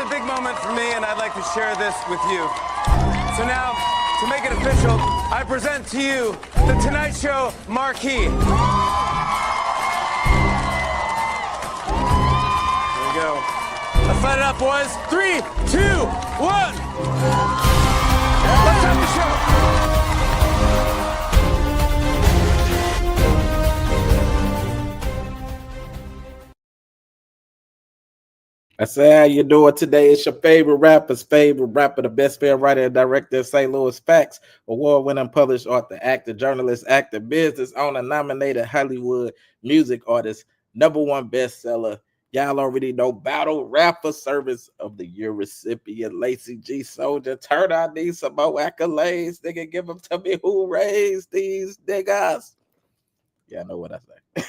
a big moment for me, and I'd like to share this with you. So now, to make it official, I present to you the Tonight Show marquee. Here we go. Let's light it up, boys. 3, 2, 1. Let's have the show. I say, how you doing today? It's your favorite rapper, the best film writer and director of St. Louis Facts, award-winning published author, actor, journalist, actor, business owner, nominated Hollywood music artist, #1 bestseller. Y'all already know Battle Rapper Service of the Year recipient, Lacey G. Soldier. Turn out these some more accolades. Nigga, give them to me. Who raised these niggas? Yeah, I know what I say.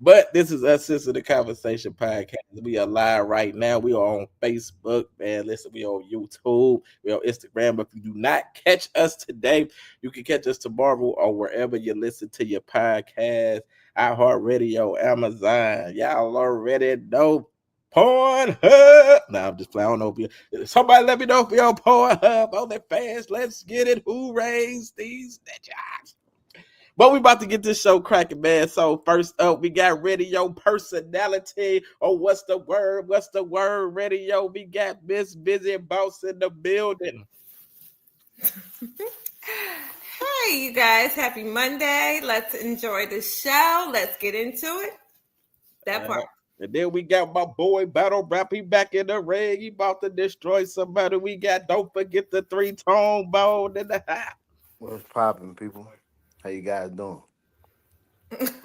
But this is UnCensor The Conversation Podcast. We are live right now. We are on Facebook, man. Listen, we are on YouTube. We are on Instagram. If you do not catch us today, you can catch us tomorrow or wherever you listen to your podcast. iHeartRadio, Amazon. Y'all already know Pornhub. Nah, I'm just playing. I don't know if you somebody let me know if you're on Pornhub. On that fast. Let's get it. Who raised these niggas? But we about to get this show cracking, man. So first up, we got Radio Personality. Oh, what's the word? What's the word? Radio. We got Miss Busy Boss in the building. Hey, you guys. Happy Monday. Let's enjoy the show. Let's get into it. That part. And then we got my boy Battle Rap. He back in the ring. He about to destroy somebody. We got Don't Forget the 3-tone bone in the house. What's popping, people? How you guys doing?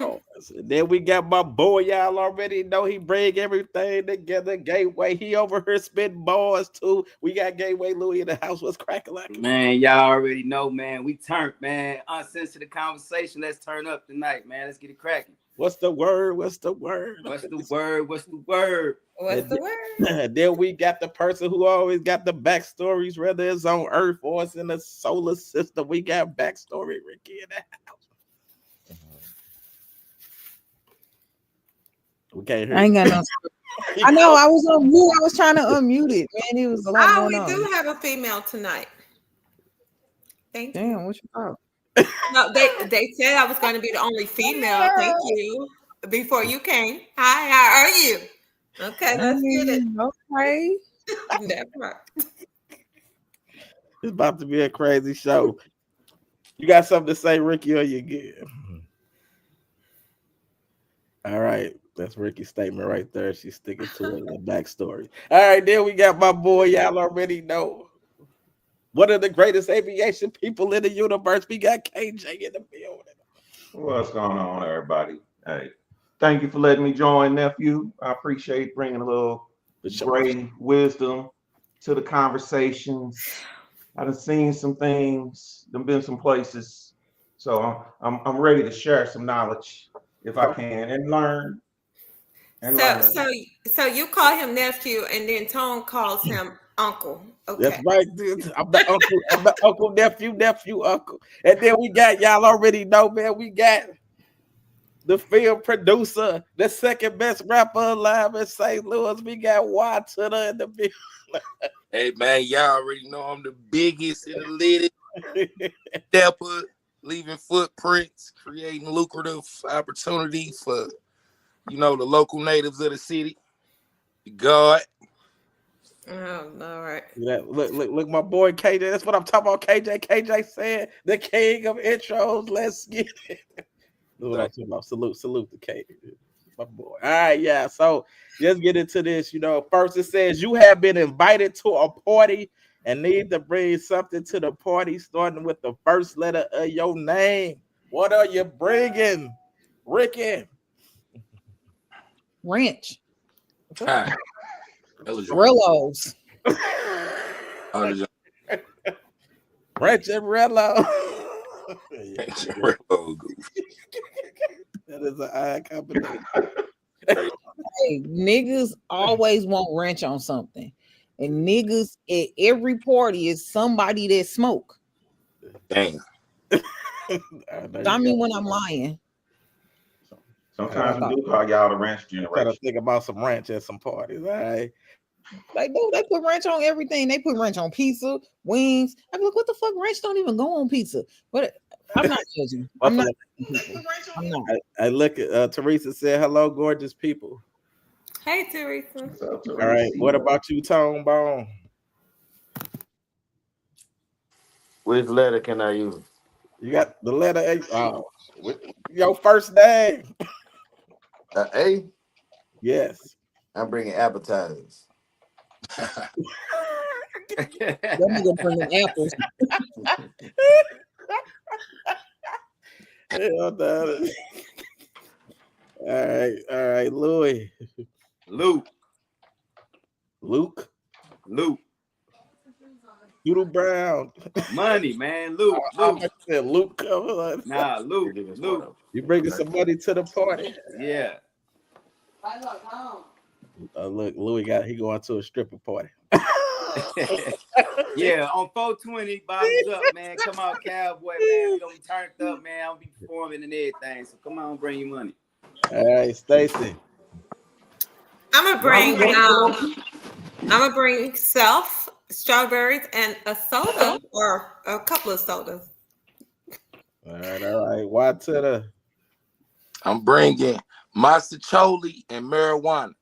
Oh, then we got my boy. Y'all already know he bring everything together. Gateway. He over here spitting bars too. We got Gateway Louie in the house. What's cracking like? Man, y'all already know, man. We turned, man. UnCensor The Conversation. Let's turn up tonight, man. Let's get it cracking. What's the word? What's the word? What's the word? What's the word? What's the word? Then we got the person who always got the backstories, whether it's on Earth or it's in the solar system. We got backstory Ricky in the house. We can't hear. I ain't got no. I know. I was on mute. I was trying to unmute it, man. It was a lot going on. We do have a female tonight. Thank you. Damn, what you thought? No, they said I was going to be the only female. Thank you. Before you came. Hi, how are you? Okay, let's get it. Okay. That part. It's about to be a crazy show. You got something to say, Ricky, or you good? All right. That's Ricky's statement right there. She's sticking to the backstory. All right, then we got my boy. Y'all already know. One of the greatest aviation people in the universe. We got KJ in the building. What's going on, everybody? Hey, thank you for letting me join, nephew. I appreciate bringing a little gray wisdom to the conversations. I've seen some things, there've been some places, so I'm ready to share some knowledge if I can and learn. So you call him nephew, and then Tone calls him uncle. Okay. That's right. I'm the uncle. I'm the uncle, nephew, uncle. And then we got, y'all already know, man, we got the film producer, the second best rapper alive in St. Louis. We got Watana in the building. Hey, man, y'all already know I'm the biggest in the lit. Stepper, leaving footprints, creating lucrative opportunity for, the local natives of the city. God. Oh, all right. Look, my boy KJ. That's what I'm talking about. KJ said the king of intros. Let's get it. That's what I'm talking about. Salute to KJ, my boy. All right, yeah. So let's get into this. First it says you have been invited to a party and need to bring something to the party, starting with the first letter of your name. What are you bringing, Ricky? Wrench. Hi. Rellos. Wrench and Rello. That is an odd combination. Hey, niggas always want wrench on something. And niggas at every party is somebody that smoke. Damn. I mean when I'm lying. Sometimes we do call y'all the ranch generation. Gotta think about some ranch at some parties. All right. Like, no, they put ranch on everything. They put ranch on pizza, wings. I'm like, what the fuck? Ranch don't even go on pizza. But I'm not judging. I'm not. I look at Teresa said, "Hello, gorgeous people." Hey, Teresa. What's up, Teresa? All right, what about you, Tone Bone? Which letter can I use? You got the letter A. Oh, your first name. A? Yes. I'm bringing appetizers. That nigga bringing apples. Hell no. All right, Louis. Luke. Doodle Brown. Money, man. Luke. I said Luke. Nah, Luke. You bringing some money to the party? Yeah. Look, Louis he going to a stripper party. Yeah, on 420, bottoms up, man. Come on, cowboy, man. We gonna be turned up, man. I'm gonna be performing and everything. So come on, bring your money. All right, Stacy. I'm gonna bring self strawberries and a soda or a couple of sodas. All right. Why to the? I'm bringing Masacholi and marijuana.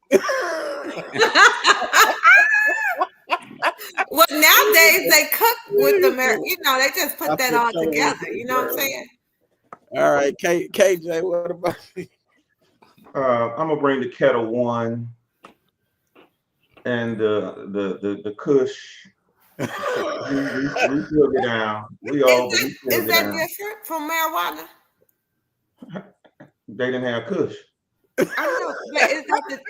Well, nowadays they cook with the they just put that all together. You know what I'm saying? All right, KJ, what about you? I'm gonna bring the Kettle One and the Kush. we still get down. Is that different from marijuana? They didn't have Kush. I know, but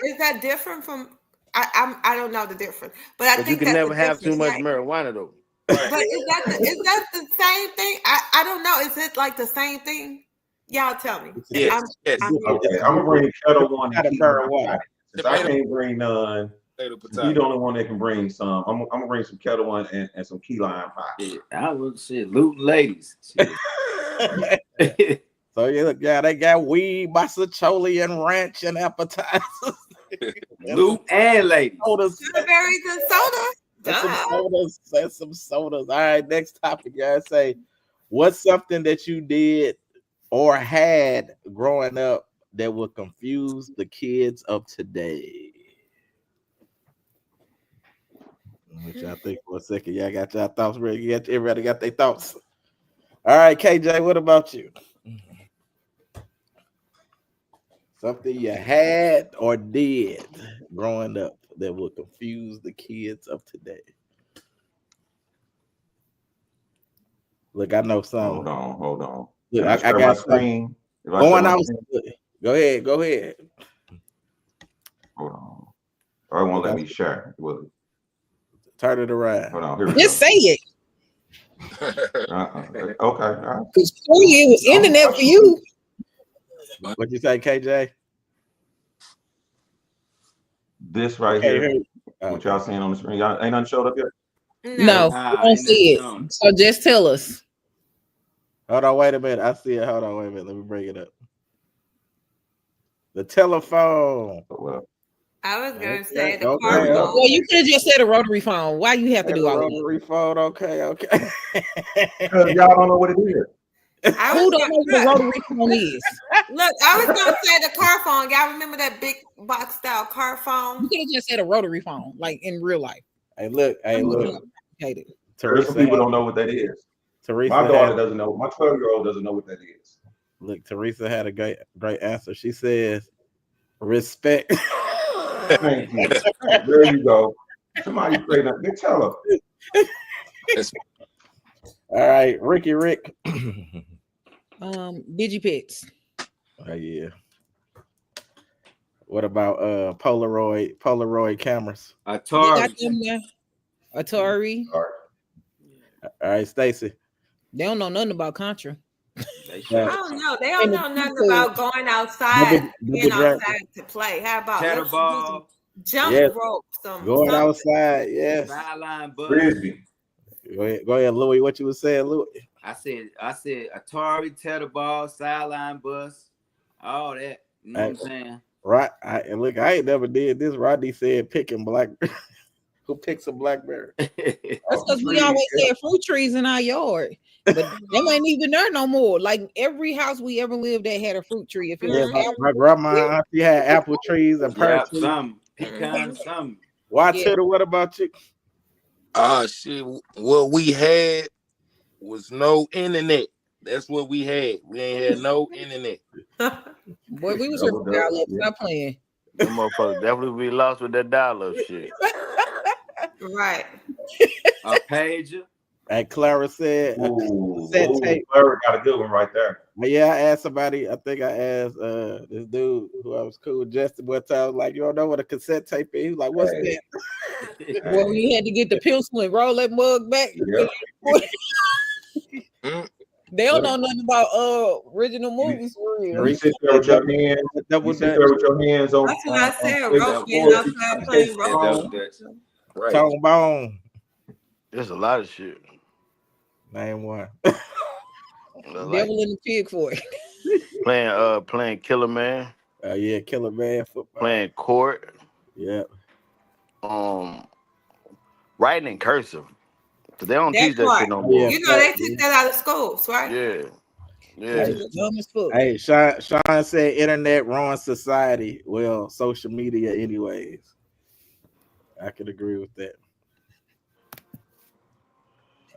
is that different from? I don't know the difference, but I think you can never have too much marijuana though. But is that the same thing? I don't know. Is it like the same thing? Y'all tell me. Yes. Okay, I'm gonna bring Kettle One and marijuana. Since I can't bring none. You're the only one that can bring some. I'm gonna bring some Kettle One and some key lime pie. Yeah, I would say looting ladies. So yeah, they got weed, masacholi, and ranch and appetizers. Loot and ladies. Strawberries and soda. And some sodas. All right, next topic, guys. Say, what's something that you did or had growing up that would confuse the kids of today? Let y'all think for a second. Y'all got y'all thoughts ready. Everybody got their thoughts. All right, KJ, what about you? Something you had or did growing up that will confuse the kids of today. Look, I know some. Hold on. Look, I got my screen. Going out. Go ahead. Hold on. I won't let me share. Turn it around. Hold on. Just say it. Okay. Because it was internet for you. What'd you say, KJ? This right here. What y'all seeing on the screen? Y'all ain't nothing showed up yet? No, we don't see it. So just tell us. Hold on, wait a minute. I see it. Hold on, wait a minute. Let me bring it up. The telephone. I was gonna say the okay. car phone. Well, you could have just said a rotary phone. Why you have to do all that? Rotary phone. Okay. Because y'all don't know what it is. Who don't know what the rotary phone is? Look, I was gonna say the car phone. Y'all remember that big box style car phone? You could have just said a rotary phone, like in real life. Hey, look. Hate it. Teresa, people don't know what that is. Teresa, my daughter doesn't know. My 12-year-old doesn't know what that is. Look, Teresa had a great answer. She says, "Respect." Thank you. There you go. Somebody say that. They tell her. All right, Rick. Digipets. Oh yeah. What about Polaroid cameras? Atari. All right, Stacy. They don't know nothing about Contra. I don't know. They don't know nothing about going outside, being outside to play. How about Tetherball, jump rope, going outside? Yes. Sideline bus. Frisbee. Go ahead, Louis. What you was saying, Louis? I said Atari, tetherball, sideline bus, all that. You know what I'm saying? Right. I ain't never did this. Rodney said picking black. Who picks a blackberry? That's because we always had fruit trees in our yard. But them ain't even there no more. Like every house we ever lived at had a fruit tree. If it was my grandma, she had apple trees and pear trees. Some pecan, some. Why, Teddy? What about you? Shit. What we had was no internet. That's what we had. We ain't had no internet. Boy, we was here for dial-up. Stop playing. Them motherfuckers definitely be lost with that dial-up shit. Right. A pager. And Clara said, tape. Clara got a good one right there. Yeah, I asked somebody. I think I asked this dude who I was cool with, Justin, one time. I was like, you don't know what a cassette tape is? He was like, what's that? Well, we had to get the pencil and roll that mug back. They don't know nothing about original movies for real. You sit there with your hands on. That's what I said. Roasting outside playing roll. Right. Tone bone. There's a lot of shit. Name one. Devil in the pig for it. Playing Killer Man. Yeah, Killer Man football. Playing court. Yeah. Writing in cursive. Cause they don't teach that shit no more. Yeah. You know they took that out of schools, right? Yeah. Hey, Sean said internet ruins society. Well, social media anyways. I could agree with that.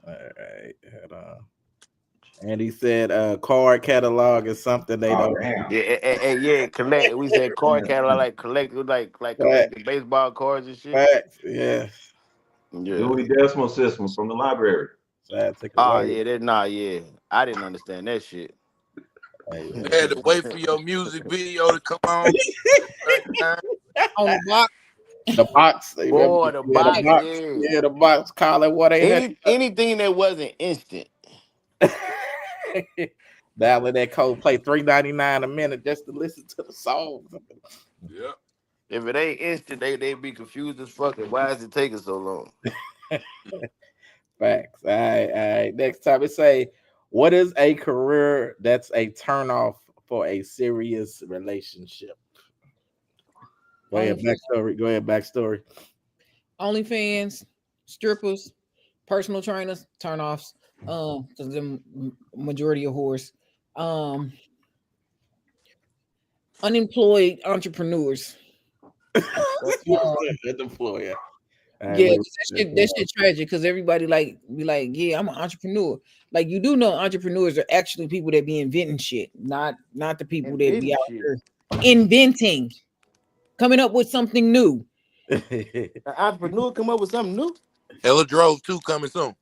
All right, hold on. And he said card catalog is something they don't. Yeah, collect. We said card catalog, like collecting baseball cards and shit. Facts, yeah. Dewey Decimal System from the library. Yeah. I didn't understand that shit. You had to wait for your music video to come on. On the box. The box. Boy, the box. Yeah, the box. Call it what they had. Anything that wasn't instant. Dialing that code, play $3.99 a minute just to listen to the songs. Yeah. If it ain't instant, they be confused as fuck. Why is it taking so long? Facts. All right. Next time it say, what is a career that's a turnoff for a serious relationship? Go ahead, backstory. OnlyFans, strippers, personal trainers, turnoffs. Because the majority of whores. Unemployed entrepreneurs. Employer. Yeah, that shit tragic because everybody be like, yeah, I'm an entrepreneur. Like, you do know entrepreneurs are actually people that be inventing shit, not the people that be out there inventing, coming up with something new. An entrepreneur come up with something new. Ella Drove 2 coming soon.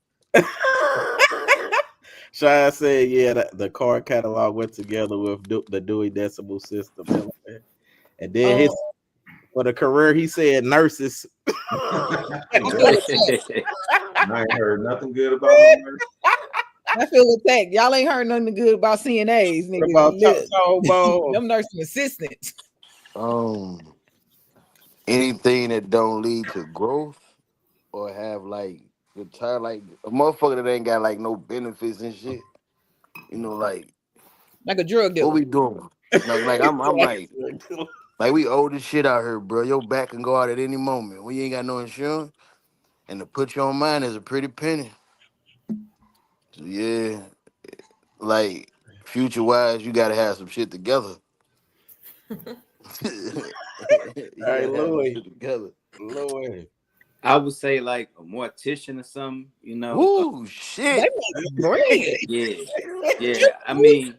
Sean said, yeah, the card catalog went together with the Dewey Decimal System. And then for the career, he said nurses. I ain't heard nothing good about nurses. I feel attacked. Y'all ain't heard nothing good about CNAs, nigga. Them nursing assistants. Anything that don't lead to growth or have like retire, like a motherfucker that ain't got like no benefits and shit. You know, like a drug dealer. What we doing? Like I'm like we old as shit out here, bro. Your back can go out at any moment. When you ain't got no insurance, and to put you on mine is a pretty penny. So yeah, like future wise, you gotta have some shit together. Hey, Louis. I would say like a mortician or something, you know. Ooh, shit. Yeah. I mean,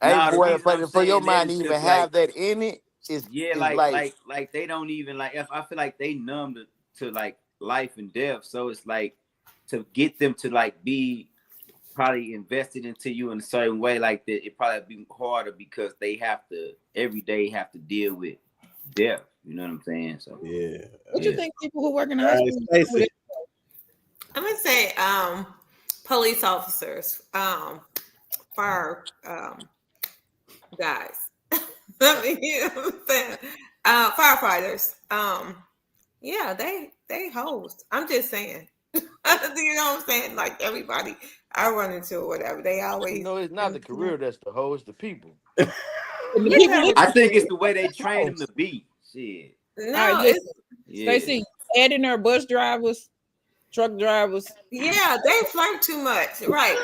hey, boy, for your mind to even have that in it, is like they don't even like. If I feel like they numb to like life and death, so it's like to get them to like be probably invested into you in a certain way, like that. It probably be harder because they have to every day have to deal with death. You know what I'm saying? So yeah. What you think people who work in the hospital? I'm gonna say police officers, fire guys. I mean, you know what I'm saying? Firefighters. Yeah, they host. I'm just saying. You know what I'm saying? Like everybody I run into or whatever, they always. You know, it's not the career that's the host, the people. I think it's the way they train them to be. Shit. No, Stacey, add in our bus drivers, truck drivers. Yeah, they flirt too much, right?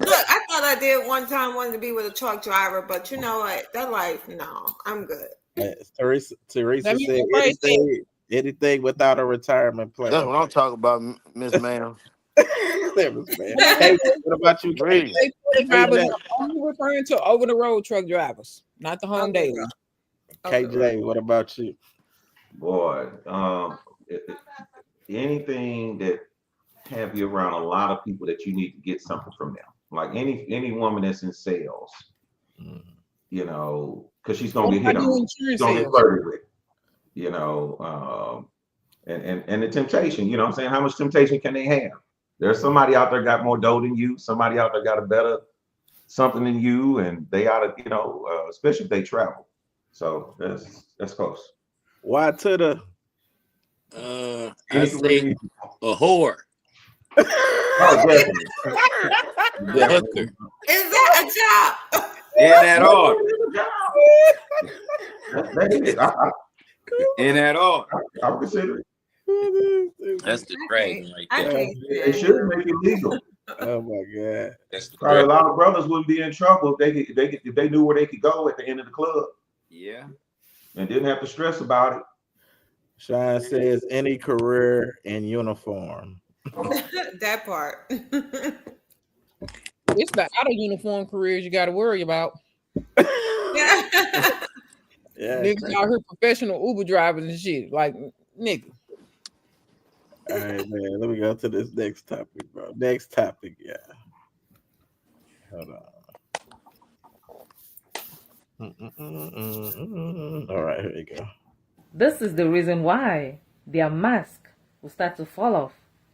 I thought I did one time wanted to be with a truck driver, but you know what? That life, no, I'm good. Teresa said anything without a retirement plan. That's what I'm talking about, Miss Ma'am. Hey, what about you? Drivers are only referring to over the road truck drivers, not the home daily. KJ, what about you? Boy, anything that have you around a lot of people that you need to get something from them, like any woman that's in sales, you know, because she's gonna get hit on, she's gonna get flirted with, you know, and the temptation, you know what I'm saying? How much temptation can they have? There's somebody out there got more dough than you, somebody out there got a better something than you, and they ought to, you know, especially if they travel. So that's close. Why to the I say a whore. Oh, definitely. The hooker. Is that a job? In that order. In that order. I'm considering. That's the dragon right there. It should make it legal. Oh my God! That's the Probably a lot of brothers wouldn't be in trouble if they knew where they could go at the end of the club. Yeah. And didn't have to stress about it. Sean says any career in uniform. That part. It's the out of uniform careers you got to worry about. Yeah. Niggas out here professional Uber drivers and shit. Like, nigga. All right, man. Let me go to this next topic, bro. Next topic, yeah. Hold on. All right, here you go. This is the reason why their mask will start to fall off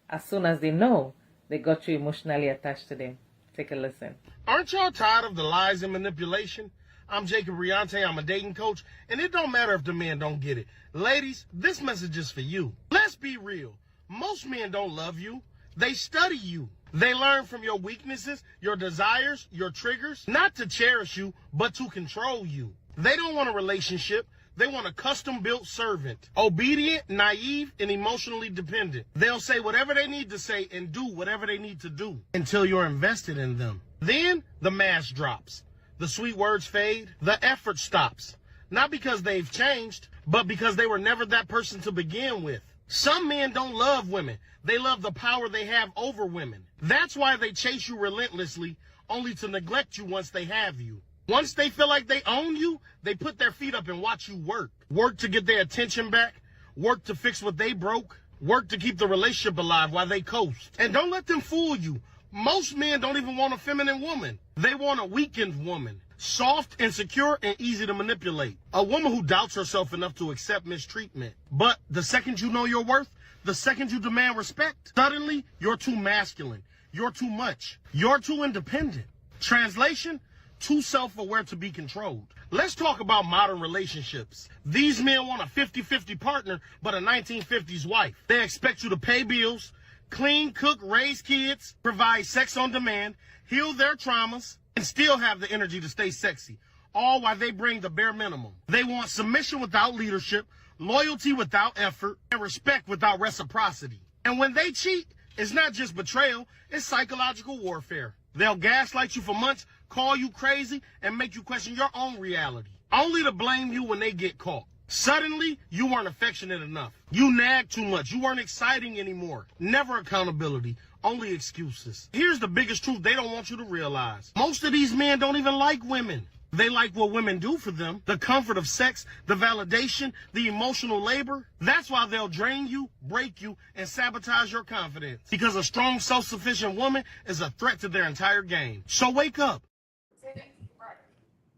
as soon as they know they got you emotionally attached to them. Take a listen. Aren't y'all tired of the lies and manipulation? I'm Jacob Riante. I'm a dating coach, and it don't matter if the men don't get it. Ladies, this message is for you. Let's be real. Most men don't love you. They study you. They learn from your weaknesses, your desires, your triggers, not to cherish you, but to control you. They don't want a relationship. They want a custom-built servant, obedient, naive, and emotionally dependent. They'll say whatever they need to say and do whatever they need to do until you're invested in them. Then the mask drops. The sweet words fade. The effort stops. Not because they've changed, but because they were never that person to begin with. Some men don't love women. They love the power they have over women. That's why they chase you relentlessly, only to neglect you once they have you. Once they feel like they own you, they put their feet up and watch you work. Work to get their attention back. Work to fix what they broke. Work to keep the relationship alive while they coast. And don't let them fool you. Most men don't even want a feminine woman. They want a weakened woman. Soft, insecure, and easy to manipulate. A woman who doubts herself enough to accept mistreatment. But the second you know your worth, the second you demand respect, suddenly you're too masculine. You're too much. You're too independent. Translation, too self-aware to be controlled. Let's talk about modern relationships. These men want a 50-50 partner, but a 1950s wife. They expect you to pay bills, clean, cook, raise kids, provide sex on demand, heal their traumas, and still have the energy to stay sexy, all while they bring the bare minimum. They want submission without leadership, loyalty without effort, and respect without reciprocity. And when they cheat, it's not just betrayal, it's psychological warfare. They'll gaslight you for months, call you crazy, and make you question your own reality, only to blame you when they get caught. Suddenly, you weren't affectionate enough. You nagged too much. You weren't exciting anymore. Never accountability, only excuses. Here's the biggest truth they don't want you to realize. Most of these men don't even like women. They like what women do for them, the comfort of sex, the validation, the emotional labor. That's why they'll drain you, break you, and sabotage your confidence. Because a strong, self-sufficient woman is a threat to their entire game. So wake up.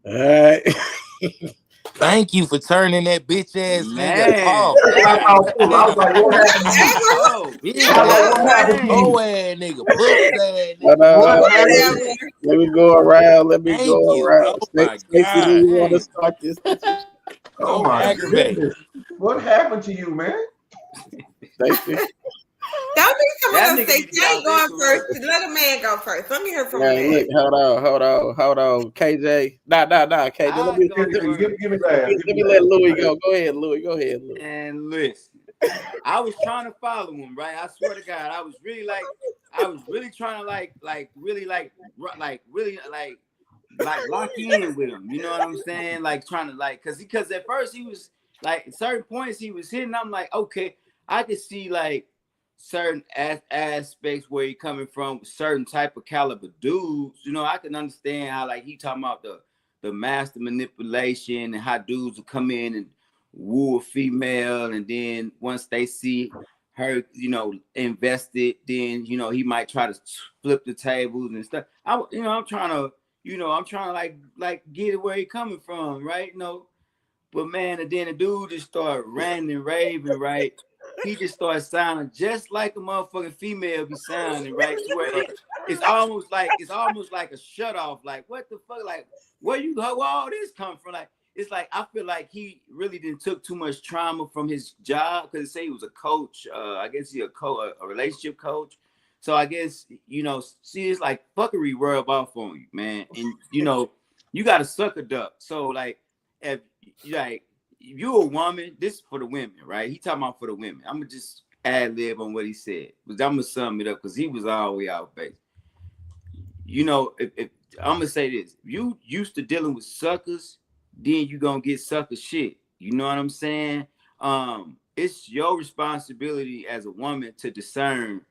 All right. Thank you for turning that bitch ass Man. nigga off. I was like, what happened? Oh, ass nigga, pussy ass nigga. Let me go around. Let me Thank go you. around. Oh my Stacey, God. do you want to start this? Oh my Aggravated. goodness. What happened to you, man? Stacey? Don't be coming That up nigga say need to Jay go going this first. Let a man go first. Let me hear from Man, you. look, hold on. KJ. Nah, KJ. Let me Give me that. let Louis go. Go ahead, Louis. And listen, I was trying to follow him, right? I swear to God, I was really trying to really lock in with him. You know what I'm saying? Like trying to because at first he was like at certain points he was hitting. I'm like, okay, I could see like certain aspects where he coming from, certain type of caliber dudes. You know, I can understand how like he talking about the master manipulation and how dudes will come in and woo a female, and then once they see her, you know, invested, then you know he might try to flip the tables and stuff. I'm trying to like get it where he coming from, right? You know, but man, and then the dude just started ranting and raving, right? He just started sounding just like a motherfucking female be sounding, right? To where it's almost like a shut off. Like, what the fuck? Like, where all this come from? Like, it's like I feel like he really didn't took too much trauma from his job because they say he was a coach. I guess he a relationship coach. So I guess see, it's like fuckery rub off on you, man. And you got to suck a duck. So like if you're a woman, this is for the women, right? He talking about for the women. I'm gonna just ad lib on what he said, but I'm gonna sum it up because he was all the way out base. If I'm gonna say this, if you used to dealing with suckers, then you gonna get sucker shit. You know what I'm saying? It's your responsibility as a woman to discern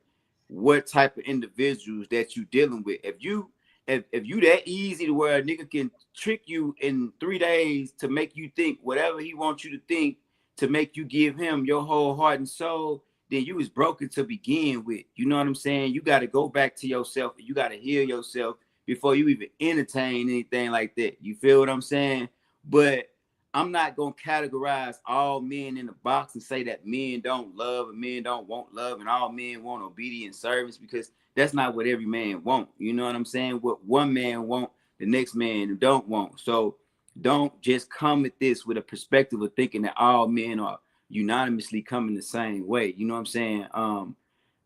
what type of individuals that you dealing with. If you that easy to where a nigga can trick you in 3 days to make you think whatever he wants you to think to make you give him your whole heart and soul, then you was broken to begin with. You know what I'm saying? You got to go back to yourself. You got to heal yourself before you even entertain anything like that. You feel what I'm saying? But I'm not going to categorize all men in the box and say that men don't love and men don't want love and all men want obedience service, because that's not what every man want. You know what I'm saying? What one man want, the next man don't want. So don't just come at this with a perspective of thinking that all men are unanimously coming the same way. You know what I'm saying?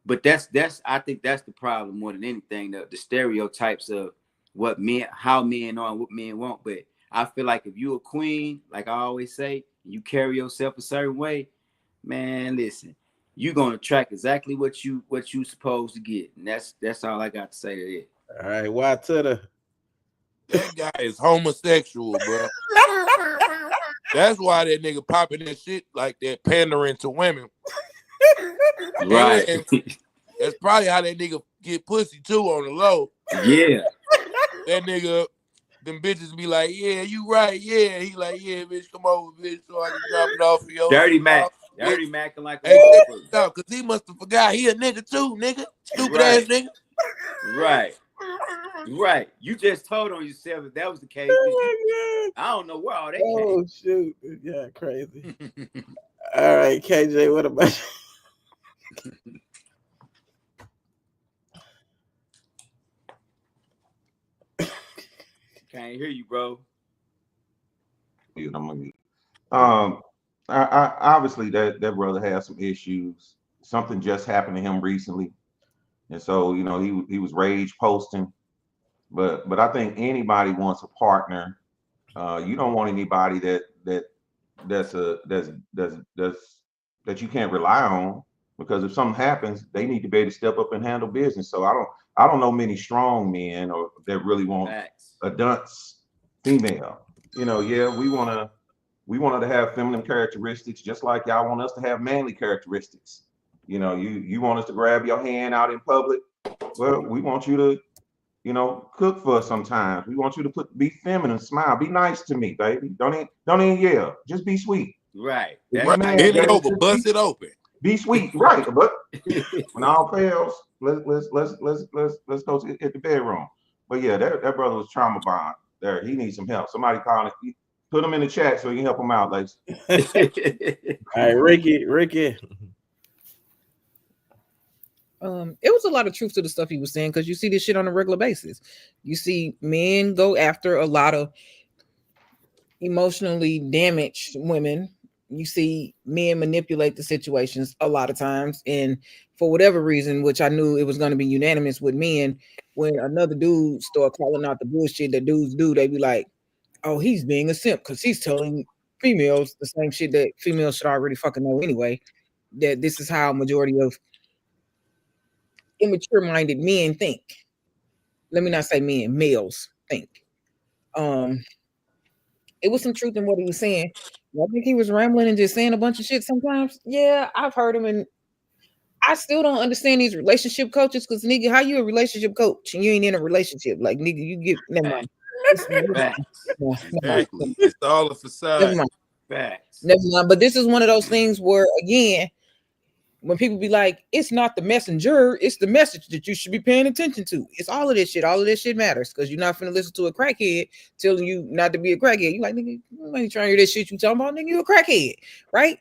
But I think that's the problem more than anything, the stereotypes of how men are and what men want. But I feel like if you a queen, like I always say, you carry yourself a certain way, man, listen, you're gonna attract exactly what you supposed to get. And that's all I got to say to it. All right, why to the that guy is homosexual, bro. That's why that nigga popping that shit like that, pandering to women. Right. And that's probably how that nigga get pussy too on the low. Yeah. That nigga, them bitches be like, yeah, you right, yeah. He like, yeah, bitch, come over, bitch, so I can drop it off for your Dirty Mac. Dirty Macking like hey, because he must have forgot he a nigga too, nigga. Stupid ass nigga. Right. You just told on yourself if that was the case. I don't know where all that came. Oh shoot. Yeah, crazy. All right, KJ, what about Can't hear you, bro. I obviously that brother has some issues. Something just happened to him recently, and so he was rage posting. But I think anybody wants a partner. You don't want anybody that you can't rely on, because if something happens, they need to be able to step up and handle business. So I don't know many strong men or that really want a dunce female. We want her to have feminine characteristics, just like y'all want us to have manly characteristics. You want us to grab your hand out in public. Well, we want you to, cook for us sometimes. We want you to be feminine, smile, be nice to me, baby. Don't even yell. Just be sweet. Right. Bend it over, bust it open. Be sweet, right? But when all fails, let's go hit the bedroom. But yeah, that brother was trauma bond. There, he needs some help. Somebody call him. Put him in the chat so you can help him out, ladies. All right, Ricky. It was a lot of truth to the stuff he was saying, because you see this shit on a regular basis. You see men go after a lot of emotionally damaged women. You see men manipulate the situations a lot of times, and for whatever reason, which I knew it was going to be unanimous with men, when another dude start calling out the bullshit that dudes do, they be like, oh, he's being a simp because he's telling females the same shit that females should already fucking know anyway. that this is how a majority of immature-minded men think. Let me not say men, males think. It was some truth in what he was saying. I think he was rambling and just saying a bunch of shit sometimes. Yeah, I've heard him, and I still don't understand these relationship coaches because nigga, how you a relationship coach and you ain't in a relationship? Like nigga, you get never mind. Exactly. It's all a facade. Never mind. Facts. Never mind. But this is one of those things where again, when people be like, it's not the messenger, it's the message that you should be paying attention to. It's all of this shit. All of this shit matters because you're not finna listen to a crackhead telling you not to be a crackhead. You like, nigga, you ain't trying to hear this shit you talking about, nigga, you a crackhead, right?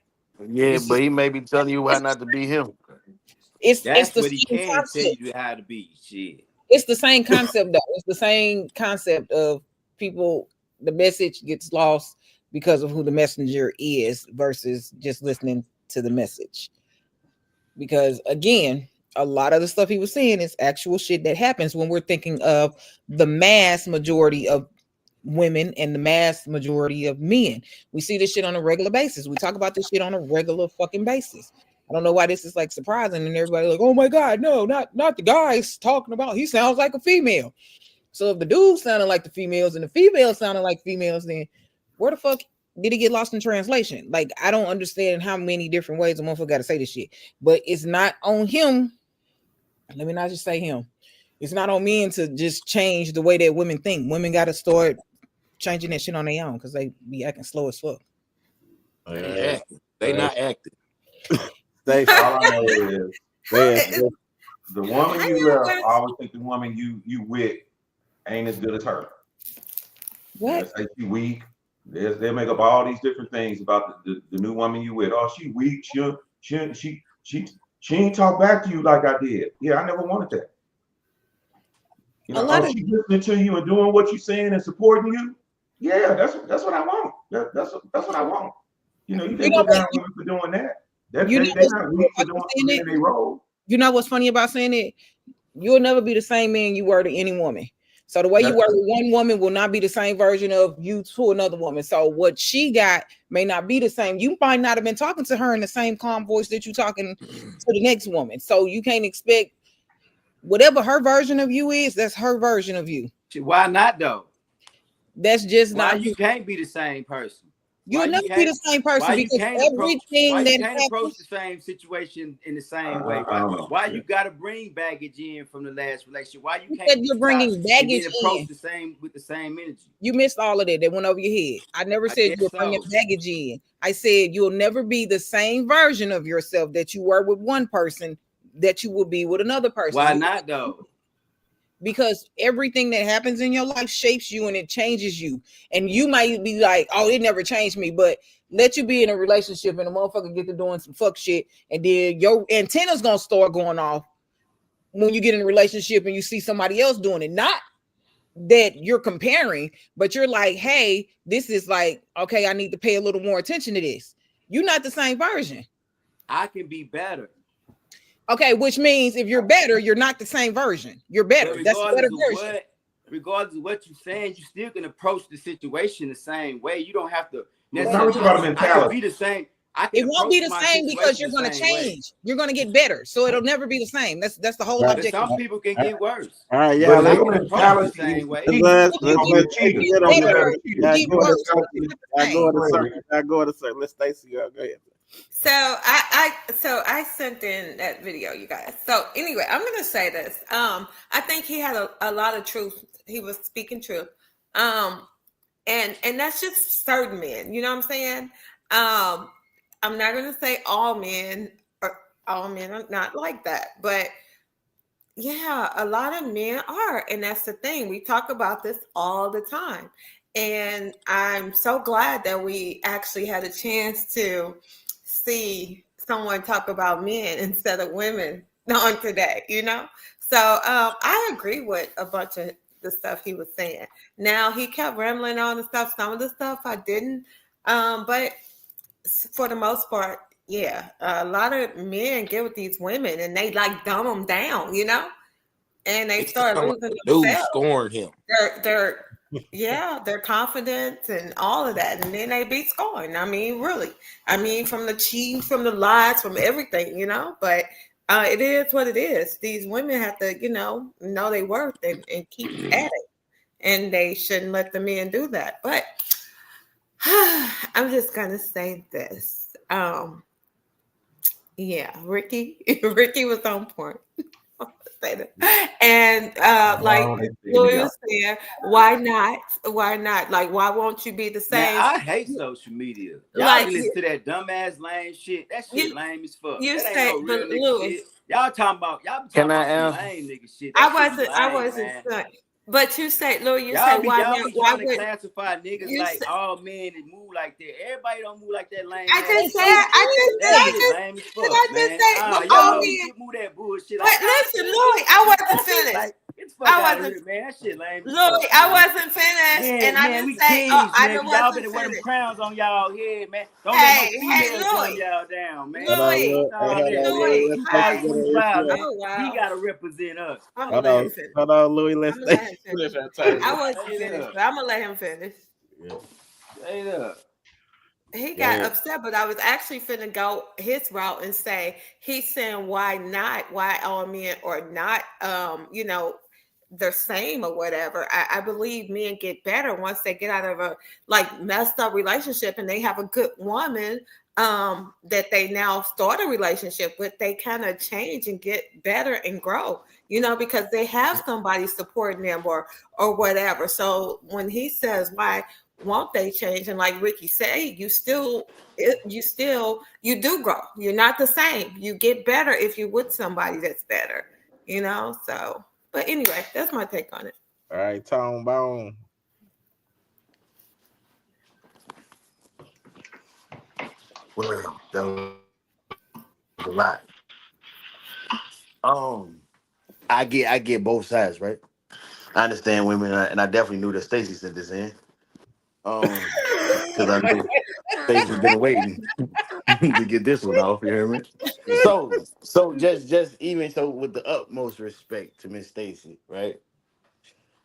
Yeah, but he may be telling you why not to be him. It's That's the what he same can tell concept. you how to be. Shit. It's the same concept though. It's the same concept of people, the message gets lost because of who the messenger is versus just listening to the message. Because again, a lot of the stuff he was saying is actual shit that happens when we're thinking of the mass majority of women and the mass majority of men. We see this shit on a regular basis. We talk about this shit on a regular fucking basis. I don't know why this is like surprising and everybody like, oh my God, no, not the guys talking about, he sounds like a female. So if the dude sounded like the females and the females sounded like females, then where the fuck did it get lost in translation? Like, I don't understand how many different ways a motherfucker got to say this shit, but it's not on him. Let me not just say him. It's not on men to just change the way that women think. Women got to start changing that shit on their own because they be acting slow as fuck. They acting. They not acting. All I know is the woman you love, I always think the woman you with ain't as good as her. What? They say she weak. They make up all these different things about the new woman you with. Oh, she weak. She ain't talk back to you like I did. Yeah, I never wanted that. You know, she listening to you and doing what you're saying and supporting you. Yeah, that's what I want. That's what I want. You know, you can't put down women for doing that. They're not weak for doing their role. You know what's funny about saying it? You'll never be the same man you were to any woman. So the way you were with one woman will not be the same version of you to another woman. So what she got may not be the same. You might not have been talking to her in the same calm voice that you're talking to the next woman. So you can't expect whatever her version of you is, that's her version of you. Why not though? That's just why not. You can't be the same person. You'll never be the same person because everything that happens, approach the same situation in the same way. Why you got to bring baggage in from the last relationship? Why you can't? You're bringing baggage approach in the same with the same energy. You missed all of that. That went over your head. I never said you were bringing baggage in. I said you'll never be the same version of yourself that you were with one person that you will be with another person. Why not though? Because everything that happens in your life shapes you and it changes you. And you might be like, oh, it never changed me. But let you be in a relationship and a motherfucker get to doing some fuck shit. And then your antenna's going to start going off when you get in a relationship and you see somebody else doing it. Not that you're comparing, but you're like, hey, this is like, okay, I need to pay a little more attention to this. You're not the same version. I can be better. Okay, which means if you're better, you're not the same version. You're better. That's a better version. Regardless of what you're saying, you still can approach the situation the same way. You don't have to necessarily about mentality. I can be the same. It won't be the same because you're going to change. You're going to get better, so it'll never be the same. That's the whole objective. Some people can get worse. All right, yeah. Let's approach the same way. I go to circle. Let's Stacey go ahead. So I sent in that video, you guys. So anyway, I'm gonna say this. I think he had a lot of truth. He was speaking truth. And that's just certain men. You know what I'm saying? I'm not gonna say all men are not like that, but yeah, a lot of men are, and that's the thing. We talk about this all the time, and I'm so glad that we actually had a chance to see someone talk about men instead of women on today, you know? So I agree with a bunch of the stuff he was saying. Now he kept rambling on and stuff. Some of the stuff I didn't, but for the most part, yeah, a lot of men get with these women and they like dumb them down, you know? And they start losing themselves. Scorned him. They're Yeah, their confidence and all of that, and then they be scoring. I mean, really, I mean, from the cheating, from the lies, from everything, But it is what it is. These women have to, know their worth and keep at it, and they shouldn't let the men do that. But I'm just gonna say this. Yeah, Ricky was on point. Say that. And like Louis was saying, why not? Why not? Like, why won't you be the same? Man, I hate social media. Y'all Like, be listening to that dumbass lame shit. That shit lame as fuck. you That say, ain't no real but nigga Louis, shit. Y'all talking about some Can lame nigga shit. That I shit be lame, wasn't man. saying. But you say, Louis, you say, Y'all why be not? Why trying to would classify niggas you like say? all men that move like that. Everybody don't move like that lame I ass just said, shit. That I shit just, lame as did fuck, I just man. say, Y'all all don't men? move that bullshit. But listen, Louis, I wasn't finished. Like, get the fuck I out of wasn't, here, man. That shit lame as Louis, fuck, I man. wasn't finished, and I Man, didn't we say, kings, I man. Y'all wasn't better wear them finished. crowns on y'all head, man. Don't let no Hey, female gun Louis, y'all down, man. Hold on, Louis, Lord. Hey, All hold that, on, man. Louis. Louis. Let's take it to the 2025, man. Oh wow, He gotta represent us. I'm gonna Hold let on, him finish. hold on, Louis. Let's I'm gonna take let him it to finish. that table. I wasn't Straight finished, up. but I'm gonna let him finish. Yeah. Straight up. He Go got ahead. upset, but I was actually finna go his route and say he's saying why not? Why all men are not the same or whatever. I believe men get better once they get out of a like messed up relationship and they have a good woman that they now start a relationship with. They kind of change and get better and grow, because they have somebody supporting them or whatever. So when he says why won't they change, and like Ricky said, you do grow. You're not the same. You get better if you're with somebody that's better, so but anyway, that's my take on it. All right, Tone Bone. Well, that was a lot. I get both sides, right? I understand women, and I definitely knew that Stacey sent this in. Because I knew Stacey's been waiting to get this one off. You hear me? So just even so, with the utmost respect to Miss Stacey, right?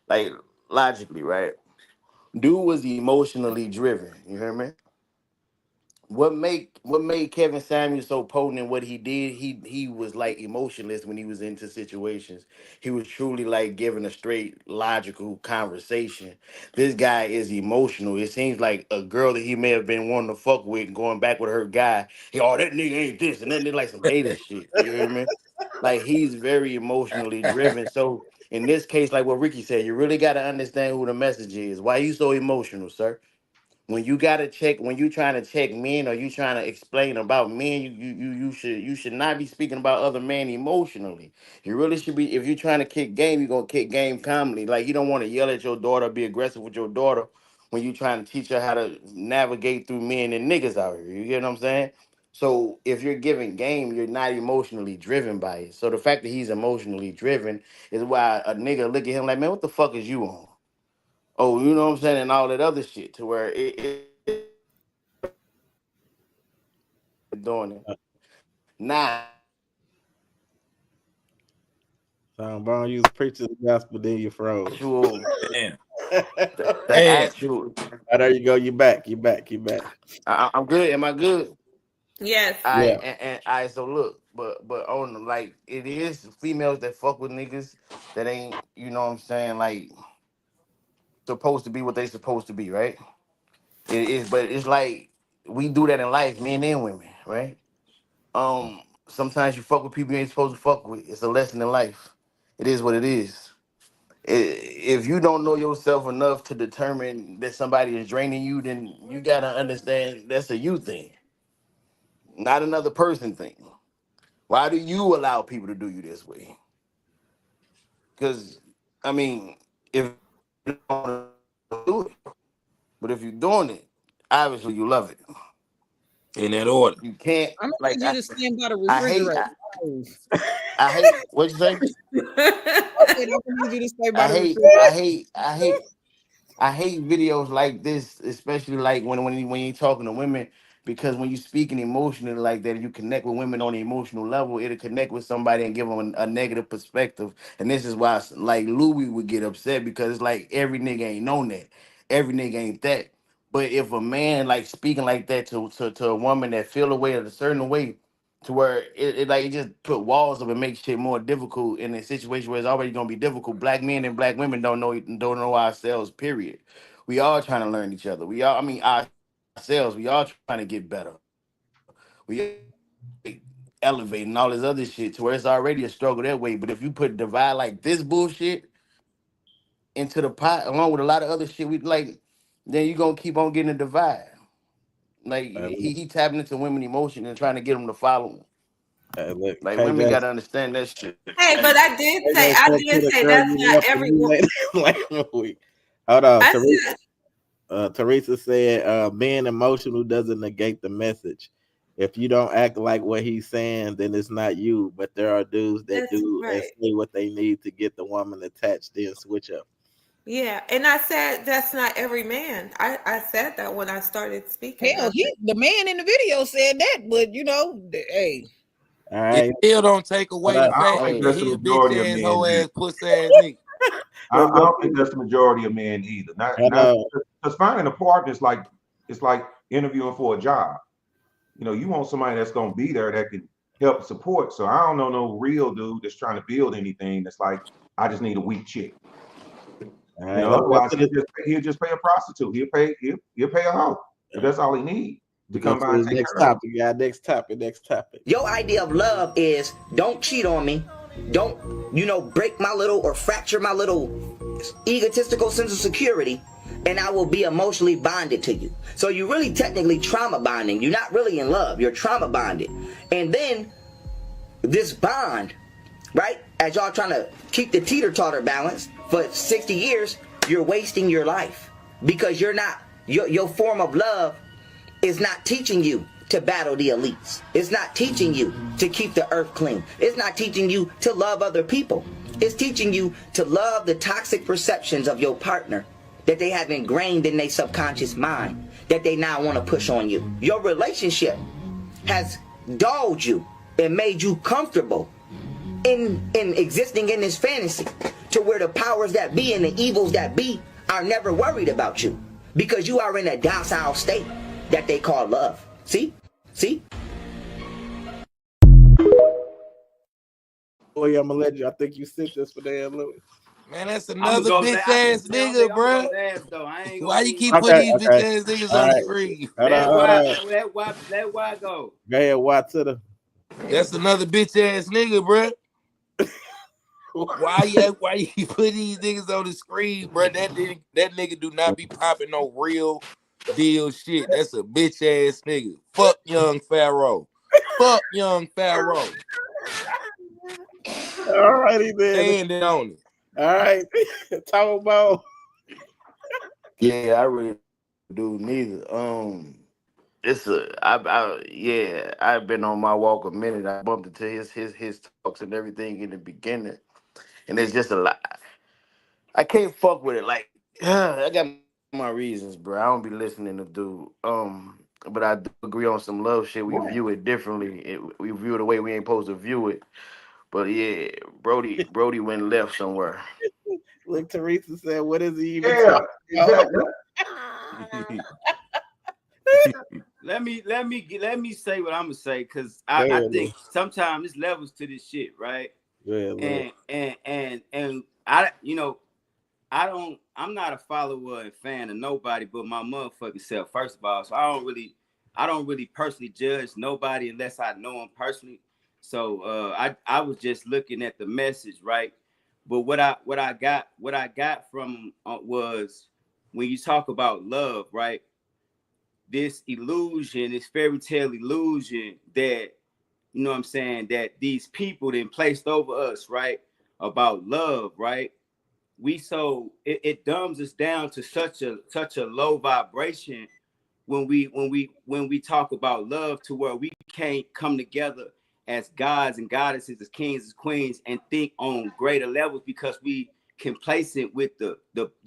Like logically, right? Dude was emotionally driven. You hear me? What made Kevin Samuel so potent in what he did? He was like emotionless when he was into situations. He was truly like giving a straight logical conversation. This guy is emotional. It seems like a girl that he may have been wanting to fuck with, going back with her guy. Oh, that nigga ain't this, and then they like some hater shit. You hear me? Like he's very emotionally driven. So in this case, like what Ricky said, you really got to understand who the message is. Why you so emotional, sir? When you trying to check men or you trying to explain about men, you should not be speaking about other men emotionally. You really should be. If you're trying to kick game, you're gonna kick game calmly. Like you don't want to yell at your daughter, be aggressive with your daughter when you trying to teach her how to navigate through men and niggas out here. You get what I'm saying? So if you're giving game, you're not emotionally driven by it. So the fact that he's emotionally driven is why a nigga look at him like, man, what the fuck is you on? Oh, you know what I'm saying, and all that other shit, to where it doing it now. Tone Bone, you was preaching the gospel, then you froze. Actual, Damn. the Damn. actual. Oh, there you go. You back. You back. You back. I'm good. Am I good? Yes. Yeah. And I so look, but on like it is females that fuck with niggas that ain't, you know what I'm saying, like supposed to be what they supposed to be, right? It is, but it's like we do that in life, men and women, right? Sometimes you fuck with people you ain't supposed to fuck with. It's a lesson in life. It is what it is. If you don't know yourself enough to determine that somebody is draining you, then you gotta understand that's a you thing, not another person thing. Why do you allow people to do you this way? Because I mean, if you don't do it, but if you're doing it, obviously you love it. In that order. You can't I'm gonna like need you to stand by the I hate refrigerator. I hate what you say. I said I'm gonna need you to stay by I the hate refrigerator. I hate I hate I hate videos like this, especially like when you talking to women because when you speaking emotionally like that, you connect with women on the emotional level, it'll connect with somebody and give them a negative perspective. And this is why, like, Louis would get upset because it's like every nigga ain't known that. Every nigga ain't that. But if a man like speaking like that to a woman that feel a way a certain way, to where it just put walls up and make shit more difficult in a situation where it's already gonna be difficult. Black men and black women don't know ourselves. Period. We all trying to learn each other. We all, I mean, ourselves. We all trying to get better. We elevating all this other shit to where it's already a struggle that way. But if you put divide like this bullshit into the pot along with a lot of other shit, we like, then you gonna keep on getting a divide. Like he tapping into women emotion and trying to get them to follow him. Look, Like KJ, women gotta understand that shit. Hey, but I did say that's not everyone. Hold on, I Teresa. said, Teresa said, being emotional doesn't negate the message. If you don't act like what he's saying, then it's not you. But there are dudes that that's do and right. say what they need to get the woman attached, then switch up. Yeah, and I said that's not every man. I said that when I started speaking. Hell, the man in the video said that, but hey. All right. It still don't take away the I don't fact think that that's he the a bitch majority of ass, men hoe either. ass, pussy ass nigga. I don't think that's the majority of men either. Not because finding a partner is like it's like interviewing for a job. You know, you want somebody that's gonna be there that can help support. So I don't know no real dude that's trying to build anything that's like, I just need a weak chick. All You right, know, otherwise he'll just pay a prostitute. He'll pay a hoe. If that's all he needs to come by and take next care of topic, yeah. Next topic. Your idea of love is don't cheat on me. Don't, break my little or fracture my little egotistical sense of security, and I will be emotionally bonded to you. So you're really technically trauma bonding. You're not really in love. You're trauma bonded. And then this bond, right? As y'all trying to keep the teeter-totter balance for 60 years, you're wasting your life because you're not, your form of love is not teaching you to battle the elites. It's not teaching you to keep the earth clean. It's not teaching you to love other people. It's teaching you to love the toxic perceptions of your partner that they have ingrained in their subconscious mind that they now want to push on you. Your relationship has dulled you and made you comfortable in existing in this fantasy to where the powers that be and the evils that be are never worried about you because you are in a docile state that they call love. See? Boy, I'm gonna let you. I think you sent this for Dan Louis. Man, that's another bitch ass nigga, bro. Why you keep putting these bitch ass niggas on the screen? Let why go. Go ahead, watch to the. That's another bitch ass nigga, bro. Why you put these niggas on the screen, bro? That nigga do not be popping no real deal shit. That's a bitch ass nigga. Fuck young Pharaoh. Fuck young Pharaoh. All righty then. Standing on it. All right, talk about. Yeah, I really do neither. I've been on my walk a minute. I bumped into his talks and everything in the beginning, and it's just a lot. I can't fuck with it. Like, I got my reasons, bro. I don't be listening to dude. But I do agree on some love shit. We view it differently. We view it the way we ain't supposed to view it. But yeah, Brody went left somewhere. Like Teresa said, what is he even talking about? Exactly. Let me say what I'm gonna say, because I think sometimes there's levels to this shit, right? Yeah, and I'm not a follower and fan of nobody but my motherfucking self, first of all. So I don't really personally judge nobody unless I know them personally. So I was just looking at the message, right? But what I got from was when you talk about love, right? This illusion, this fairy tale illusion that, you know what I'm saying, that these people then placed over us, right? About love, right? It dumbs us down to such a low vibration when we talk about love, to where we can't come together as gods and goddesses, as kings, as queens, and think on greater levels, because we complacent with the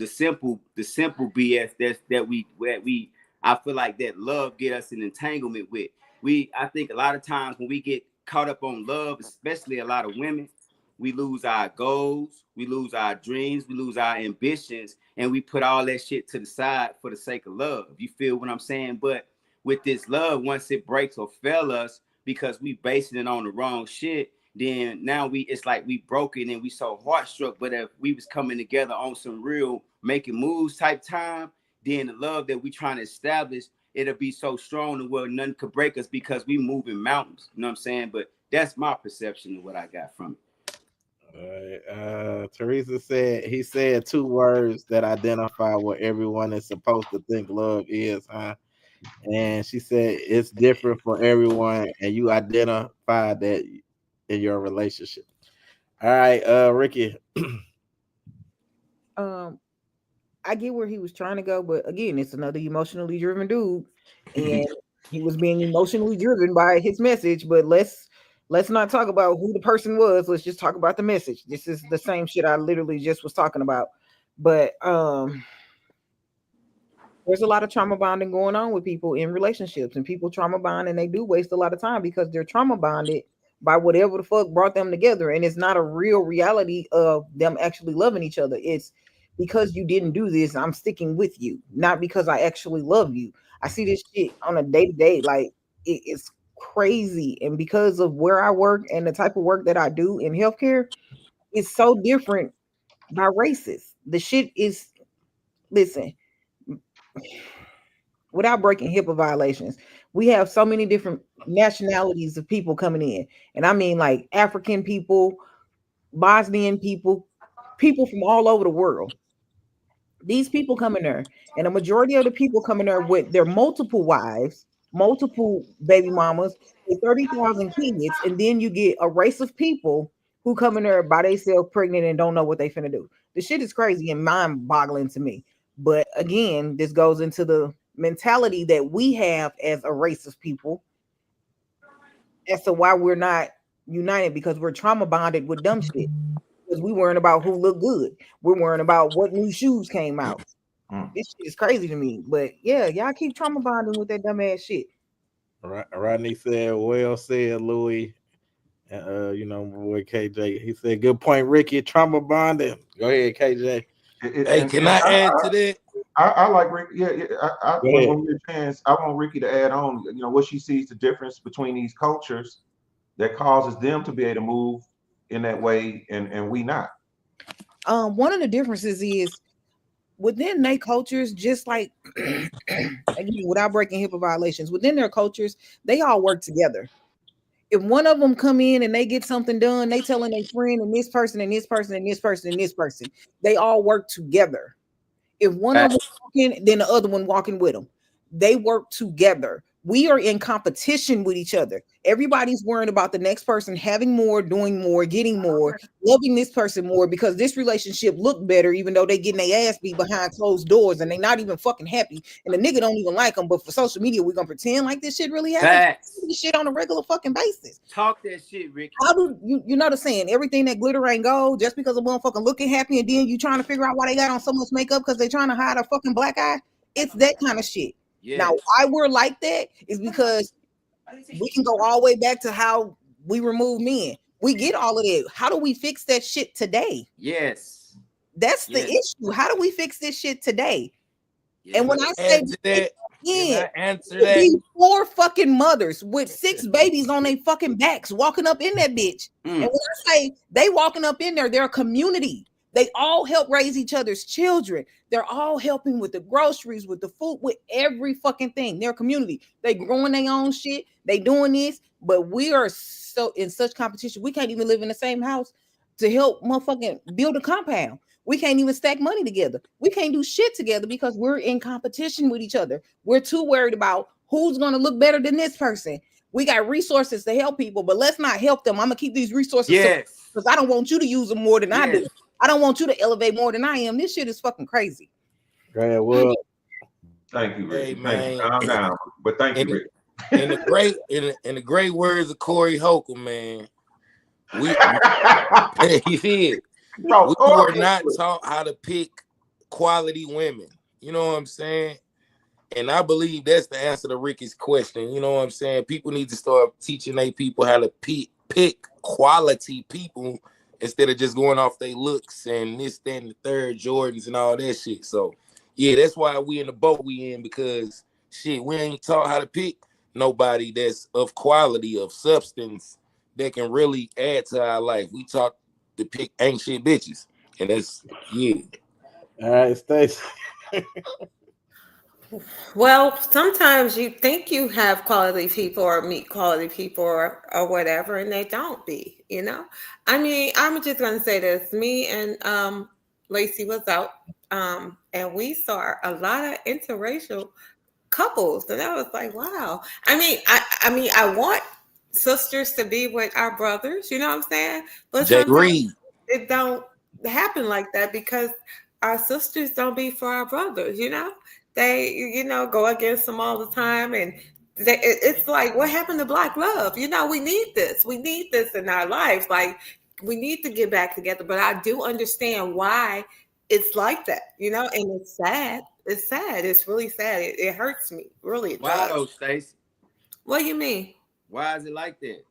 simple BS that we I feel like that love get us in entanglement with. I think a lot of times when we get caught up on love, especially a lot of women, we lose our goals, we lose our dreams, we lose our ambitions, and we put all that shit to the side for the sake of love. You feel what I'm saying? But with this love, once it breaks or fail us because we basing it on the wrong shit, then now it's like we broken and we so heartstruck. But if we was coming together on some real making moves type time, then the love that we trying to establish, it'll be so strong that where nothing could break us because we moving mountains. You know what I'm saying? But that's my perception of what I got from it. Teresa said 2 words that identify what everyone is supposed to think love is, huh? And she said it's different for everyone, and you identify that in your relationship. All right, Ricky. I get where he was trying to go, but again, it's another emotionally driven dude, and he was being emotionally driven by his message. But let's not talk about who the person was. Let's just talk about the message. This is the same shit I literally just was talking about. But there's a lot of trauma bonding going on with people in relationships, and people trauma bond, and they do waste a lot of time because they're trauma bonded by whatever the fuck brought them together, and it's not a real reality of them actually loving each other. It's because you didn't do this, I'm sticking with you, not because I actually love you. I see this shit on a day-to-day, like it's crazy. And because of where I work and the type of work that I do in healthcare, it's so different by races. The shit is, listen, without breaking HIPAA violations, we have so many different nationalities of people coming in. And I mean like African people, Bosnian people, people from all over the world. These people come in there, and a majority of the people come in there with their multiple wives, multiple baby mamas, with 30,000 kids, and then you get a race of people who come in there by themselves pregnant and don't know what they finna do. The shit is crazy and mind-boggling to me. But again, this goes into the mentality that we have as a race of people as to why we're not united, because we're trauma bonded with dumb shit. Because we worrying about who looked good. We're worrying about what new shoes came out. This shit is crazy to me. But yeah, y'all keep trauma bonding with that dumb ass shit. Rodney said, well said, Louis. You know, my boy KJ. He said, good point, Ricky. Trauma bonding. Go ahead, KJ. Can I add to that? I like Ricky. Yeah. When we get a chance, I want Ricky to add on. You know, what she sees the difference between these cultures that causes them to be able to move in that way, and we not. One of the differences is within their cultures, just like again, without breaking HIPAA violations, within their cultures, they all work together. If one of them come in and they get something done, they telling their friend and this person and this person and this person and this person, they all work together. If one of them walking, then the other one walking with them, they work together. We are in competition with each other. Everybody's worrying about the next person having more, doing more, getting more, loving this person more, because this relationship look better, even though they getting their ass beat behind closed doors and they not even fucking happy. And the nigga don't even like them. But for social media, we're gonna pretend like this shit really happens. This shit on a regular fucking basis. Talk that shit, Ricky. How do you know the saying? Everything that glitter ain't gold. Just because a motherfucker looking happy and then you trying to figure out why they got on so much makeup because they trying to hide a fucking black eye. It's that kind of shit. Yes. Now, why we're like that is because we can go all the way back to how we remove men. We get all of that. How do we fix that shit today? Yes. That's the issue. How do we fix this shit today? Yes. And when I say that, answer that. 4 fucking mothers with 6 babies on their fucking backs walking up in that bitch. And when I say they walking up in there, they're a community. They all help raise each other's children. They're all helping with the groceries, with the food, with every fucking thing. They're a community. They growing their own shit. They doing this, but we are so in such competition. We can't even live in the same house to help motherfucking build a compound. We can't even stack money together. We can't do shit together because we're in competition with each other. We're too worried about who's going to look better than this person. We got resources to help people, but let's not help them. I'm going to keep these resources because I don't want you to use them more than I do. I don't want you to elevate more than I am. This shit is fucking crazy. Right, well, thank you, Rick. Thank you. Calm down, but thank you, Rick. In the great words of Corey Holcomb, man, we were not taught how to pick quality women. You know what I'm saying? And I believe that's the answer to Ricky's question. You know what I'm saying? People need to start teaching their people how to pick quality people instead of just going off their looks and this, that, and the third, Jordans and all that shit. So, yeah, that's why we in the boat we in, because, shit, we ain't taught how to pick nobody that's of quality, of substance, that can really add to our life. We taught to pick ain't shit bitches. And that's, yeah. All right, Stacey. Well, sometimes you think you have quality people or meet quality people or whatever, and they don't be, you know? I mean, I'm just going to say this. Me and Lacey was out, and we saw a lot of interracial couples, and I was like, wow. I mean, I want sisters to be with our brothers, you know what I'm saying? But Jay sometimes Reed. it don't happen like that because our sisters don't be for our brothers, you know? They, you know, go against them all the time. And it's like, what happened to Black love? You know, we need this. We need this in our lives. Like, we need to get back together. But I do understand why it's like that, you know, and it's sad. It's sad. It's really sad. It hurts me. Really, it Why does. though, Stacey? What do you mean? Why is it like that?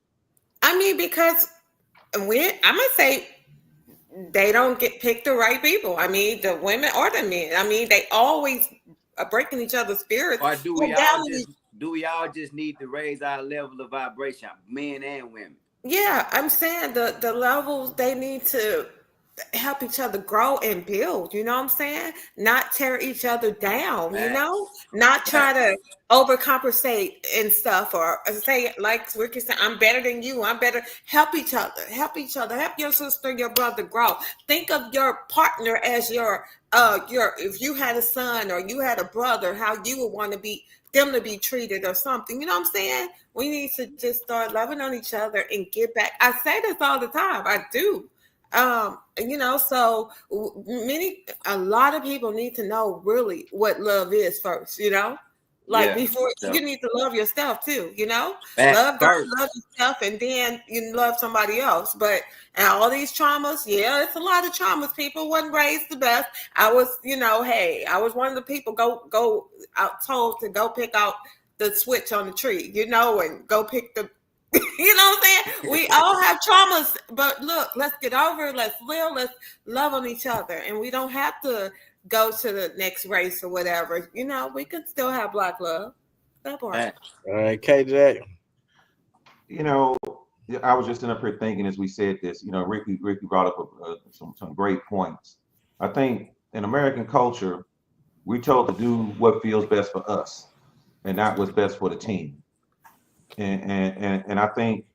I mean, because I'm going to say, they don't pick the right people. I mean, the women or the men. I mean, they always are breaking each other's spirits. Or do we all just need to raise our level of vibration, men and women? Yeah, I'm saying the levels, they need to help each other grow and build, you know what I'm saying? Not tear each other down, you know? Not try to overcompensate and stuff, or say, like Ricky said, I'm better than you, I'm better. Help each other, help your sister, your brother grow. Think of your partner as your if you had a son or you had a brother, how you would want to be them to be treated or something, you know what I'm saying? We need to just start loving on each other and get back. I say this all the time, I do. You know, so a lot of people need to know really what love is first, you know, like before you need to love yourself too, you know, love yourself and then you love somebody else. But and all these traumas, yeah, it's a lot of traumas. People wasn't raised the best. I was, you know, hey, I was one of the people go out told to go pick out the switch on the tree, you know, and go pick the you know what I'm saying? We all have traumas, but look, let's get over it. Let's live. Let's love on each other. And we don't have to go to the next race or whatever. You know, we can still have Black love. That part. All right, KJ. You know, I was just in up here thinking as we said this, you know, Ricky brought up some great points. I think in American culture, we're told to do what feels best for us and not what's best for the team. And I think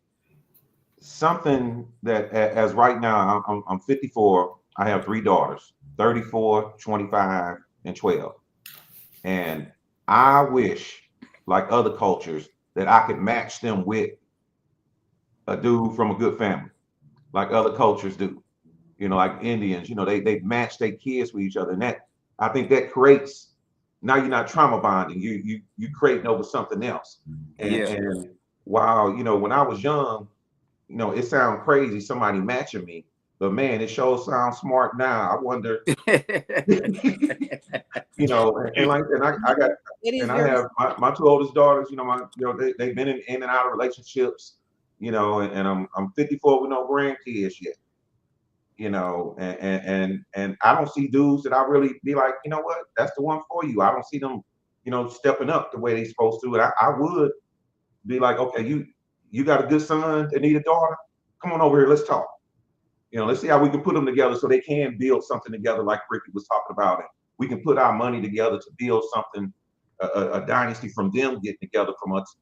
something that as right now, I'm 54, I have 3 daughters, 34, 25, and 12. And I wish, like other cultures, that I could match them with a dude from a good family, like other cultures do. You know, like Indians, you know, they match their kids with each other. And that, I think that creates, now you're not trauma bonding, you creating over something else. And while, you know, when I was young, you know, it sounds crazy, somebody matching me, but man, it sure sounds smart now. I wonder, you know, and I have my 2 oldest daughters, you know, they've been in and out of relationships, you know, and I'm 54 with no grandkids yet. You know, and I don't see dudes that I really be like, you know what, that's the one for you. I don't see them, you know, stepping up the way they supposed to. And I would be like, okay, you got a good son that need a daughter? Come on over here, let's talk. You know, let's see how we can put them together so they can build something together like Ricky was talking about. And we can put our money together to build something, a dynasty from them getting together from us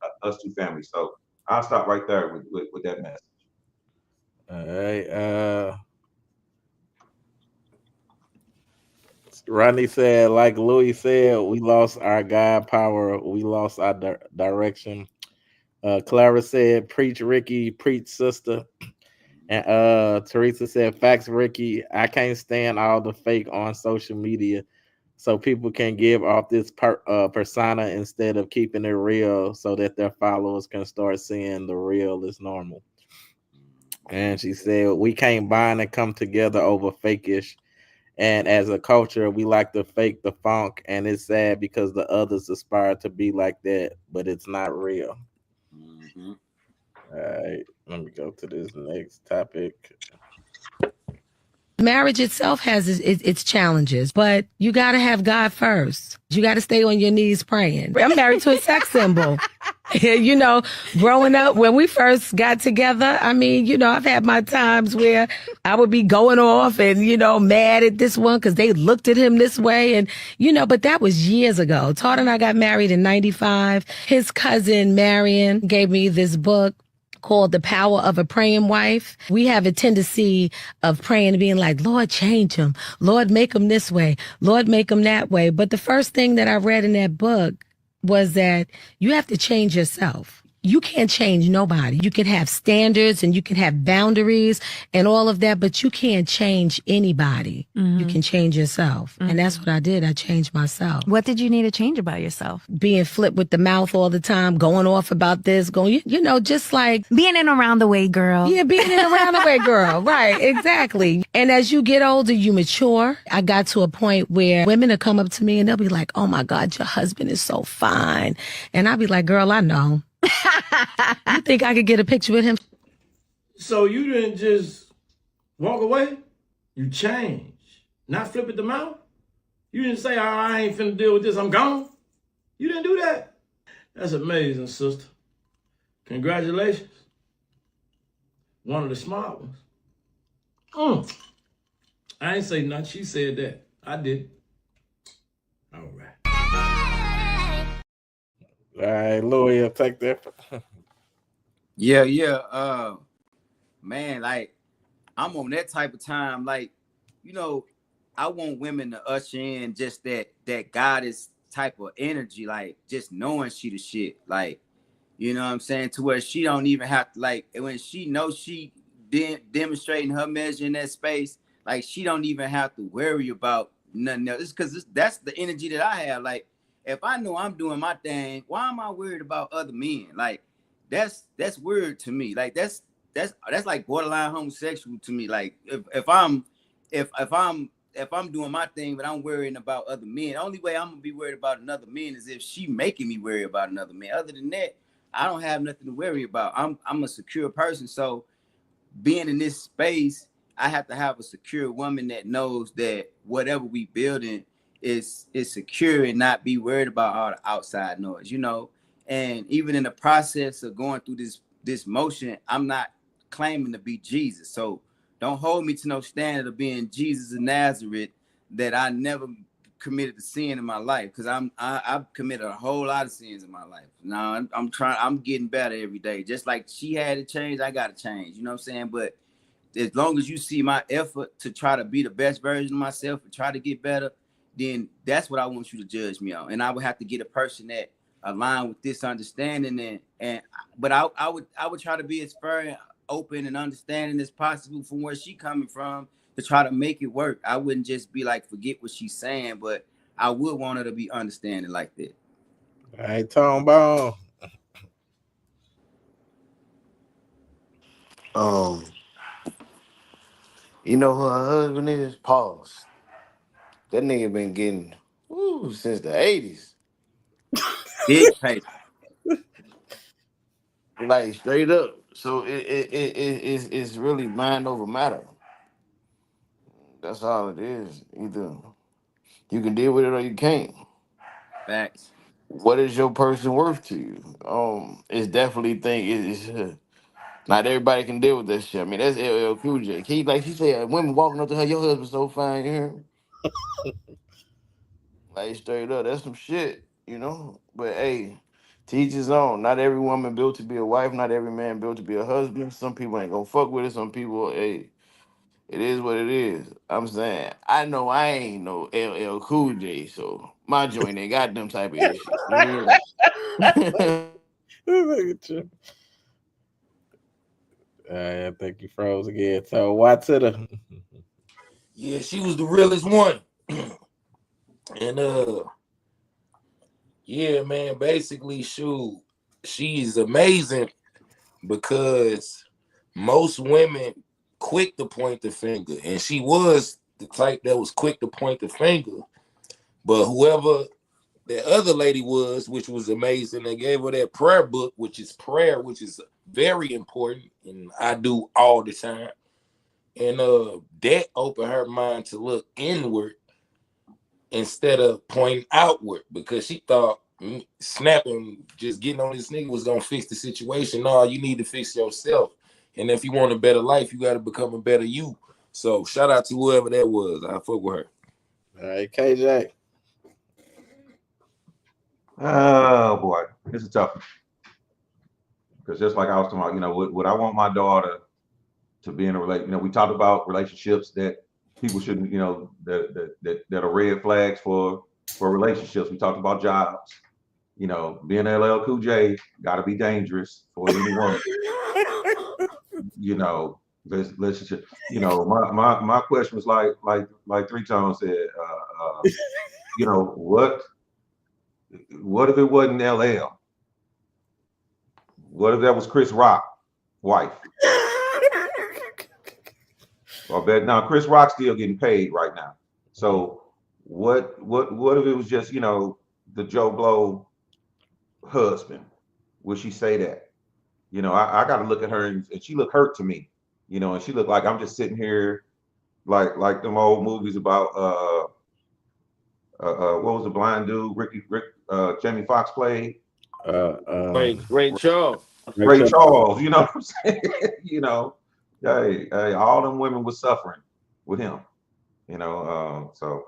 2 families. So I'll stop right there with that message. All right. Rodney said, like Louis said, we lost our God power. We lost our direction. Clara said, preach Ricky, preach sister. And Teresa said, facts Ricky. I can't stand all the fake on social media. So people can give off this persona instead of keeping it real so that their followers can start seeing the real is normal. And she said, we can't bind and come together over fakish. And as a culture, we like to fake the funk, and it's sad because the others aspire to be like that, but it's not real. Mm-hmm. All right, let me go to this next topic. Marriage itself has its challenges, but you got to have God first. You got to stay on your knees praying. I'm married to a sex symbol. You know, growing up, when we first got together, I mean, you know, I've had my times where I would be going off and, you know, mad at this one because they looked at him this way. And, you know, but that was years ago. Todd and I got married in 95. His cousin, Marion, gave me this book called The Power of a Praying Wife. We have a tendency of praying and being like, Lord, change him. Lord, make him this way. Lord, make him that way. But the first thing that I read in that book was that you have to change yourself. You can't change nobody. You can have standards and you can have boundaries and all of that, but you can't change anybody. You can change yourself. And that's what I did. I changed myself. What did you need to change about yourself? Being flipped with the mouth all the time, going off about this, going, you know, just like being in around the way, girl. Yeah, being in around the way, girl. Right, exactly. And as you get older, you mature. I got to a point where women will come up to me and they'll be like, oh my God, your husband is so fine. And I'll be like, girl, I know. You think I could get a picture with him? So you didn't just walk away? You changed. Not flip at the mouth? You didn't say, oh, I ain't finna deal with this, I'm gone? You didn't do that? That's amazing, sister. Congratulations. One of the smart ones. I ain't say nothing. She said that. I did. All right. All right, Louis, I'll take that. Yeah. Man, like, I'm on that type of time. Like, you know, I want women to usher in just that goddess type of energy, like just knowing she the shit. Like, you know what I'm saying? To where she don't even have to, like, when she knows she demonstrating her measure in that space, like she don't even have to worry about nothing else. It's because that's the energy that I have. Like, if I know I'm doing my thing, why am I worried about other men? Like, that's weird to me. Like, that's like borderline homosexual to me. Like, if I'm doing my thing, but I'm worrying about other men, the only way I'm gonna be worried about another man is if she making me worry about another man. Other than that, I don't have nothing to worry about. I'm a secure person. So being in this space, I have to have a secure woman that knows that whatever we building is secure and not be worried about all the outside noise, you know. And even in the process of going through this motion, I'm not claiming to be Jesus. So don't hold me to no standard of being Jesus of Nazareth that I never committed a sin in my life, because I've committed a whole lot of sins in my life. Now I'm getting better every day. Just like she had to change, I gotta change. You know what I'm saying? But as long as you see my effort to try to be the best version of myself and try to get better, then that's what I want you to judge me on. And I would have to get a person that align with this understanding but I would try to be as fair and open and understanding as possible from where she coming from to try to make it work. I wouldn't just be like, forget what she's saying, but I would want her to be understanding like that. All right, Tom Bone. You know who her husband is? Pause. That nigga been getting since the 80s. Big paper. Like straight up. So it's really mind over matter. That's all it is. Either you can deal with it or you can't. Facts. What is your person worth to you? It's definitely not everybody can deal with that shit. I mean, that's LL Cool J. Like she said, women walking up to her, your husband's so fine, you hear me? Like straight up, that's some shit, you know. But hey, teach his own. Not every woman built to be a wife. Not every man built to be a husband. Some people ain't gonna fuck with it. Some people, hey, it is what it is. I'm saying, I know I ain't no LL Cool J, so my joint ain't got them type of issues. You hear me? I think you froze again. So why to the? Yeah, she was the realest one. And yeah, man, basically, shoot, she's amazing because most women quick to point the finger, and she was the type that was quick to point the finger. But whoever that other lady was, which was amazing, they gave her that prayer book, which is prayer, which is very important, and I do all the time. And that opened her mind to look inward instead of pointing outward, because she thought snapping, just getting on this nigga was gonna fix the situation. No, you need to fix yourself. And if you want a better life, you got to become a better you. So shout out to whoever that was. I fuck with her. All right, KJ. Oh boy, this is tough. Because just like I was talking about, would I want my daughter to be in a relationship? We talked about relationships that people shouldn't, that are red flags for relationships. We talked about jobs. Being LL Cool J got to be dangerous for any woman. Relationship. My question was like 3 Tones said. What if it wasn't LL? What if that was Chris Rock's wife? I bet now Chris Rock's still getting paid right now. So what if it was just the Joe Blow husband? Would she say that? I got to look at her and she looked hurt to me. And she looked like I'm just sitting here like them old movies about what was the blind dude Jamie Foxx played? Ray Charles. Ray Charles, you know what I'm saying? Hey, all them women were suffering with him. So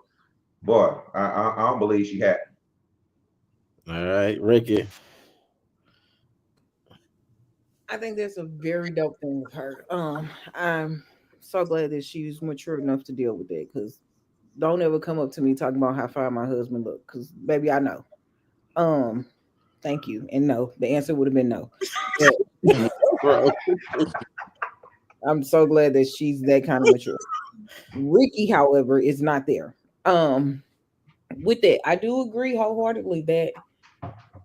boy, I don't believe she had. All right, Ricky. I think that's a very dope thing with her. I'm so glad that she's mature enough to deal with that, because don't ever come up to me talking about how fine my husband look, because baby, I know. Thank you. And no, the answer would have been no. But I'm so glad that she's that kind of mature. Ricky, however, is not there. With that, I do agree wholeheartedly that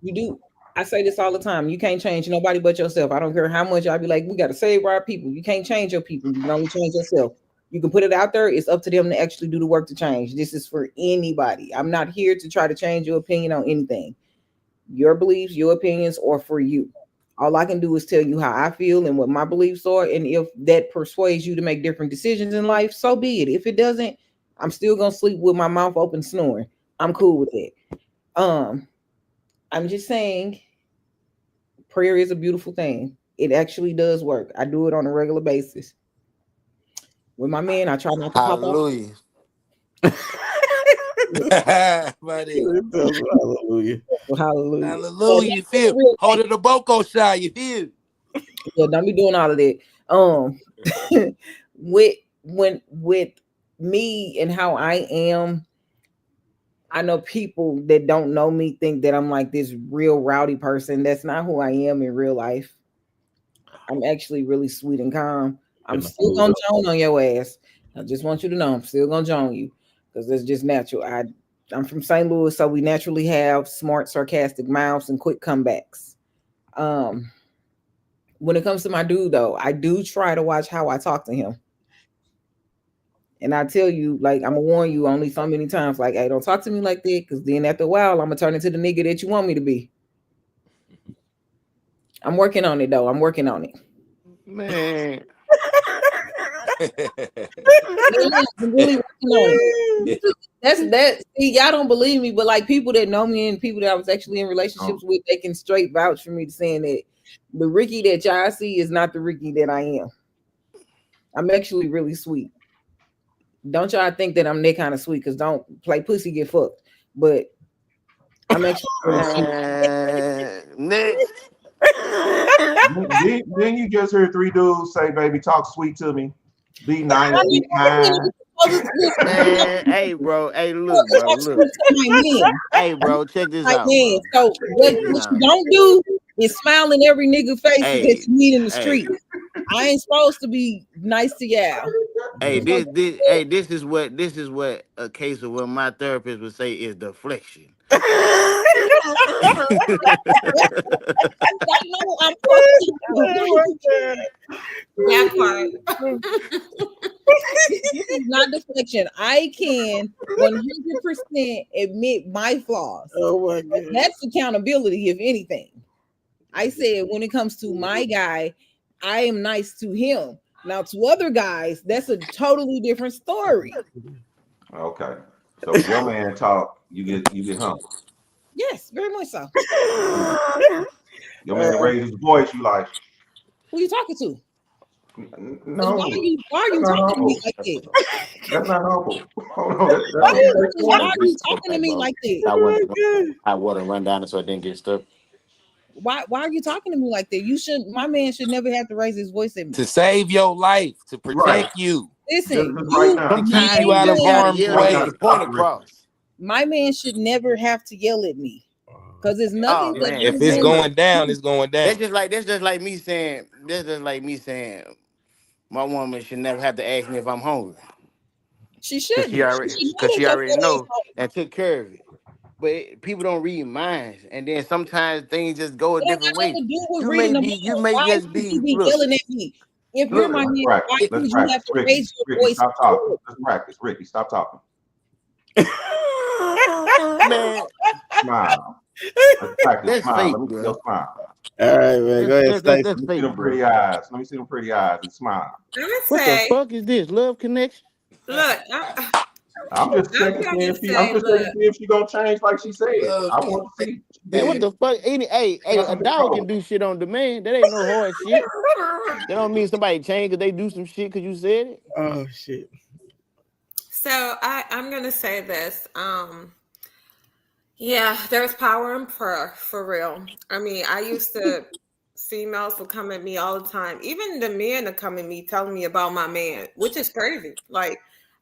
you do. I say this all the time. You can't change nobody but yourself. I don't care how much I be like, we got to save our people. You can't change your people. You can only change yourself. You can put it out there. It's up to them to actually do the work to change. This is for anybody. I'm not here to try to change your opinion on anything. Your beliefs, your opinions are for you. All I can do is tell you how I feel and what my beliefs are. And if that persuades you to make different decisions in life, so be it. If it doesn't, I'm still going to sleep with my mouth open snoring. I'm cool with it. I'm just saying, prayer is a beautiful thing. It actually does work. I do it on a regular basis. With my man, I try not to pop off. Hallelujah. Hallelujah. Hallelujah. You feel? Hold it the Boko shot. You feel? Yeah, don't be doing all of that. With me and how I am, I know people that don't know me think that I'm like this real rowdy person. That's not who I am in real life. I'm actually really sweet and calm. I'm still gonna joan on your ass. I just want you to know I'm still gonna joan you, because that's just natural. I'm from St. Louis, so we naturally have smart, sarcastic mouths and quick comebacks. When it comes to my dude, though, I do try to watch how I talk to him. And I tell you, like, I'm gonna warn you only so many times, like, hey, don't talk to me like that, because then after a while, I'm gonna turn into the nigga that you want me to be. I'm working on it, though. I'm working on it. Man. I'm really working on it. That's that. See, y'all don't believe me, but like people that know me and people that I was actually in relationships with, they can straight vouch for me to saying that the Ricky that y'all see is not the Ricky that I am. I'm actually really sweet. Don't y'all think that I'm that kind of sweet, because don't play pussy, get fucked. But I'm actually next. Then you just heard 3 dudes say, baby, talk sweet to me. Be nice, be kind. Man, hey, bro. Hey, look, bro. Look. Hey, bro, check this out. Bro. So what you don't do is smile in every nigga face that you meet in the street. I ain't supposed to be nice to y'all. Hey, this is what a case of what my therapist would say is deflection. That part. is not deflection. I can 100% admit my flaws. Oh my God. That's accountability, if anything. I said when it comes to my guy, I am nice to him. Now to other guys, that's a totally different story. Okay. So when your man talk, you get humble. Yes, very much so. Your man raises his voice, you like, Who you talking to? no. Why are you talking to me like that? That's not humble. Hold on. Why are you talking to me like that? I water run down so I didn't get stuck. Why are you talking to me like that? My man should never have to raise his voice at me. To save your life, to protect you. Listen, To keep you out of harm's way. Point across. My man should never have to yell at me. Because it's nothing but if it's going down, it's going down. That's just like me saying my woman should never have to ask me if I'm hungry. She should. Because she already knows and took care of it. But people don't read minds, and then sometimes things just go a different way. You may just be yelling at me. If you're my man, why would you have to raise your voice? Stop talking. Let's practice. Ricky, stop talking. Man, smile. Let's practice. Smile. Fake, Let me see your smile. All right, man. Go ahead, Stacey. Let me see them pretty eyes. Let me see them pretty eyes and smile. What the fuck is this? Love connection? Look, I'm just checking to see if she gonna change like she said. I want to see. Hey, what the fuck? Hey, a dog can do shit on demand. That ain't no hard shit. That don't mean somebody changed because they do some shit because you said it. Oh shit. So I'm gonna say this. Yeah, there's power in prayer for real. I mean, I used to females would come at me all the time. Even the men would come at me telling me about my man, which is crazy. Like,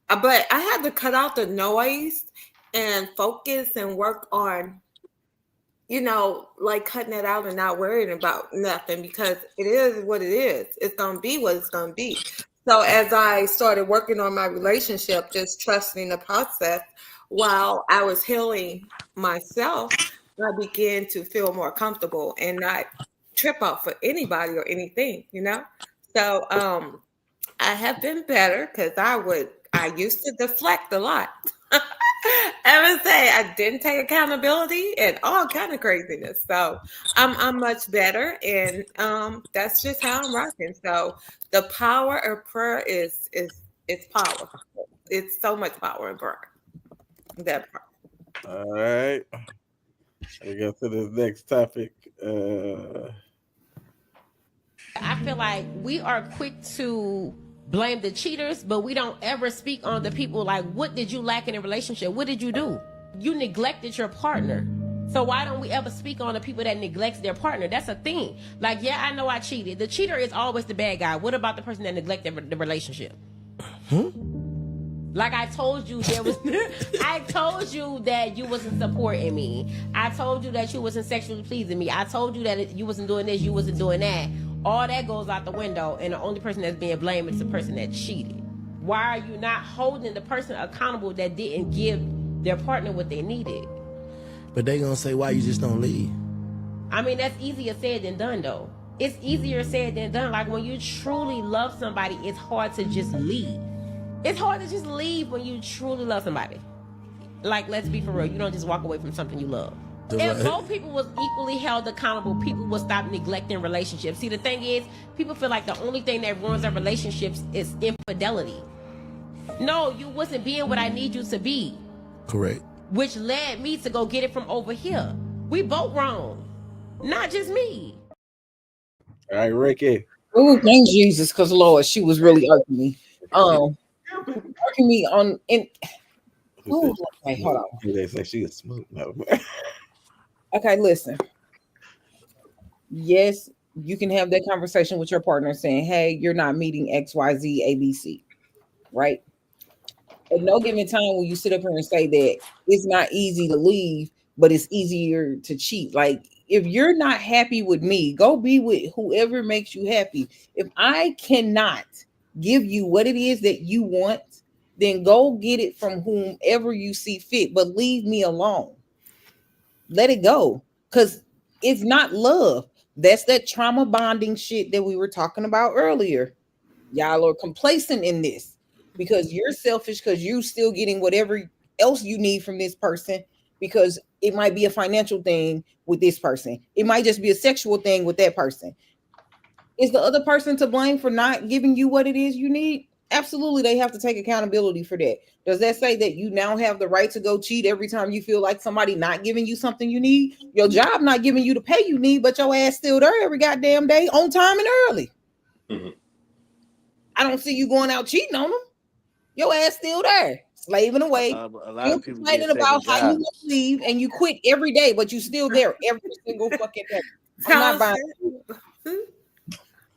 but I had to cut out the noise and focus and work on, like cutting it out and not worrying about nothing because it is what it is. It's gonna be what it's gonna be. So as I started working on my relationship, just trusting the process while I was healing myself, I began to feel more comfortable and not trip out for anybody or anything, So I have been better because I used to deflect a lot. I would say I didn't take accountability and all kind of craziness. So I'm much better, and that's just how I'm rocking. So the power of prayer is powerful. It's so much power in prayer. That part. All right. We go to this next topic. I feel like we are quick to blame the cheaters, but we don't ever speak on the people like, what did you lack in a relationship? What did you do? You neglected your partner. So why don't we ever speak on the people that neglects their partner? That's a thing. Like, yeah, I know I cheated. The cheater is always the bad guy. What about the person that neglected the relationship? Like I told you, I told you that you wasn't supporting me. I told you that you wasn't sexually pleasing me. I told you that you wasn't doing this, you wasn't doing that. All that goes out the window, and the only person that's being blamed is the person that cheated. Why are you not holding the person accountable that didn't give their partner what they needed? But they gonna say, why you just don't leave? I mean, that's easier said than done, though. It's easier said than done. Like, when you truly love somebody, it's hard to just leave. It's hard to just leave when you truly love somebody. Like, let's be for real. You don't just walk away from something you love. If both people was equally held accountable, people would stop neglecting relationships. See, the thing is, people feel like the only thing that ruins their relationships is infidelity. No, you wasn't being what I need you to be. Correct. Which led me to go get it from over here. We both wrong. Not just me. All right, Ricky. Oh, thank Jesus, because Lord, she was really irking me. Irking me on in. Oh, okay, hold on. They say she is smooth. No. Okay, listen. Yes, you can have that conversation with your partner saying, hey, you're not meeting XYZ ABC, right? At no given time will you sit up here and say that it's not easy to leave, but it's easier to cheat. Like, if you're not happy with me, go be with whoever makes you happy. If I cannot give you what it is that you want, then go get it from whomever you see fit, but leave me alone. Let it go, because it's not love. That's that trauma bonding shit that we were talking about earlier. Y'all are complacent in this. because you're selfish because you still getting whatever else you need from this person, because it might be a financial thing with this person. It might just be a sexual thing with that person. Is the other person to blame for not giving you what it is you need? Absolutely, they have to take accountability for that. Does that say that you now have the right to go cheat every time you feel like somebody not giving you something you need? Your job not giving you the pay you need, but your ass still there every goddamn day, on time and early. Mm-hmm. I don't see you going out cheating on them. Your ass still there, slaving away. A lot You're of people complaining get about second how you jobs. want to leave and you quit every day, but you still there every single fucking day. I'm not buying.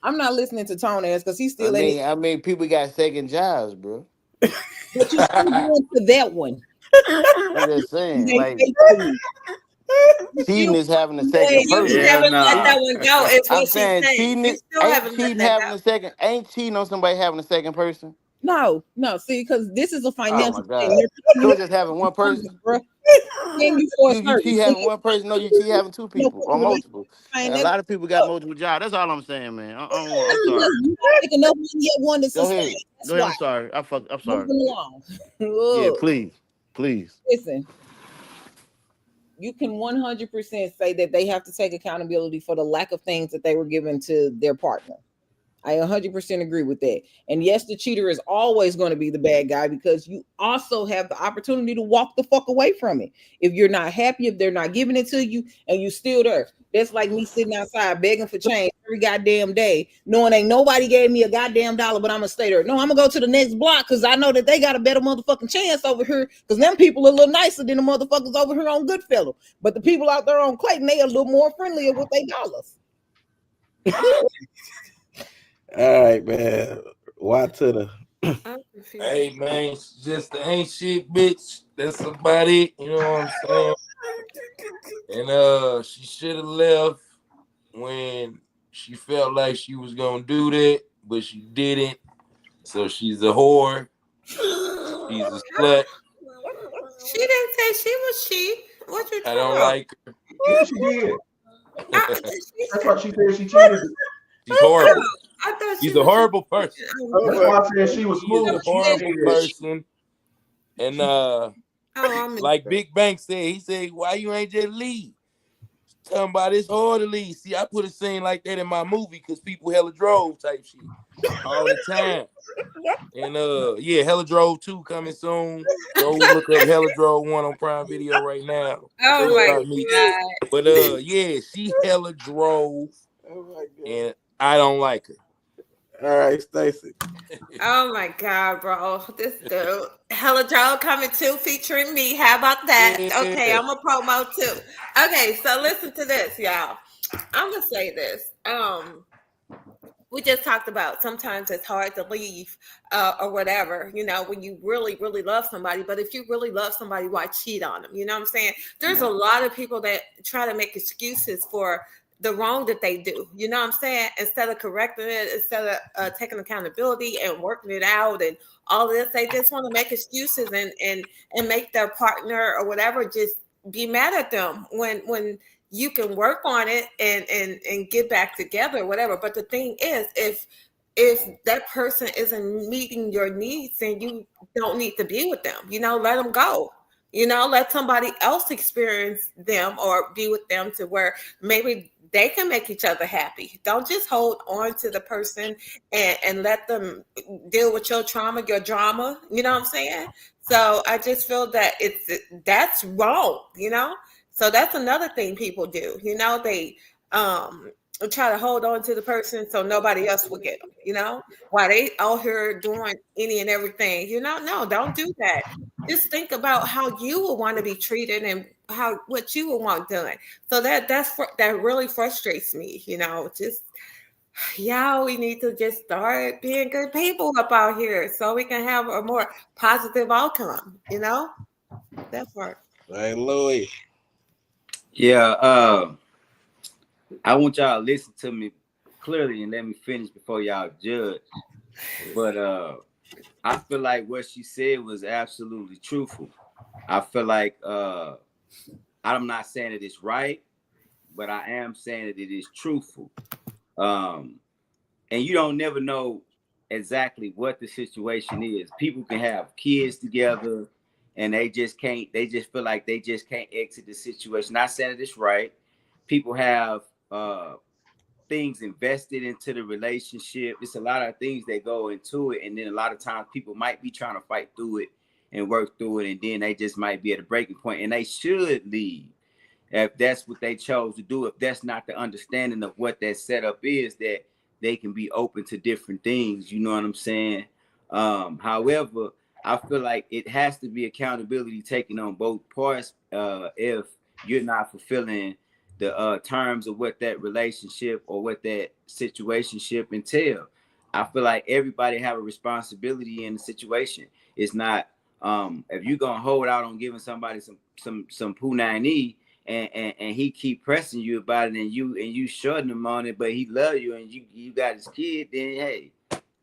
I'm not listening to Tone ass because he's still I mean, people got second jobs, bro. But you still going to that one. I'm just saying, They like, pay for you. cheating is having a second Hey, you person. never let that one go. Is I'm what she's saying saying. cheating You still ain't haven't let cheating that having go. a second. Ain't cheating on somebody having a second person. No, see, because this is a Oh financial my God! thing. So it's just having one person. You cheat having one person. No, you cheat having two people or multiple. A lot of people got multiple jobs. That's all I'm saying, man. I'm sorry. You make enough money at one to Go sustain. ahead. That's Go ahead. why. I'm sorry. I'm sorry. Moving along. Yeah, Look, please. listen. You can 100% say that they have to take accountability for the lack of things that they were given to their partner. I 100% agree with that. And yes, the cheater is always going to be the bad guy because you also have the opportunity to walk the fuck away from it. If you're not happy, if they're not giving it to you and you still there. That's like me sitting outside begging for change every goddamn day, knowing ain't nobody gave me a goddamn dollar, but I'm going to stay there. No, I'm going to go to the next block because I know that they got a better motherfucking chance over here because them people are a little nicer than the motherfuckers over here on Goodfellow. But the people out there on Clayton, they a little more friendlier with their dollars. All right, man. Why to the Hey man, just ain't shit, bitch. That's about it. You know what I'm saying? And she should have left when she felt like she was gonna do that, but she didn't. So she's a whore. She's a slut. She didn't say she was she. What you I talking don't about? like her. Yeah, she did. That's why she said she cheated. She's horrible. I thought She's a horrible person. That's why I said she was She smooth. is a horrible person. And like Big Bang said, he said, "Why you ain't just leave?" Talking about it's hard to leave. See, I put a scene like that in my movie because people hella drove type shit all the time. And yeah, Hella Drove 2 coming soon. Go look up Hella Drove 1 on Prime Video right now. Oh my God. But yeah, she hella drove. And I don't like her. All right, Stacy. Oh my God, bro. This dude. Hella Joe coming too, featuring me. How about that? Okay, I'm a promo too. Okay, so listen to this, y'all. I'm gonna say this. We just talked about sometimes it's hard to leave or whatever, you know, when you really, really love somebody. But if you really love somebody, why cheat on them? You know what I'm saying? There's a lot of people that try to make excuses for the wrong that they do. You know what I'm saying? Instead of correcting it, instead of taking accountability and working it out and all of this, they just want to make excuses and make their partner or whatever just be mad at them when you can work on it and get back together, whatever. But the thing is, if that person isn't meeting your needs, then you don't need to be with them. You know, let them go. You know, let somebody else experience them or be with them to where maybe they can make each other happy. Don't just hold on to the person and let them deal with your trauma, your drama. You know what I'm saying? So I just feel that that's wrong, you know? So that's another thing people do. You know, they try to hold on to the person so nobody else will get them, you know, while they out here doing any and everything, you know. No, don't do that. Just think about how you would want to be treated and what you would want done. So that really frustrates me, you know. Just we need to just start being good people up out here so we can have a more positive outcome, you know. That part. Hey, Louis. Yeah, I want y'all to listen to me clearly and let me finish before y'all judge. But I feel like what she said was absolutely truthful. I feel like I'm not saying that it's right, but I am saying that it is truthful. And you don't never know exactly what the situation is. People can have kids together and they just feel like they just can't exit the situation. Not saying that it's right. People have things invested into the relationship. It's a lot of things that go into it, and then a lot of times people might be trying to fight through it and work through it, and then they just might be at a breaking point, and they should leave if that's what they chose to do. If that's not the understanding of what that setup is, that they can be open to different things, you know what I'm saying? However, I feel like it has to be accountability taken on both parts. If you're not fulfilling the terms of what that relationship or what that situationship entail, I feel like everybody have a responsibility in the situation. It's not if you're gonna hold out on giving somebody some punani and he keep pressing you about it and you shorting him on it, but he love you and you got his kid, then hey,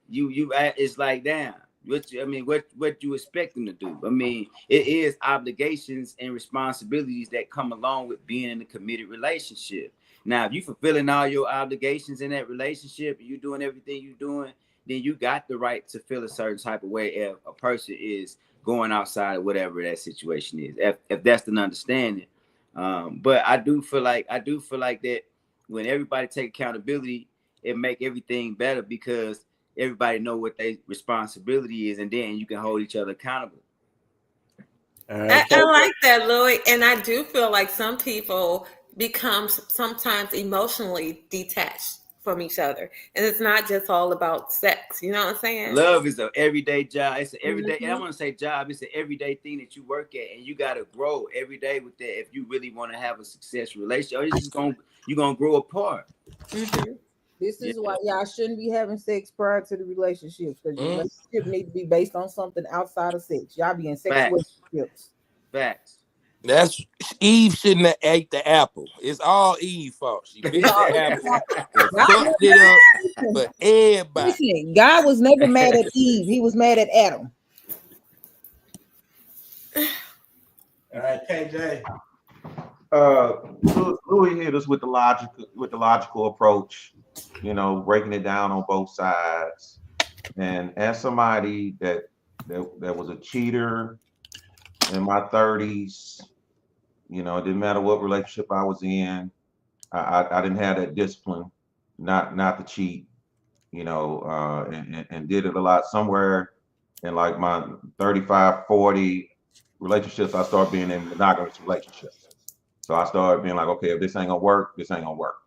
you it's like, damn. What you expect them to do? I mean, it is obligations and responsibilities that come along with being in a committed relationship. Now, if you fulfilling all your obligations in that relationship and you doing everything you're doing, then you got the right to feel a certain type of way if a person is going outside of whatever that situation is. If that's an understanding. But I do feel like that when everybody take accountability, it make everything better because everybody know what their responsibility is, and then you can hold each other accountable. I like that, Louis, and I do feel like some people become sometimes emotionally detached from each other, and it's not just all about sex. You know what I'm saying? Love is an everyday job. It's an everyday. And I want to say job. It's an everyday thing that you work at, and you got to grow every day with that if you really want to have a successful relationship. Or you're gonna grow apart. Mm-hmm. This is why y'all shouldn't be having sex prior to the relationship, because your relationship need to be based on something outside of sex. Y'all be in sex relationships. Facts. That's Eve shouldn't have ate the apple. It's all Eve's fault. She picked the apple and fucked it up for everybody. Listen, God was never mad at Eve. He was mad at Adam. All right, KJ. Louis hit us with the logical approach, you know, breaking it down on both sides. And as somebody that was a cheater in my 30s, you know, it didn't matter what relationship I was in, I didn't have that discipline not to cheat, you know, and did it a lot. Somewhere in like my 35, 40 relationships, I started being in monogamous relationships. So I started being like, okay, if this ain't gonna work, this ain't gonna work.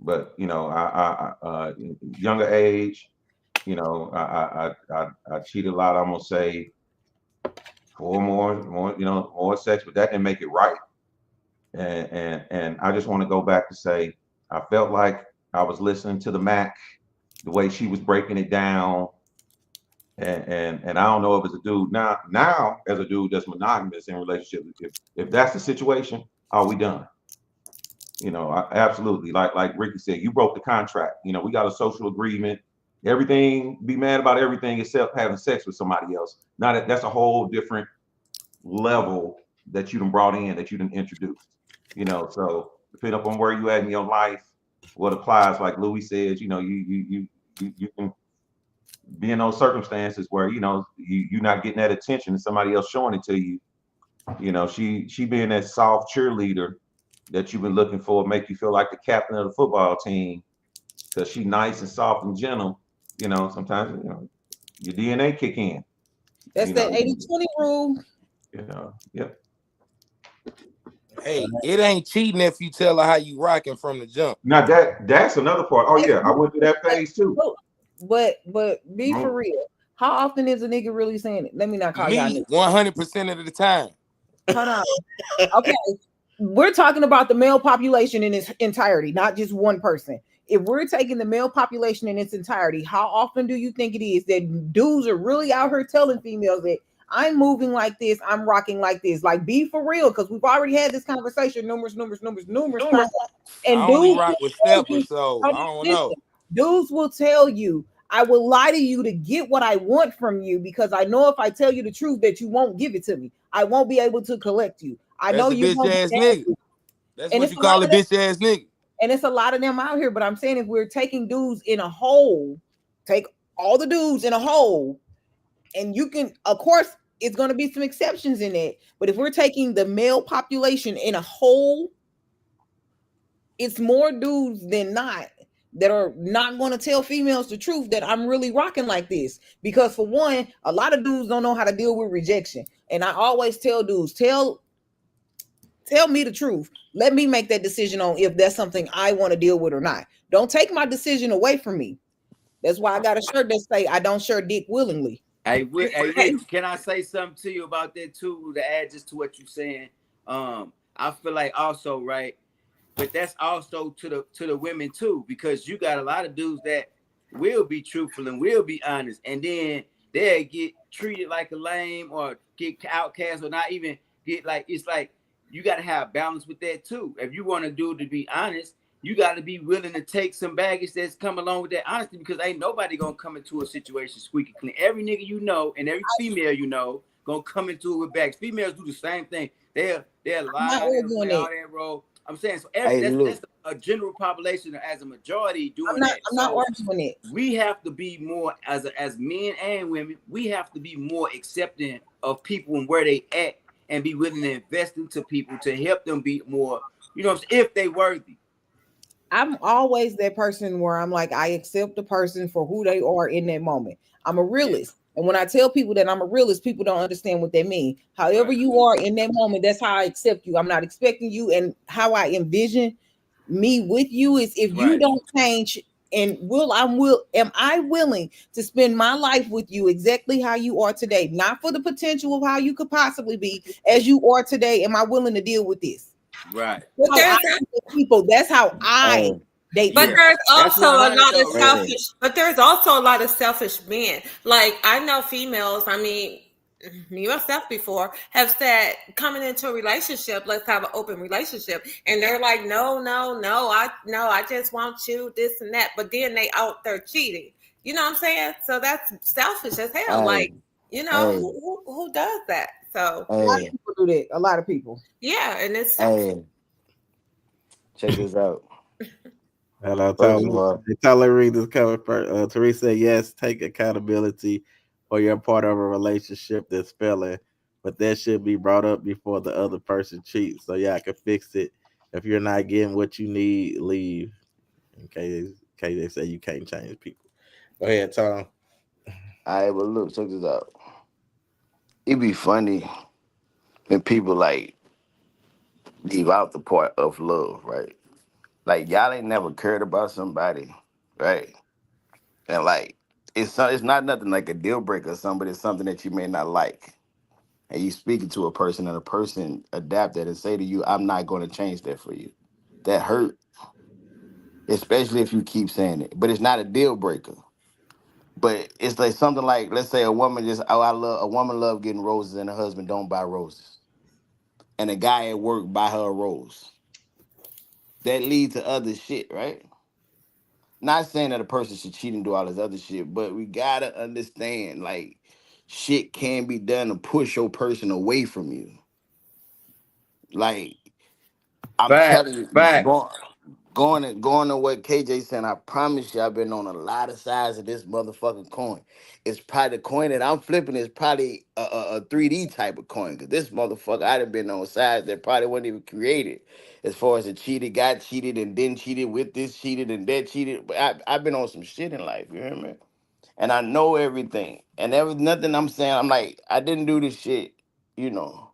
But you know, I younger age, you know, I cheated a lot. I'm gonna say 4 more, you know, more sex, but that didn't make it right. And I just want to go back to say, I felt like I was listening to the Mac, the way she was breaking it down. And I don't know if it's a dude now as a dude that's monogamous in relationship, if that's the situation, are we done? You know, absolutely. Like Ricky said, you broke the contract. You know, we got a social agreement. Everything, be mad about everything except having sex with somebody else. Now that's a whole different level that you done brought in, that you done introduced. You know, so depending upon where you at in your life, what applies, like Louis says, you know, you can be in those circumstances where, you know, you're not getting that attention and somebody else showing it to you. You know, she being that soft cheerleader that you've been looking for, make you feel like the captain of the football team because she's nice and soft and gentle. You know, sometimes, you know, your DNA kick in. That's that 80-20 rule. You know, yep. Hey, it ain't cheating if you tell her how you rocking from the jump. Now that's another part. Oh yeah, I went through that phase too. But be for real. How often is a nigga really saying it? Let me not call y'all niggas. 100% of the time. Hold on. Okay. We're talking about the male population in its entirety, not just one person. If we're taking the male population in its entirety, how often do you think it is that dudes are really out here telling females that I'm moving like this, I'm rocking like this? Like, be for real, because we've already had this conversation numerous times. And I only rock with steppers, so I don't know. Dudes will tell you, I will lie to you to get what I want from you, because I know if I tell you the truth that you won't give it to me. I won't be able to collect you. I know you bitch ass nigga. That's what you call a bitch ass nigga. And it's a lot of them out here. But I'm saying, if we're taking dudes in a whole, take all the dudes in a whole, and you can, of course, it's going to be some exceptions in it, but if we're taking the male population in a whole, it's more dudes than not that are not going to tell females the truth that I'm really rocking like this. Because for one, a lot of dudes don't know how to deal with rejection. And I always tell dudes, tell me the truth. Let me make that decision on if that's something I want to deal with or not. Don't take my decision away from me. That's why I got a shirt that say I don't share dick willingly. Hey, Rich, can I say something to you about that too, to add just to what you're saying? I feel like also, right, but that's also to the women too, because you got a lot of dudes that will be truthful and will be honest, and then they'll get treated like a lame or get outcast or not even get like, it's like you got to have balance with that too. If you want a dude to be honest, you got to be willing to take some baggage that's come along with that honesty, because ain't nobody gonna come into a situation squeaky clean. Every nigga you know and every female you know gonna come into it with baggage. Females do the same thing. They're lie, they'll play all that role. I'm saying, so that's a general population as a majority doing that. I'm not arguing it. We have to be more as men and women. We have to be more accepting of people and where they at, and be willing to invest into people to help them be more, you know what I'm saying, if they worthy. I'm always that person where I'm like, I accept the person for who they are in that moment. I'm a realist. And when I tell people that I'm a realist, people don't understand what they mean. However you are in that moment, that's how I accept you. I'm not expecting you. And how I envision me with you is if you don't change, and am I willing to spend my life with you exactly how you are today? Not for the potential of how you could possibly be as you are today. Am I willing to deal with this? Right. People, that's how I date. But there's also a lot of selfish. But there's also a lot of selfish men. Like I know females. I mean, me myself before have said coming into a relationship, let's have an open relationship, and they're like, no, I just want you, this and that. But then they out there cheating. You know what I'm saying? So that's selfish as hell. Like, you know, who does that? So a lot of people do that. A lot of people. Yeah, and it's check this out. Hello, Tyler, read this cover first. Teresa, yes, take accountability for your part of a relationship that's failing, but that should be brought up before the other person cheats. So yeah, I can fix it. If you're not getting what you need, leave. Okay, they say you can't change people. Go ahead, Tom. All right, well, look, check this out. It'd be funny when people like leave out the part of love, right? Like y'all ain't never cared about somebody, right? And like it's not nothing like a deal breaker or something, but it's something that you may not like. And you speaking to a person and a person adapt that and say to you, I'm not going to change that for you. That hurt. Especially if you keep saying it. But it's not a deal breaker. But it's like something like, let's say a woman love getting roses and her husband don't buy roses. And a guy at work buy her a rose. That leads to other shit, right? Not saying that a person should cheat and do all this other shit, but we gotta understand, like, shit can be done to push your person away from you. Like, I'm telling you, going to what KJ said, I promise you I've been on a lot of sides of this motherfucking coin. It's probably the coin that I'm flipping is probably a 3D type of coin. Because this motherfucker, I'd have been on sides that probably wasn't even created. As far as got cheated and then cheated with this, cheated and that cheated. But I've been on some shit in life, you hear me? And I know everything. And there was nothing I'm saying. I'm like, I didn't do this shit, you know.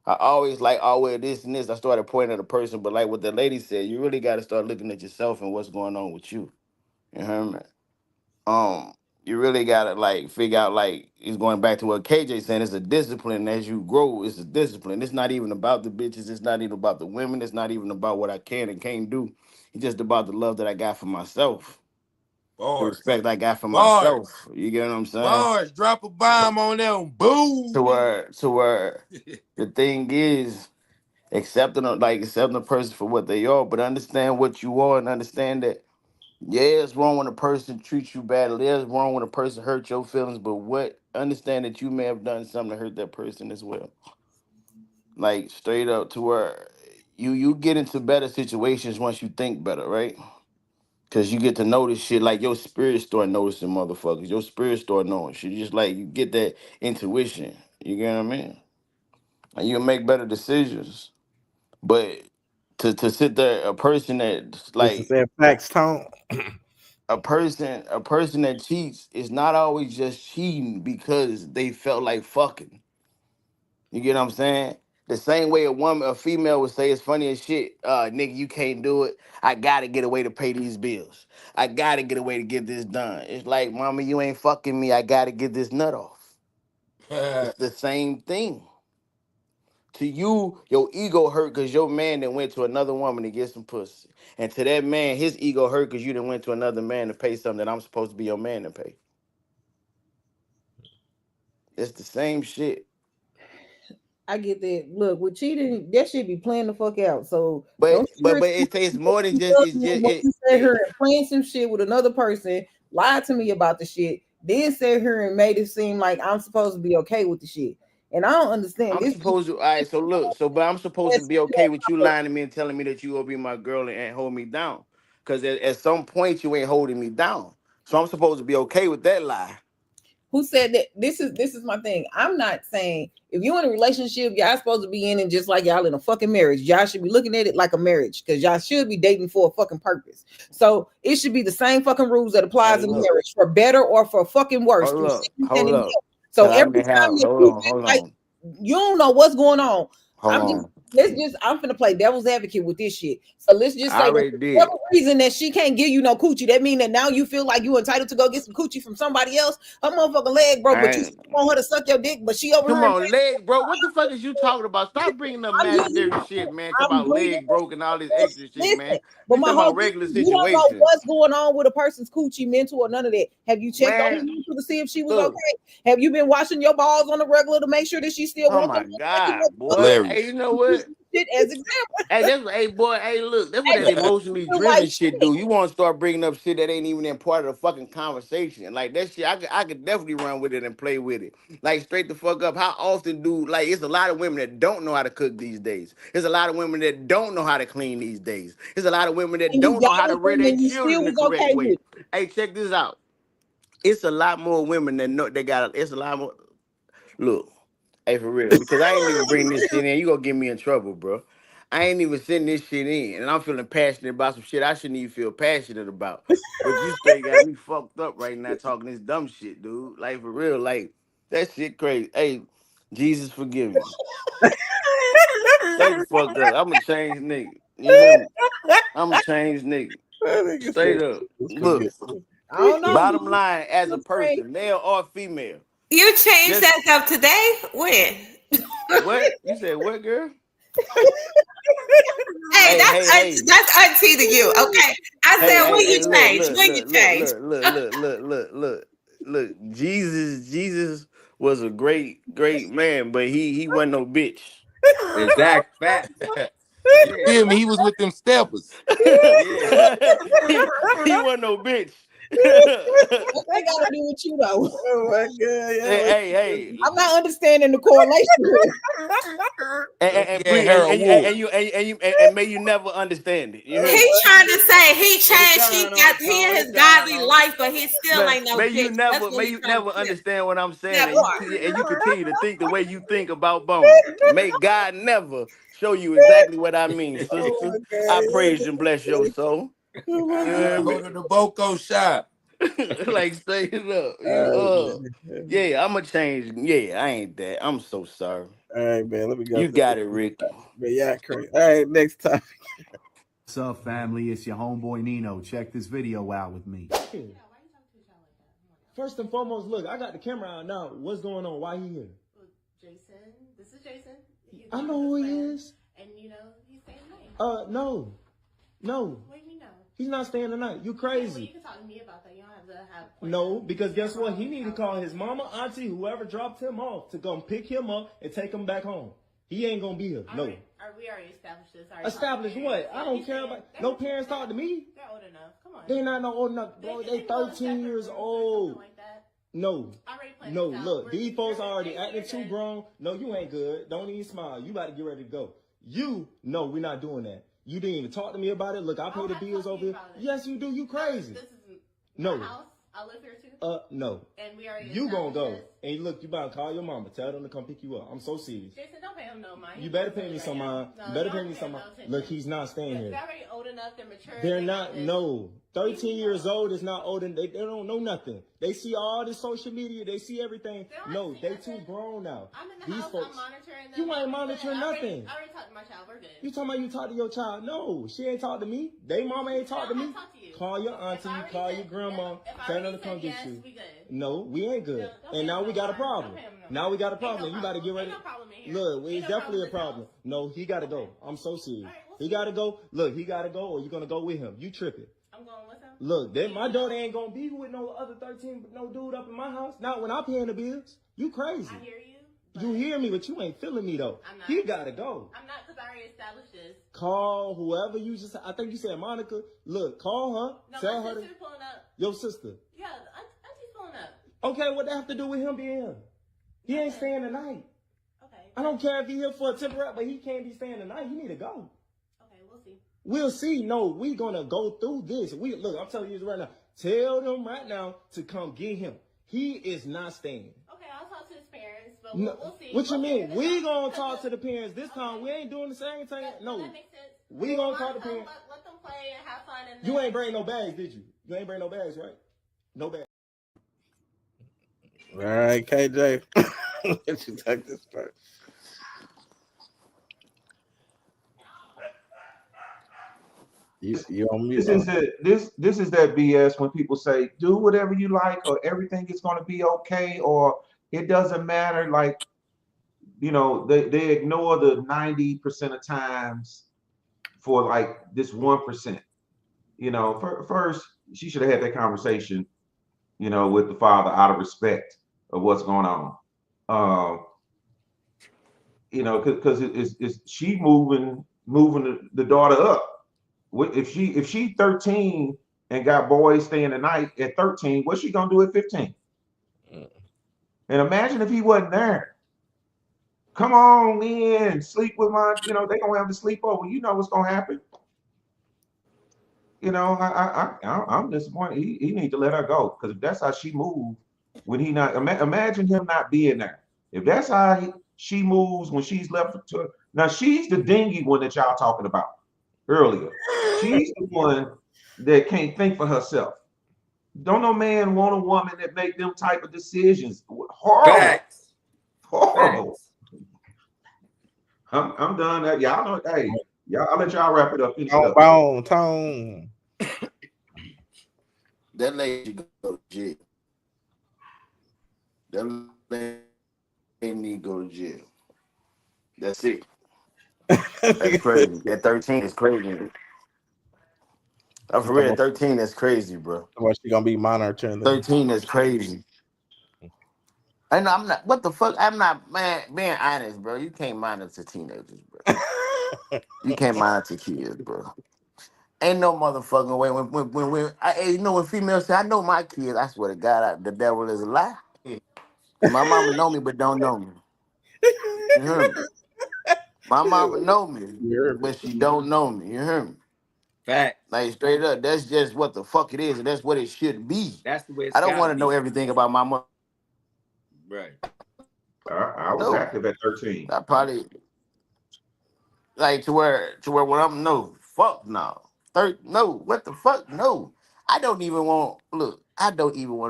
I always like, oh, well, this and this. I started pointing at a person, but like what the lady said, you really got to start looking at yourself and what's going on with you. You hear me? You really got to like figure out, like, it's going back to what KJ said. It's a discipline. As you grow, it's a discipline. It's not even about the bitches. It's not even about the women. It's not even about what I can and can't do. It's just about the love that I got for myself. The respect I got for myself. You get what I'm saying? Bars, drop a bomb on them. Boom. To where the thing is, accepting a person for what they are, but understand what you are and understand that, yeah, it's wrong when a person treats you badly. It's wrong when a person hurts your feelings, but understand that you may have done something to hurt that person as well. Like, straight up, to where you get into better situations once you think better, right? Cause you get to notice shit like your spirit start noticing motherfuckers. Your spirit start knowing shit. You just like you get that intuition. You get what I mean? And you make better decisions. But to sit there, a person that This is like that facts tone. a person that cheats is not always just cheating because they felt like fucking. You get what I'm saying? The same way a female would say it's funny as shit, nigga, you can't do it. I gotta get a way to pay these bills. I gotta get a way to get this done. It's like, mama, you ain't fucking me. I gotta get this nut off. It's the same thing. To you, your ego hurt because your man then went to another woman to get some pussy. And to that man, his ego hurt because you done went to another man to pay something that I'm supposed to be your man to pay. It's the same shit. I get that. Look, with cheating, that shit be playing the fuck out. So But it takes more than just you sat here and playing some shit with another person, lied to me about the shit, then sat here and made it seem like I'm supposed to be okay with the shit. And I don't understand. I'm supposed to, all right, so look, but I'm supposed to be okay with you lying to me and telling me that you will be my girl and hold me down. Because at some point you ain't holding me down. So I'm supposed to be okay with that lie. Who said that? This is my thing. I'm not saying if you're in a relationship, y'all supposed to be in it just like y'all in a fucking marriage. Y'all should be looking at it like a marriage because y'all should be dating for a fucking purpose. So it should be the same fucking rules that applies in marriage, for better or for fucking worse. Hold up. So every time you don't know what's going on. I'm finna play devil's advocate with this shit. So let's just say for whatever reason that she can't give you no coochie, that mean that now you feel like you entitled to go get some coochie from somebody else. Her motherfucking leg broke, but you still want her to suck your dick, but she over here. Come on, leg broke. What the fuck is you talking about? Stop bringing up imaginary shit, man. Talk about leg broke and all this extra shit, man. But We my talking whole about regular you don't know situations. what's going on with a person's coochie, mental or none of that. Have you checked on her mental to see if she was okay? Have you been washing your balls on the regular to make sure that she still? Oh my god, boy! Hey, you know what? As example. Hey, boy. Hey, look, that's what that emotionally driven shit do. You want to start bringing up shit that ain't even in part of the fucking conversation. Like that shit, I could definitely run with it and play with it. Like straight the fuck up. How often it's a lot of women that don't know how to cook these days. There's a lot of women that don't know how to clean these days. There's a lot of women that don't know how to rear their children the correct way. Hey, check this out. It's a lot more women that know it's a lot more. Look. Hey, for real, because I ain't even bring this shit in. You gonna get me in trouble, bro. I ain't even sending this shit in, and I'm feeling passionate about some shit I shouldn't even feel passionate about. But you straight got me fucked up right now talking this dumb shit, dude. Like, for real, like, that shit crazy. Hey, Jesus forgive me. Straight the fuck up. I'm a changed nigga. You hear me? I'm a changed nigga. Straight up. Look, I don't know. Bottom line, as a person, male or female. You changed that stuff today? When? What? You said what, girl? Hey, that's auntie to you, okay? I said when you change. When you change. Look. Jesus was a great man, but he wasn't no bitch. Exact fact. You feel me? He was with them steppers. Yeah. he wasn't no bitch. What they gotta do with you though? Oh my god! Hey! I'm not understanding the correlation. And may you never understand it. You hear He's trying to say he changed. He in his godly life, but he still ain't no May bitch. you never understand what I'm saying, and you continue to think the way you think about Bone. May God never show you exactly what I mean, sister. I praise and bless your soul. Go to the Boko shop. Like straight up. Yeah, I'ma change. Yeah, I ain't that. I'm so sorry. All right, man. Let me go. You got it, Ricky. But yeah, crazy. All right, next time. What's up, family? It's your homeboy Nino. Check this video out with me. First and foremost, look, I got the camera out now. What's going on? Why he here? Jason, this is Jason. I know who he is. And you know, he's staying the night. No. What do you mean no? He's not staying the night. You crazy. Well, you can talk to me about that. You don't have to have. No, because guess what? He need to call his mama, auntie, whoever dropped him off to come pick him up and take him back home. He ain't gonna be here. No. We already established this. Established what? I don't care about. No parents talk to me. They're old enough. Come on. They're not old enough, bro. They 13 years old. No. Look, these folks are already acting too grown. No, you ain't good. Don't even smile. You about to get ready to go. No, we're not doing that. You didn't even talk to me about it. Look, I pay the bills over here. Yes, you do. You crazy. This is No. my house. I live here too. No. And we already You gonna go. established this. And look, you better call your mama. Tell them to come pick you up. I'm so serious. Jason, don't pay him no mind. You better pay me some mind. No, You better don't pay me some no mind. attention. Look, he's not staying They're here. already old enough. They're mature. They're they not, got this. no. 13 years old is not old, and they don't know nothing. They see all this social media. They see everything. No, they too grown now. I'm in the These house. folks, I'm monitoring them. you ain't monitoring nothing. I already talked to my child. We're good. You talking about you talk to your child? No, she ain't talk to me. They mama ain't talk to me. Call your auntie, call your grandma, tell them to come get you. No, we ain't good. And now we got a problem. Now we got a problem. You gotta get ready. Look, it's definitely a problem. No, he gotta go. I'm so serious. He gotta go. Look, he gotta go, or you gonna go with him. You tripping. I'm going with him. Look, my daughter ain't gonna be with no other 13, no dude up in my house. Not when I'm paying the bills. You crazy. I hear you. You hear me, but you ain't feeling me though. I'm not. He gotta go. I'm not, because I already established this. Call whoever you just. I think you said Monica. Look, call her. No, Tell my her. sister's pulling up. Your sister. Yeah, auntie's pulling up. Okay, what that have to do with him being here? He ain't staying the night. Okay. I don't care if he here for a temporary, but he can't be staying the night. He need to go. Okay, we'll see. We'll see. No, we gonna go through this. Look, I'm telling you this right now. Tell them right now to come get him. He is not staying. Okay, I'll talk to his parents, but No, we'll see. what you mean? We gonna talk to the parents this time. We ain't doing the same thing. No, That makes sense. we gonna talk to the parents. Let them play and have fun. And You ain't bring no bags, did you? You ain't bring no bags, right? No bags. All right, KJ. Let you take this part. You on mute. This is that BS when people say do whatever you like or everything is going to be okay or it doesn't matter. Like, you know, they ignore the 90% of times for like this 1%. You know, first she should have had that conversation, you know, with the father out of respect of what's going on. You know, because it's she moving the daughter up. If she 13 and got boys staying the night at 13, what's she gonna do at 15? And imagine if he wasn't there. Come on in, sleep with my, you know, they gonna have to sleep over. You know what's gonna happen. You know, I'm disappointed. He need to let her go because if that's how she moved when he not. Imagine him not being there. If that's how she moves when she's left to now, she's the dingy one that y'all talking about earlier. She's the one that can't think for herself. Don't no man want a woman that make them type of decisions. Horrible. Facts. Horrible. I'm done. Y'all know. Hey, y'all. I'll let y'all wrap it up. Tone. That lady go to jail. That lady need to go to jail. That's it. That's crazy. That 13 is crazy. I'm for real. 13 is crazy, bro. What she gonna be monitoring? 13 is crazy. I know. I'm not. What the fuck? I'm not. Man, being honest, bro. You can't monitor teenagers, bro. You can't monitor kids, bro. Ain't no motherfucking way. When females say, "I know my kids," I swear to God, the devil is a lie. My mama know me, but don't know me. You hear me? My mama know me, but she don't know me. You hear me? Fact. Like straight up, that's just what the fuck it is, and that's what it should be. That's the way it's I don't gotta want to be. know everything about my mother. Right. I was active at 13. I probably like to where when I'm no fuck no. No, what the fuck? No. I don't even want to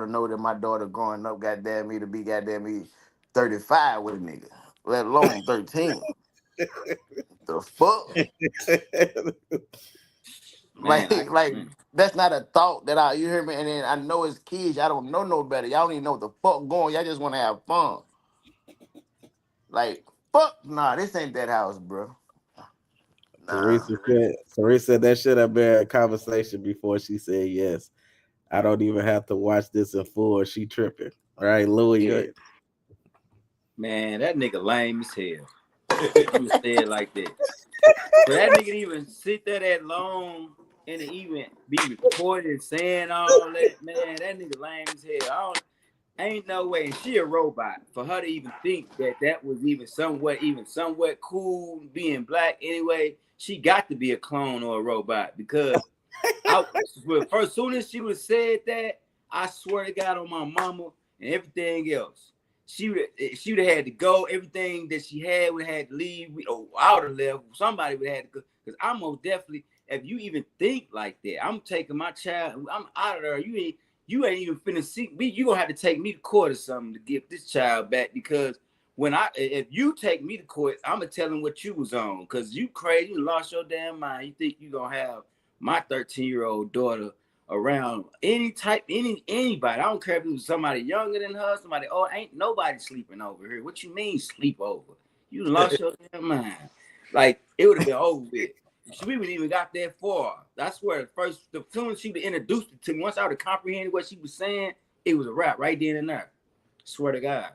know that my daughter growing up goddamn me to be goddamn me 35 with a nigga, let alone 13. The fuck? Like that's not a thought that you hear me, and then I know as kids, y'all don't know no better. Y'all don't even know what the fuck going. Y'all just want to have fun. Like, fuck, nah, this ain't that house, bro. Teresa said that should have been a conversation before she said yes. I don't even have to watch this in full. She tripping. All right, Louis. Yeah. Man, that nigga lame as hell. I'm gonna say it like that. For that nigga to even sit there that long and to even be recorded saying all that, man, that nigga lame as hell. Ain't no way. And she a robot. For her to even think that was even somewhat cool being black anyway, she got to be a clone or a robot because soon as she would said that, I swear to God on my mama and everything else, she would have had to go. Everything that she had would have had to leave. I would have left. Somebody would have had to go. Because I'm most definitely, if you even think like that, I'm taking my child. I'm out of there. You ain't even finna see me. You gonna have to take me to court or something to get this child back. Because if you take me to court, I'm gonna tell him what you was on. Because you crazy, you lost your damn mind. You think you gonna have my 13-year-old daughter around anybody. I don't care if it was somebody younger than her, somebody old. Ain't nobody sleeping over here. What you mean sleep over? You lost your damn mind. Like it would have been over with. We wouldn't even got that far. That's where the soon as she would introduced it to me, once I would have comprehended what she was saying, it was a wrap right then and there. Swear to God.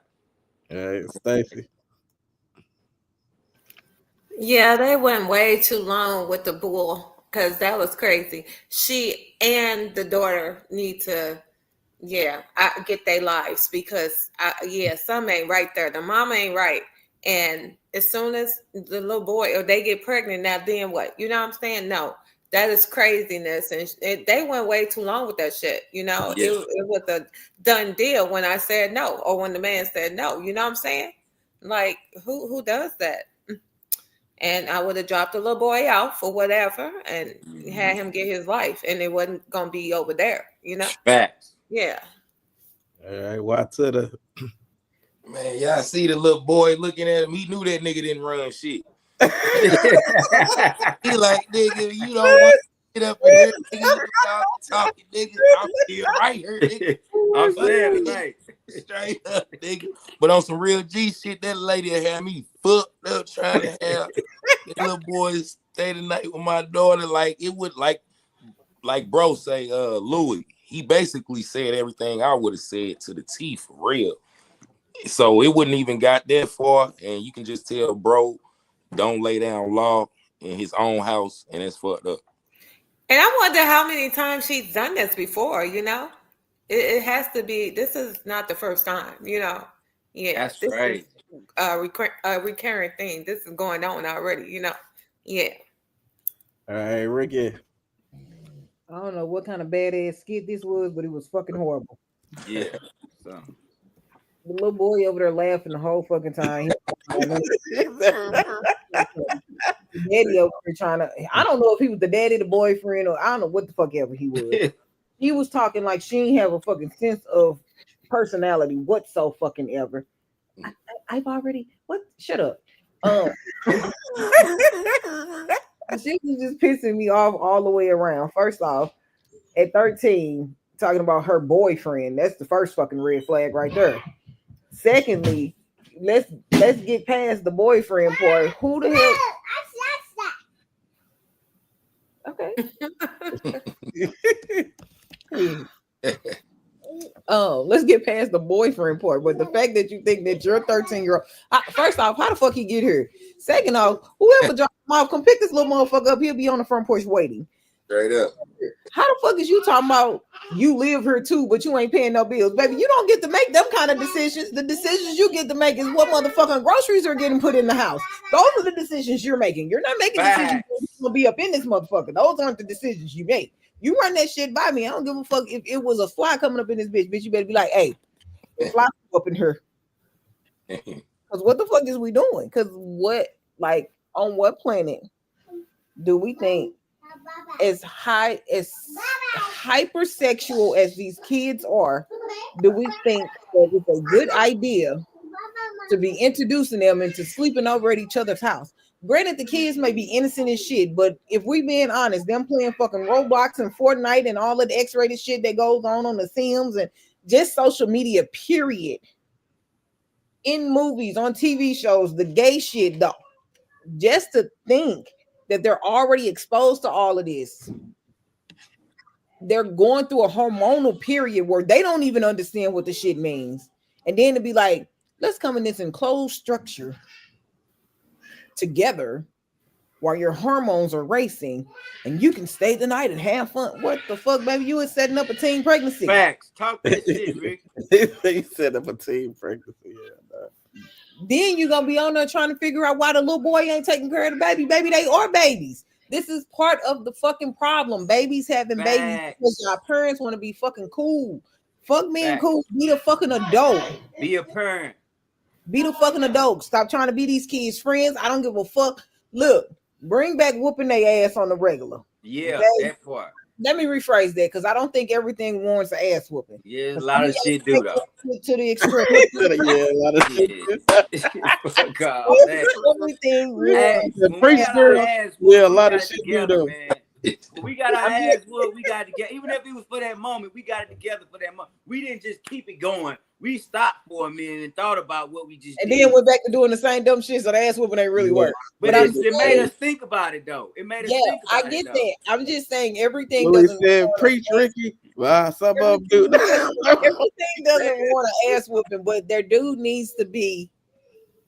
Hey, Stacey. Yeah, they went way too long with the bull because that was crazy. She and the daughter need to, I get their lives because, some ain't right there. The mama ain't right. And as soon as the little boy or they get pregnant, now then what? You know what I'm saying? No, that is craziness. And they went way too long with that shit. You know, Yeah. it was a done deal when I said no or when the man said no. You know what I'm saying? Like, who does that? And I would have dropped the little boy out for whatever and had him get his life. And it wasn't going to be over there, you know? Facts. Yeah. All right, why to the Man, y'all see the little boy looking at him. He knew that nigga didn't run shit. He like, nigga, you don't want to get up in here, nigga. You talking, nigga. I'm still right here, nigga. I'm saying tonight. Straight up, nigga. But on some real G shit, that lady had me fucked up trying to have the little boys stay the night with my daughter. Like it would like bro say, Louis. He basically said everything I would have said to the T for real. So it wouldn't even got that far, and you can just tell bro don't lay down law in his own house, and it's fucked up. And I wonder how many times she's done this before, you know? It has to be, this is not the first time, you know? Yeah. That's this right. Is a recurring thing. This is going on already, you know? Yeah. All right, Ricky. I don't know what kind of badass skit this was, but it was fucking horrible. Yeah. So. The little boy over there laughing the whole fucking time. Daddy over there trying to, I don't know if he was the daddy, the boyfriend, or I don't know what the fuck ever he was. He was talking like she ain't have a fucking sense of personality whatso fucking ever. I've already, what? Shut up. She was just pissing me off all the way around. First off, at 13, talking about her boyfriend. That's the first fucking red flag right there. Secondly, let's get past the boyfriend part. Who the hell? Okay. Let's get past the boyfriend part. But the fact that you think that your 13-year-old, first off, how the fuck he get here? Second off, whoever dropped him off, come pick this little motherfucker up. He'll be on the front porch waiting. Straight up. How the fuck is you talking about you live here too, but you ain't paying no bills? Baby, you don't get to make them kind of decisions. The decisions you get to make is what motherfucking groceries are getting put in the house. Those are the decisions you're making. You're not making decisions to be up in this motherfucker. Those aren't the decisions you make. You run that shit by me. I don't give a fuck if it was a fly coming up in this bitch. Bitch, you better be like, hey, fly up in here. Because what the fuck is we doing? Because what, like, on what planet do we think as hypersexual as these kids are, do we think that it's a good idea to be introducing them into sleeping over at each other's house? Granted, the kids may be innocent as shit, but if we being honest, them playing fucking Roblox and Fortnite and all of the X-rated shit that goes on the Sims and just social media, period, in movies, on TV shows, the gay shit, though, just to think that they're already exposed to all of this. They're going through a hormonal period where they don't even understand what the shit means. And then to be like, let's come in this enclosed structure together while your hormones are racing, and you can stay the night and have fun. What the fuck, baby? You is setting up a teen pregnancy. Facts. Talk that shit, Rick. He set up a teen pregnancy. Yeah, then you're gonna be on there trying to figure out why the little boy ain't taking care of the baby. Baby, they are babies. This is part of the fucking problem. Babies having babies because our parents want to be fucking cool. Fuck being cool. Be the fucking adult. Be a parent. Be the fucking adult. Stop trying to be these kids' friends. I don't give a fuck. Look, bring back whooping their ass on the regular. Yeah, okay? that part. Let me rephrase that because I don't think everything warrants an ass whooping. Yeah, a lot of shit do though. To the extreme. yeah, a lot of shit. God, everything. Yeah, a lot of shit do though. We got our ass whooped. We got it together. Even if it was for that moment, we got it together for that moment. We didn't just keep it going. We stopped for a minute and thought about what we just and did. then went back to doing the same dumb shit. So the ass whooping ain't really work. But it made us think about it though. It made us think about it. I get that. I'm just saying everything Louis doesn't. said, "Preach, Ricky." Well, some of them do. Everything doesn't want an ass whooping, but there do needs to be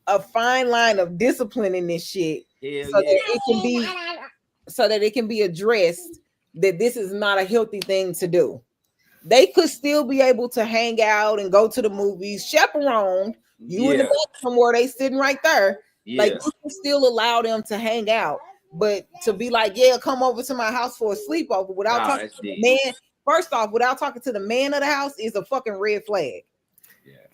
a fine line of discipline in this shit, so that it can be addressed that this is not a healthy thing to do. They could still be able to hang out and go to the movies, chaperoned. You in the back somewhere, they sitting right there. Like you can still allow them to hang out, but to be like, yeah, come over to my house for a sleepover without talking to the man. First off, without talking to the man of the house is a fucking red flag.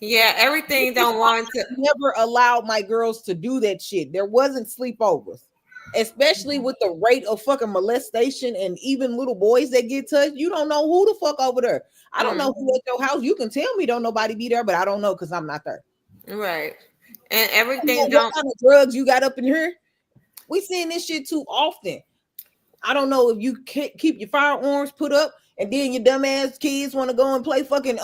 Yeah, everything don't want to. Never allowed my girls to do that shit. There wasn't sleepovers. Especially with the rate of fucking molestation and even little boys that get touched, you don't know who the fuck over there. I don't know who at your house. You can tell me don't nobody be there, but I don't know because I'm not there. Right. And everything what kind of drugs you got up in here? We seeing this shit too often. I don't know if you can't keep your firearms put up and then your dumbass kids want to go and play fucking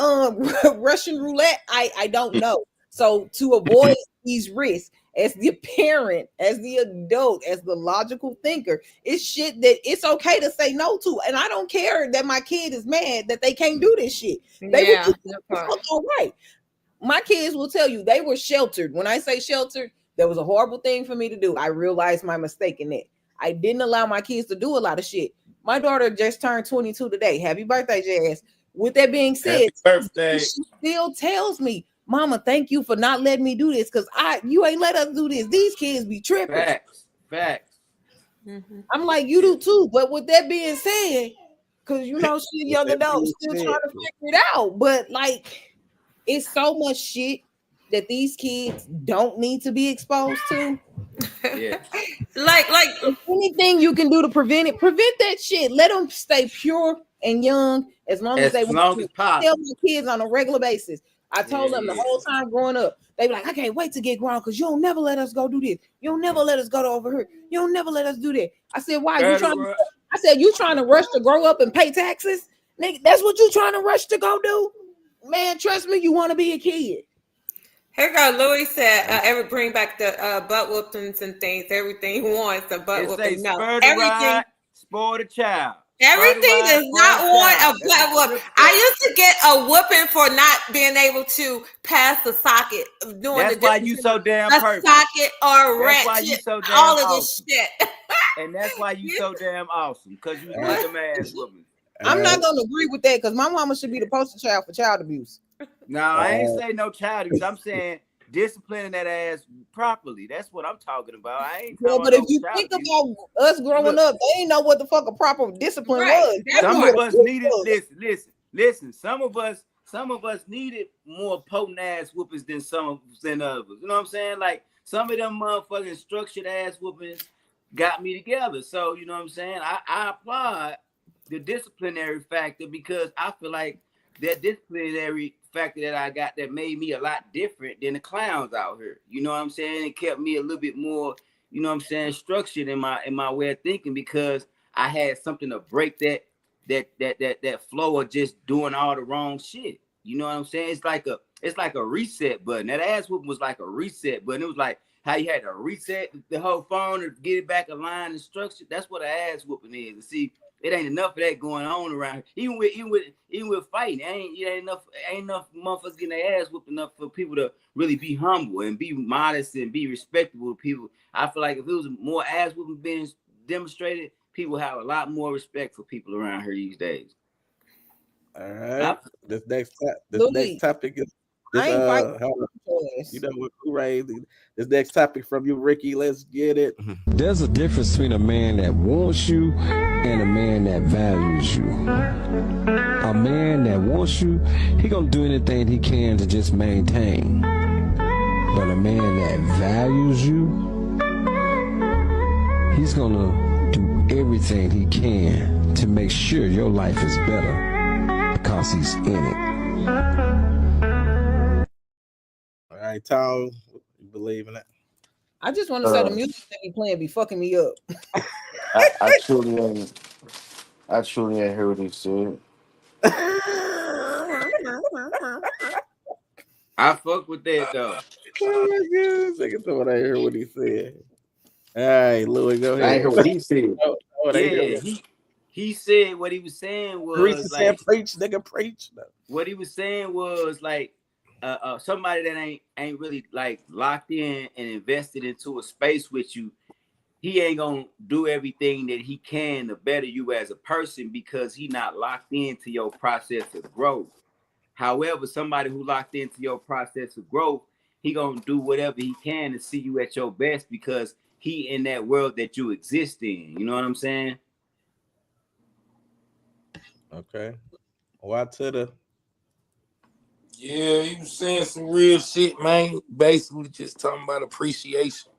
Russian roulette. I don't know. So to avoid these risks, as the parent, as the adult, as the logical thinker, it's shit that it's okay to say no to. And I don't care that my kid is mad that they can't do this shit. They all right. My kids will tell you they were sheltered. When I say sheltered, that was a horrible thing for me to do. I realized my mistake in that. I didn't allow my kids to do a lot of shit. My daughter just turned 22 today. Happy birthday, Jazz. With that being said, she still tells me, Mama, thank you for not letting me do this because you ain't let us do this. These kids be tripping. Facts. Mm-hmm. I'm like, you do too. But with that being said, because you know she's young adult, still trying to figure it out. But like, it's so much shit that these kids don't need to be exposed to. Yeah. like anything you can do to prevent that shit. Let them stay pure and young as long as they want to. Tell my kids on a regular basis. I told them the whole time growing up, they be like, I can't wait to get grown because you'll never let us go do this. You'll never let us go to over here. You'll never let us do that. I said, why? You trying to rush to grow up and pay taxes? Nigga, that's what you trying to rush to go do? Man, trust me, you want to be a kid. Here go Louis said, bring back the butt whoopings and things. Everything he wants a butt whooping. No, everything. Spoil the child. Everything does not want a butt whooping. I used to get a whooping for not being able to pass the socket. That's why you so damn perfect. A socket or a ratchet. That's why you so damn all of awesome. this shit. And that's why you so damn awesome because you was them ass whooping. I'm not gonna agree with that because my mama should be the poster child for child abuse. No, I ain't saying no child abuse. I'm saying disciplining that ass properly. That's what I'm talking about. I ain't. Yeah, but if you think about us growing up, they ain't know what the fuck a proper discipline was. Some of us needed listen. Some of us needed more potent ass whoopings than others. You know what I'm saying? Like some of them motherfucking structured ass whoopings got me together. So you know what I'm saying? I applaud the disciplinary factor because I feel like that disciplinary factor that I got that made me a lot different than the clowns out here. You know what I'm saying? It kept me a little bit more, you know what I'm saying, structured in my way of thinking because I had something to break that flow of just doing all the wrong shit. You know what I'm saying? It's like a reset button. That ass whooping was like a reset button. It was like how you had to reset the whole phone to get it back aligned and structured. That's what an ass whooping is. And see, it ain't enough of that going on around here. Even with fighting, it ain't enough motherfuckers getting their ass whooped enough for people to really be humble and be modest and be respectable to people. I feel like if it was more ass whooping being demonstrated, people have a lot more respect for people around here these days. All right. This next topic is you know what, this next topic from you, Ricky. Let's get it. There's a difference between a man that wants you and a man that values you. A man that wants you, he gonna do anything he can to just maintain. But a man that values you, he's gonna do everything he can to make sure your life is better because he's in it. All right, Tom, you believe in that? I just want to say the music that he playing be fucking me up. I truly ain't heard what he said. I fuck with that though. Oh my God, second time I heard what he said. All right, Louis, go ahead. I ain't heard what he said. He said what he was saying was like, preach, nigga, preach. No. What he was saying was like somebody that ain't really like locked in and invested into a space with you. He ain't gonna do everything that he can to better you as a person because he not locked into your process of growth. However, somebody who locked into your process of growth, he gonna do whatever he can to see you at your best because he in that world that you exist in. You know what I'm saying? Okay. Why to the? Yeah, he was saying some real shit, man. Basically just talking about appreciation.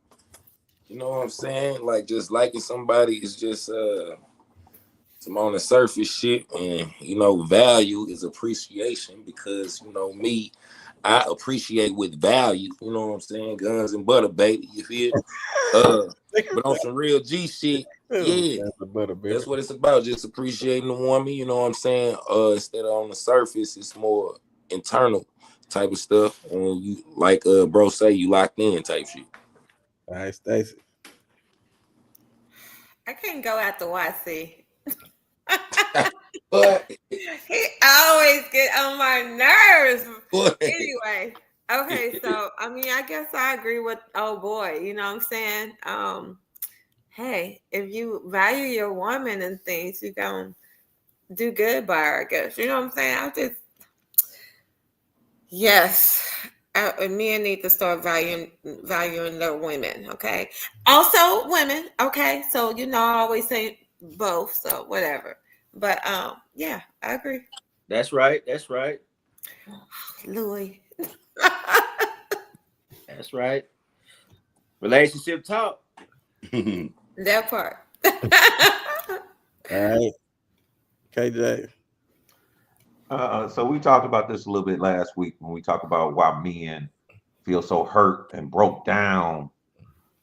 You know what I'm saying? Like just liking somebody is just some on the surface shit, and you know, value is appreciation because you know me, I appreciate with value. You know what I'm saying? Guns and butter, baby. You feel? But on some real G shit, yeah, that's what it's about. Just appreciating the woman. You know what I'm saying? Instead of on the surface, it's more internal type of stuff. And you like bro say you locked in type shit. All right, Stacey. I can't go after YC. But he always get on my nerves. What? Anyway, okay, so I mean, I guess I agree with oh boy, you know what I'm saying? Hey, if you value your woman and things, you're gonna do good by her, I guess. You know what I'm saying? Yes. Men need to start valuing their women, okay? Also women, okay? So, you know, I always say both, so whatever. But, yeah, I agree. That's right. That's right. Louis. That's right. Relationship talk. That part. All right. KJ. So we talked about this a little bit last week when we talked about why men feel so hurt and broke down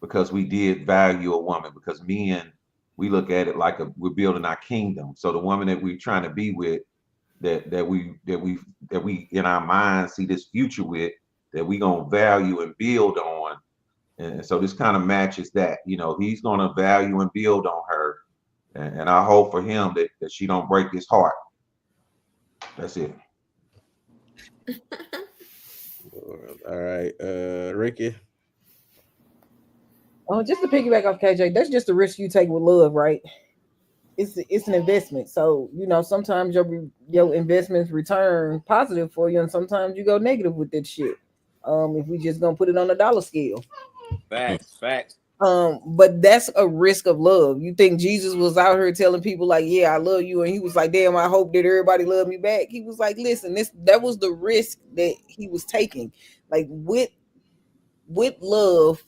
because we did value a woman. Because men, we look at it like we're building our kingdom. So the woman that we're trying to be with, that we in our minds see this future with, that we gonna value and build on. And so this kind of matches that. You know, he's gonna value and build on her, and I hope for him that she don't break his heart. That's it. All right, Ricky. Just to piggyback off KJ, that's just the risk you take with love, right? It's an investment. So you know, sometimes your investments return positive for you, and sometimes you go negative with that shit. If we just gonna put it on a dollar scale. Facts. But that's a risk of love. You think Jesus was out here telling people like, yeah, I love you, and he was like, damn, I hope that everybody love me back. He was like, listen, that was the risk that he was taking. Like with love,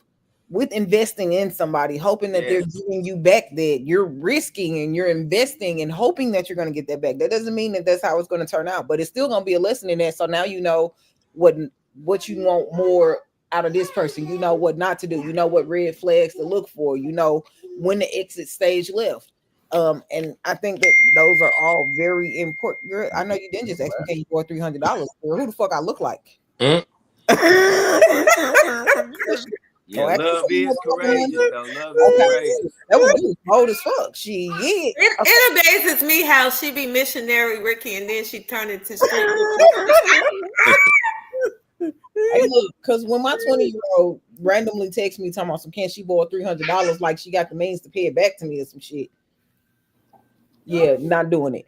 with investing in somebody, hoping that they're giving you back, that you're risking and you're investing and hoping that you're going to get that back. That doesn't mean that that's how it's going to turn out, but it's still going to be a lesson in that. So now you know what you want more out of this person. You know what not to do. You know what red flags to look for. You know when the exit stage left. And I think that those are all very important. Girl, I know you didn't just ask me, can you afford $300? Who the fuck I look like? Yeah, after love you is know, courageous though. Love is okay, courageous. that was bold as fuck. She It amazes me how she be missionary Ricky and then she turned into street. Hey, look, because when my 20-year-old randomly texts me talking about some, can she borrow $300 like she got the means to pay it back to me or some shit? Yeah, not doing it.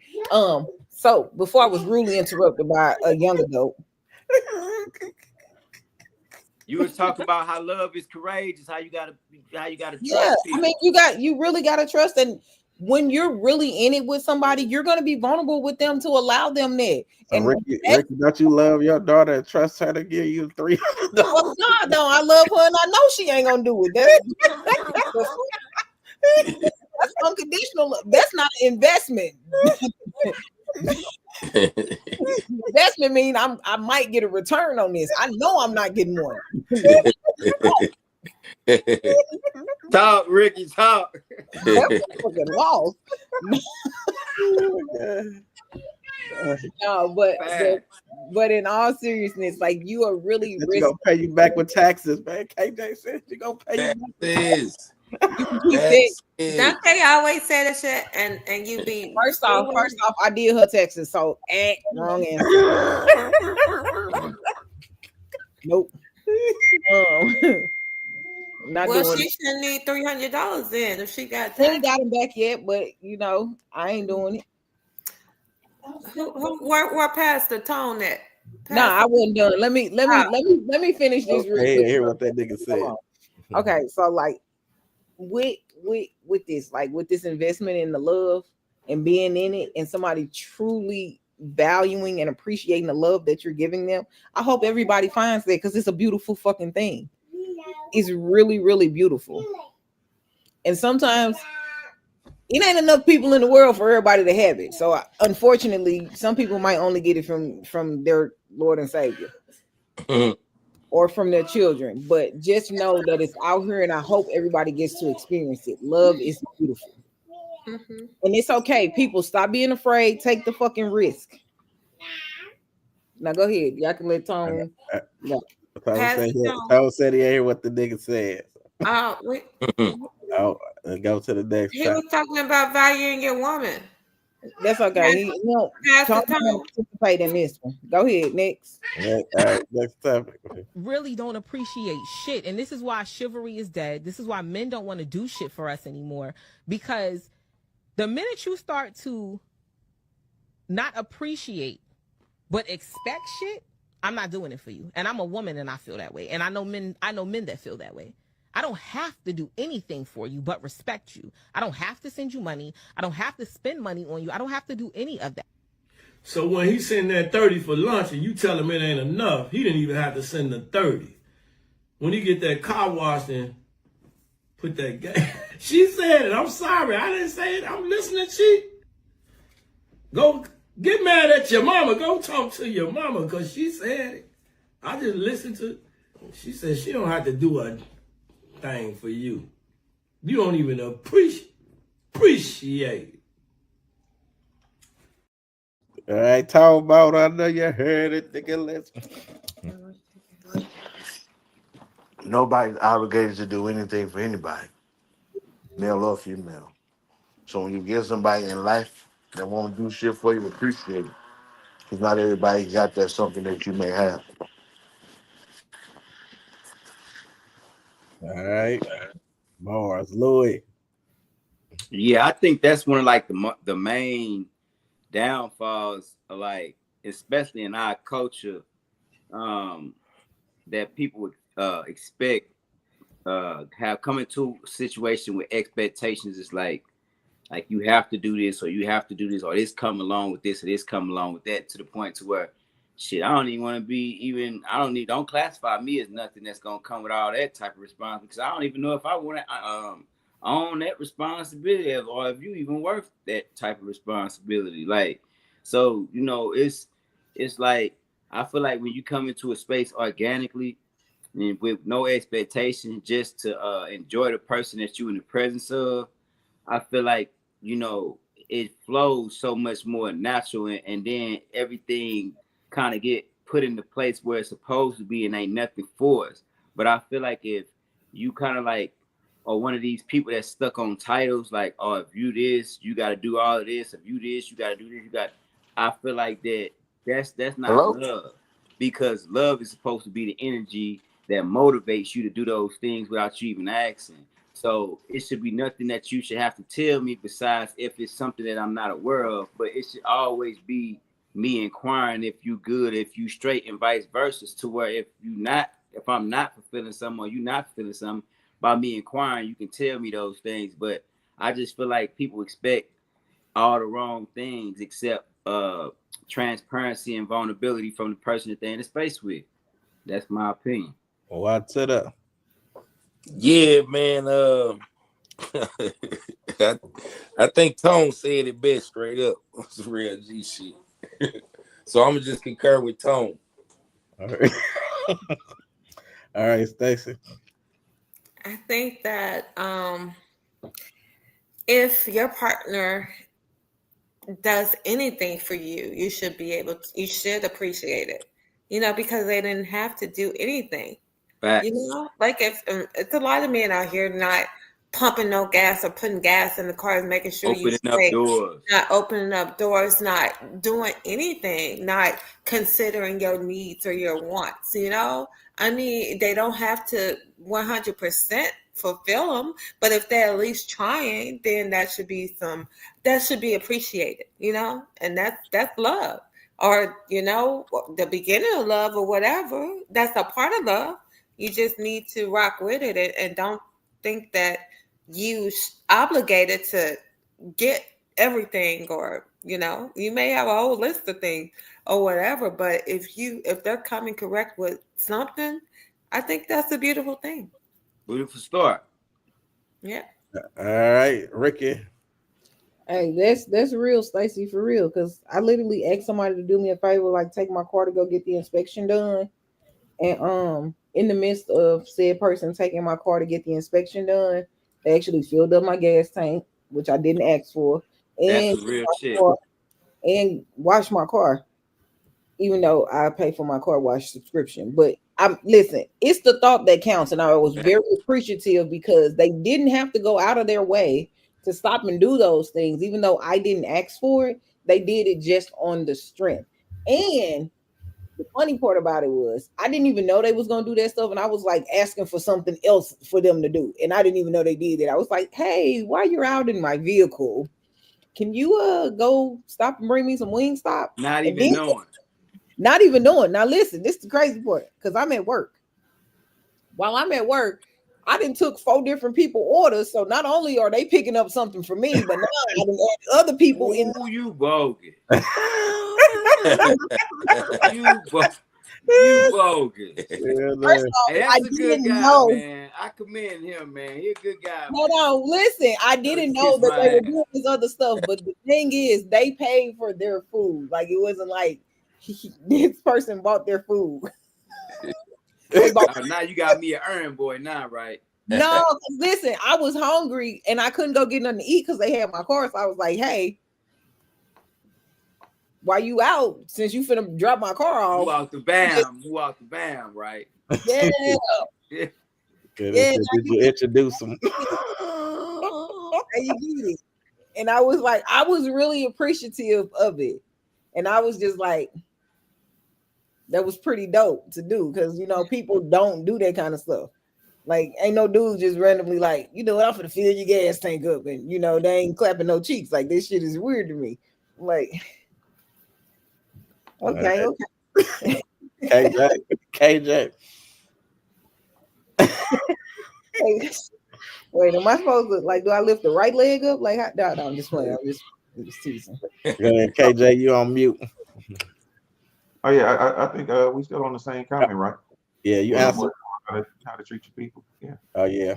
So before I was rudely interrupted by a young adult. You was talking about how love is courageous, how you gotta trust Yeah, people. I mean, you really gotta trust, and when you're really in it with somebody, you're gonna be vulnerable with them to allow them that. So And Ricky, don't you love your daughter and trust her to give you $300? well, no, I love her and I know she ain't gonna do it. That's unconditional. That's not an investment. Investment mean I might get a return on this. I know I'm not getting one. Talk, Ricky, talk. That fucking lost. No, but in all seriousness, like you are really She gonna pay you back with taxes, man. KJ said she gonna pay you back. Don't they always say that shit? And you be first off, I did her taxes, so wrong answer. Nope. Not well, doing she it. shouldn't need $300 then if she got. I ain't got him back yet, but I ain't doing it. Where past the tone at? Nah, I wasn't done. Let me finish this real quick. Hear what that nigga said. Okay, so like with this, like with this investment in the love and being in it, and somebody truly valuing and appreciating the love that you're giving them, I hope everybody finds that, because it's a beautiful fucking thing. It's really, really beautiful. And sometimes it ain't enough people in the world for everybody to have it. So unfortunately, some people might only get it from their Lord and Savior or from their children. But just know that it's out here, and I hope everybody gets to experience it. Love is beautiful. Mm-hmm. And it's okay. People, stop being afraid. Take the fucking risk. Now go ahead. Y'all can let Tone. Tone said he ain't hear what the nigga said. Oh, wait. Oh, let's go to the next. He was talking about valuing your woman. That's okay. He won't participate in this one. Go ahead, next. All right, next topic. Really don't appreciate shit. And this is why chivalry is dead. This is why men don't want to do shit for us anymore. Because the minute you start to not appreciate but expect shit, I'm not doing it for you. And I'm a woman and I feel that way. And I know men that feel that way. I don't have to do anything for you but respect you. I don't have to send you money. I don't have to spend money on you. I don't have to do any of that. So when he send that 30 for lunch and you tell him it ain't enough, he didn't even have to send the 30. When he get that car washed and put that gas. She said it. I'm sorry. I didn't say it. I'm listening, Chief. Go get mad at your mama. Go talk to your mama, because she said it. I just listened to it. She said she don't have to do a thing for you. You don't even appreciate it. All right, talk about. I know you heard it, nigga. Let's. Nobody's obligated to do anything for anybody, male or female. So when you get somebody in life that won't do shit for you, appreciate it. Because not everybody got that something that you may have. All right, Mars, Louis. Yeah, I think that's one of like the main downfalls of, like, especially in our culture, that people would expect, have come into a situation with expectations. Is like you have to do this, or you have to do this, or this come along with this, or this come along with that, to the point to where shit, I don't even want to be don't classify me as nothing that's gonna come with all that type of response, because I don't even know if I want to own that responsibility, or if you even worth that type of responsibility. Like, so, it's like, I feel like when you come into a space organically and with no expectation, just to enjoy the person that you in the presence of, I feel like, it flows so much more natural, and then everything kind of get put into place where it's supposed to be, and ain't nothing forced. But I feel like if you kind of like or one of these people that's stuck on titles like, oh, if you this, you got to do all of this. If you this, you got to do this. I feel like that's not love, because love is supposed to be the energy that motivates you to do those things without you even asking. So it should be nothing that you should have to tell me besides if it's something that I'm not aware of. But it should always be me inquiring if you good, if you straight, and vice versa. To where if I'm not fulfilling something or you not fulfilling something, by me inquiring, you can tell me those things. But I just feel like people expect all the wrong things except transparency and vulnerability from the person that they're in the space with. That's my opinion. What's it up? Yeah, man. I think Tone said it best straight up. It's real G shit. So I'm gonna just concur with Tone. All right. All right, Stacey. I think that if your partner does anything for you, you should appreciate it, because they didn't have to do anything. Facts. Like if it's a lot of men out here not pumping no gas or putting gas in the cars, making sure not opening up doors, not doing anything, not considering your needs or your wants. I mean, they don't have to 100% fulfill them, but if they're at least trying, then that should be appreciated, and that's love. Or, the beginning of love or whatever, that's a part of love. You just need to rock with it and don't think that you obligated to get everything, or, you may have a whole list of things or whatever, but if they're coming correct with something, I think that's a beautiful thing. Beautiful start. Yeah. All right, Ricky. Hey, that's real, Stacey, for real. Because I literally asked somebody to do me a favor, like take my car to go get the inspection done, and in the midst of said person taking my car to get the inspection done, they actually filled up my gas tank, which I didn't ask for, and that's real shit. And washed my car, even though I pay for my car wash subscription. But listen, it's the thought that counts, and I was very appreciative because they didn't have to go out of their way to stop and do those things, even though I didn't ask for it. They did it just on the strength. And the funny part about it was I didn't even know they was gonna do that stuff, and I was like asking for something else for them to do, and I didn't even know they did it. I was like, "Hey, while you're out in my vehicle, can you go stop and bring me some Wingstop?" Not even knowing. Now listen, this is the crazy part, because I'm at work. While I'm at work, I done took 4 different people orders, so not only are they picking up something for me, but now I done add other people in. You bogus. You bogus. First off, hey, that's a good guy, man. I commend him, man. He's a good guy. Hold on, listen. I didn't know that they were doing this other stuff, but the thing is, they paid for their food. Like, it wasn't like this person bought their food. Now you got me an errand boy now, right? No, listen, I was hungry and I couldn't go get nothing to eat because they had my car. So I was like, "Hey, while you out, since you finna drop my car off, who out the bam, right?" Yeah. Yeah. Did you introduce them? You get it. And I was like, I was really appreciative of it, and I was just like, that was pretty dope to do, because people don't do that kind of stuff. Like, ain't no dude just randomly like, I'm finna fill your gas tank up, and they ain't clapping no cheeks. Like, this shit is weird to me. Like, okay. KJ. Wait, am I supposed to, like, do I lift the right leg up? Like, no, I'm just playing. I'm just teasing. Go ahead, KJ, you on mute. Oh yeah, I think we still on the same comment, right? Yeah, you answered how to treat your people. Yeah. Oh yeah.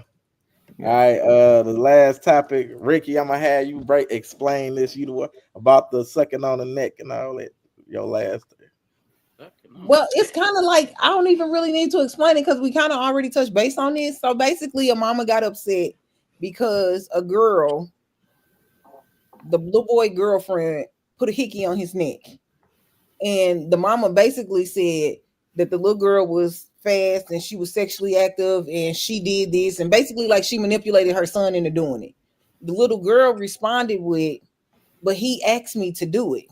All right. The last topic, Ricky, I'm gonna have you explain this. About the sucking on the neck and all that. Your last. Well, it's kind of like I don't even really need to explain it because we kind of already touched base on this. So basically, a mama got upset because a girl, the little boy girlfriend, put a hickey on his neck, and the mama basically said that the little girl was fast and she was sexually active and she did this and basically like she manipulated her son into doing it. The little girl responded with, but he asked me to do it.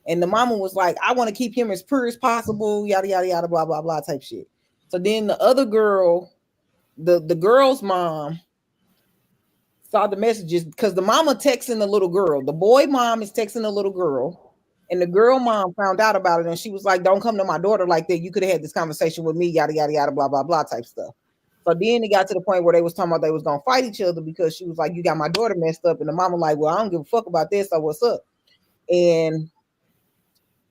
And the mama was like, I want to keep him as pure as possible, yada, yada, yada, blah, blah, blah type shit. So then the other girl, the girl's mom saw the messages because the mama texting the little girl. The boy mom is texting the little girl. And the girl mom found out about it and she was like, don't come to my daughter like that. You could have had this conversation with me, yada, yada, yada, blah, blah, blah type stuff. So then it got to the point where they was talking about they was going to fight each other because she was like, you got my daughter messed up. And the mama like, well, I don't give a fuck about this. So what's up? And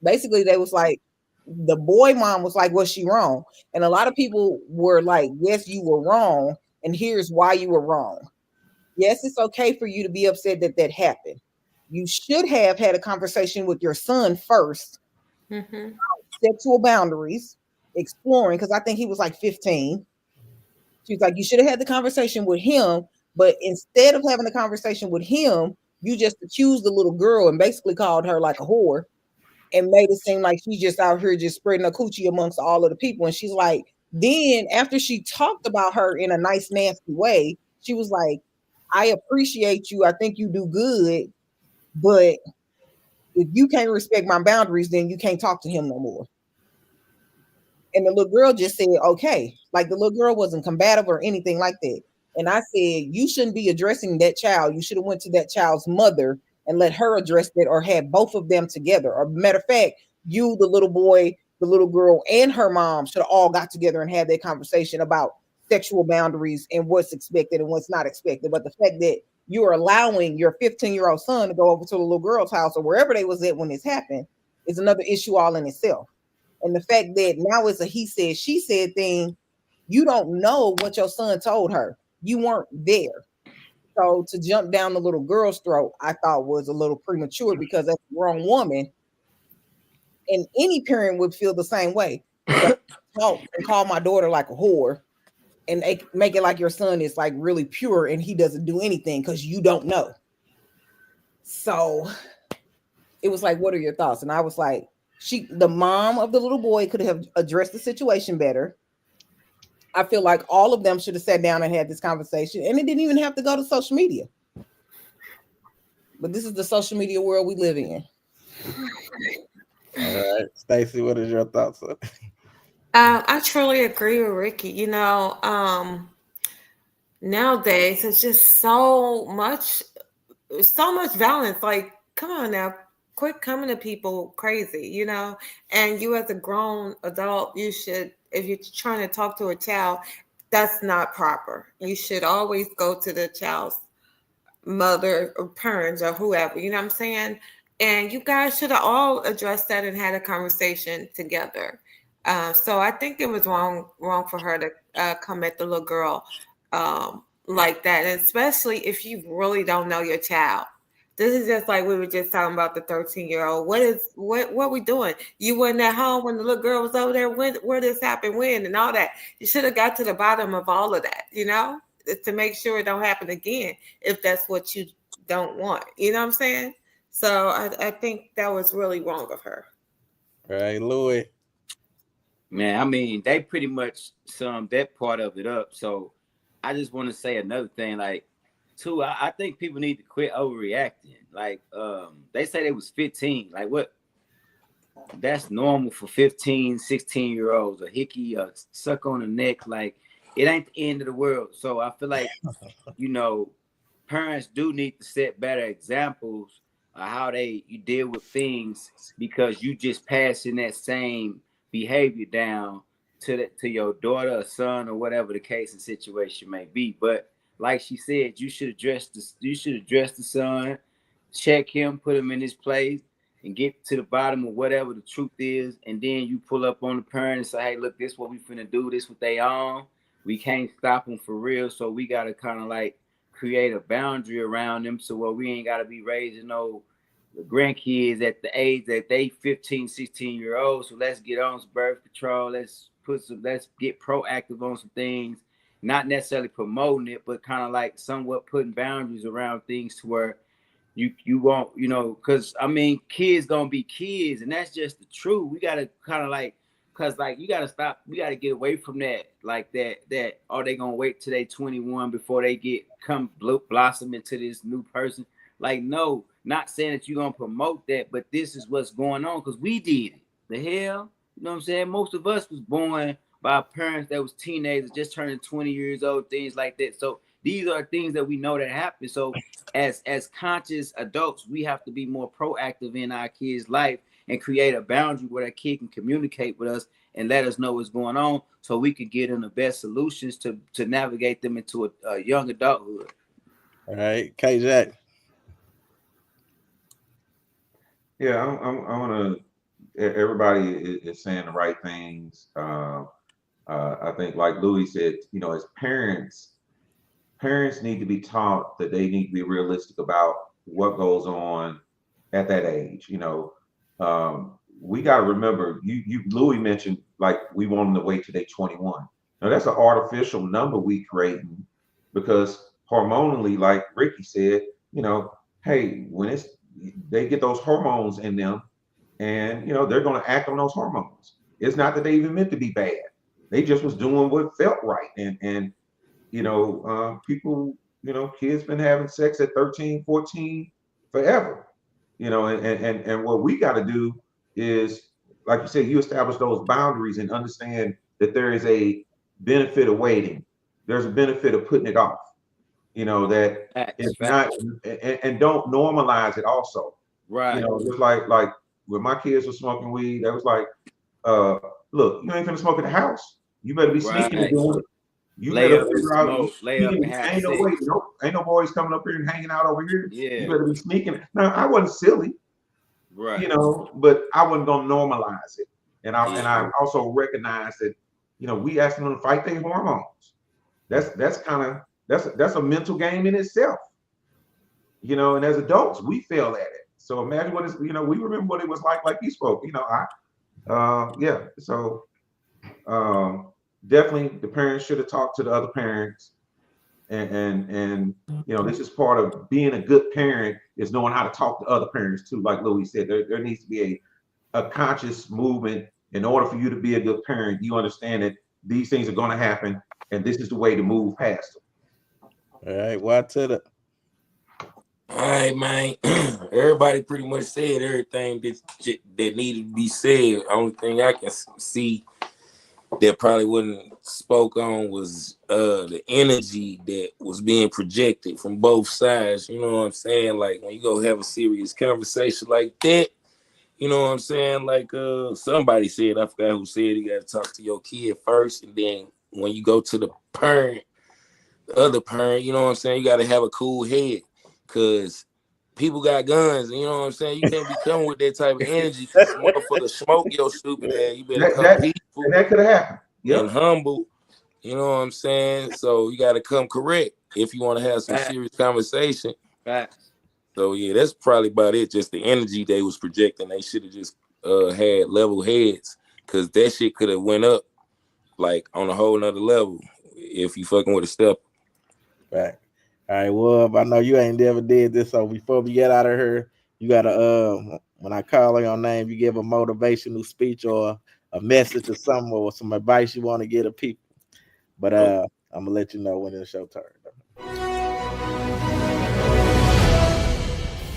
basically they was like, the boy mom was like, was she wrong? And a lot of people were like, yes, you were wrong. And here's why you were wrong. Yes, it's okay for you to be upset that that happened. You should have had a conversation with your son first. Sexual boundaries, exploring, because I think he was like 15. She's like, you should have had the conversation with him, but instead of having a conversation with him, you just accused the little girl and basically called her like a whore and made it seem like she's just out here just spreading a coochie amongst all of the people. And she's like, then after she talked about her in a nice, nasty way, she was like, I appreciate you. I think you do good. But if you can't respect my boundaries, then you can't talk to him no more. And the little girl just said, okay. Like the little girl wasn't combative or anything like that. And I said, you shouldn't be addressing that child. You should have went to that child's mother and let her address that or had both of them together. Or matter of fact, you, the little boy, the little girl, and her mom should have all got together and had that conversation about sexual boundaries and what's expected and what's not expected. But the fact that you are allowing your 15-year-old son to go over to the little girl's house or wherever they was at when this happened is another issue all in itself. And the fact that now it's a he said, she said thing, you don't know what your son told her. You weren't there. So to jump down the little girl's throat, I thought was a little premature because that's the wrong woman. And any parent would feel the same way. Talk and call my daughter like a whore and make it like your son is like really pure and he doesn't do anything because you don't know. So it was like, what are your thoughts? And I was like, the mom of the little boy could have addressed the situation better. I feel like all of them should have sat down and had this conversation, and it didn't even have to go to social media. But this is the social media world we live in. All right, Stacey, what is your thoughts on it? I truly agree with Ricky. You know, nowadays it's just so much violence. Like, come on now, quit coming to people crazy, you know. And you as a grown adult, you should, if you're trying to talk to a child, that's not proper. You should always go to the child's mother or parents or whoever, you know what I'm saying? And you guys should have all addressed that and had a conversation together. So I think it was wrong for her to come at the little girl like that, and especially if you really don't know your child. This is just like we were just talking about the 13-year-old. What we doing? You weren't at home when the little girl was over there. Where this happened, when, and all that. You should have got to the bottom of all of that, you know, to make sure it don't happen again if that's what you don't want. You know what I'm saying? So I think that was really wrong of her. All right, Louis. Man, I mean, they pretty much summed that part of it up. So I just want to say another thing, like, too, I think people need to quit overreacting. Like, they say they was 15. Like, what? That's normal for 15, 16-year-olds. A hickey, a suck on the neck. Like, it ain't the end of the world. So I feel like, you know, parents do need to set better examples of how you deal with things, because you just passing that same behavior down to your daughter or son or whatever the case and situation may be. But like she said, you should address the son, check him, put him in his place, and get to the bottom of whatever the truth is. And then you pull up on the parent and say, hey, look, this is what we finna do, this what they on. We can't stop them for real. So we gotta kind of like create a boundary around them, so we ain't gotta be raising no grandkids at the age that they 15, 16-year-olds. So let's get on some birth control. Let's get proactive on some things. Not necessarily promoting it, but kind of like somewhat putting boundaries around things to where you won't, you know, because I mean, kids gonna be kids, and that's just the truth. We gotta kind of like Cause like you gotta stop, we gotta get away from that, like that are they gonna wait till they 21 before they come blossom into this new person? Like, no, not saying that you're gonna promote that, but this is what's going on because we did it. The hell, you know what I'm saying? Most of us was born by parents that was teenagers, just turning 20 years old, things like that. So these are things that we know that happen. So as conscious adults, we have to be more proactive in our kids' life and create a boundary where that kid can communicate with us and let us know what's going on so we can get in the best solutions to navigate them into a young adulthood. All right, K-Jack. Yeah, I'm gonna. Everybody is saying the right things. I think, like Louis said, as parents need to be taught that they need to be realistic about what goes on at that age. We got to remember. Louis mentioned like we want them to wait till they're 21. Now that's an artificial number we creating because hormonally, like Ricky said, hey, when they get those hormones in them, and they're going to act on those hormones. It's not that they even meant to be bad. They just was doing what felt right, and people, kids been having sex at 13, 14 forever, and what we got to do is, like you said, you establish those boundaries and understand that there is a benefit of waiting. There's a benefit of putting it off, that it's not, and don't normalize it also. Right. Just like when my kids were smoking weed, they was like, look, you ain't finna smoke at the house. You better be sneaking and doing it. You better figure out. Ain't no boys coming up here and hanging out over here. Yeah. You better be sneaking. Now, I wasn't silly, right? But I wasn't gonna normalize it, and I also recognize that, we asking them to fight their hormones. That's a mental game in itself, and as adults, we fail at it. So imagine what it's, we remember what it was like he spoke, So definitely the parents should have talked to the other parents, and this is part of being a good parent, is knowing how to talk to other parents too. Like Louis said, there needs to be a conscious movement. In order for you to be a good parent, you understand that these things are going to happen, and this is the way to move past them. All right, what to the? All right, man. Everybody pretty much said everything that needed to be said. Only thing I can see that probably wasn't spoke on was the energy that was being projected from both sides. You know what I'm saying? Like when you go have a serious conversation like that, you know what I'm saying? Like somebody said, I forgot who said, you got to talk to your kid first, and then when you go to the other parent, you know what I'm saying? You got to have a cool head. Because people got guns, you know what I'm saying? You can't be coming with that type of energy. Motherfucker smoke your stupid ass. You better come peaceful. That could have happened. And humble. You know what I'm saying? So you got to come correct if you want to have some serious conversation. Facts. So yeah, that's probably about it. Just the energy they was projecting. They should have just had level heads, because that shit could have went up like on a whole nother level if you fucking with a step. Right. All right, well, I know you ain't never did this, so before we get out of here, you gotta when I call on your name, you give a motivational speech or a message or something, or some advice you want to give to people. But I'm gonna let you know when it's your turn.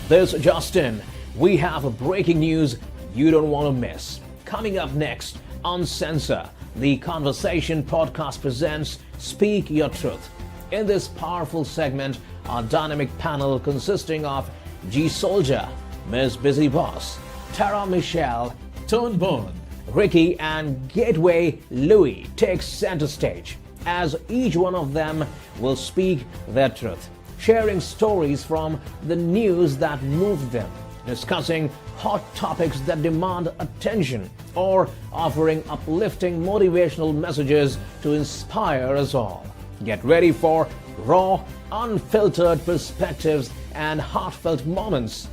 This is Justin. We have a breaking news you don't want to miss. Coming up next, UnCensor The Conversation Podcast presents Speak Your Truth. In this powerful segment, our dynamic panel consisting of G Soldier, Ms. Busy Boss, Tara Michelle, Tone Bone, Ricky, and Gateway Louis takes center stage, as each one of them will speak their truth, sharing stories from the news that moved them, discussing hot topics that demand attention, or offering uplifting motivational messages to inspire us all. Get ready for raw, unfiltered perspectives and heartfelt moments.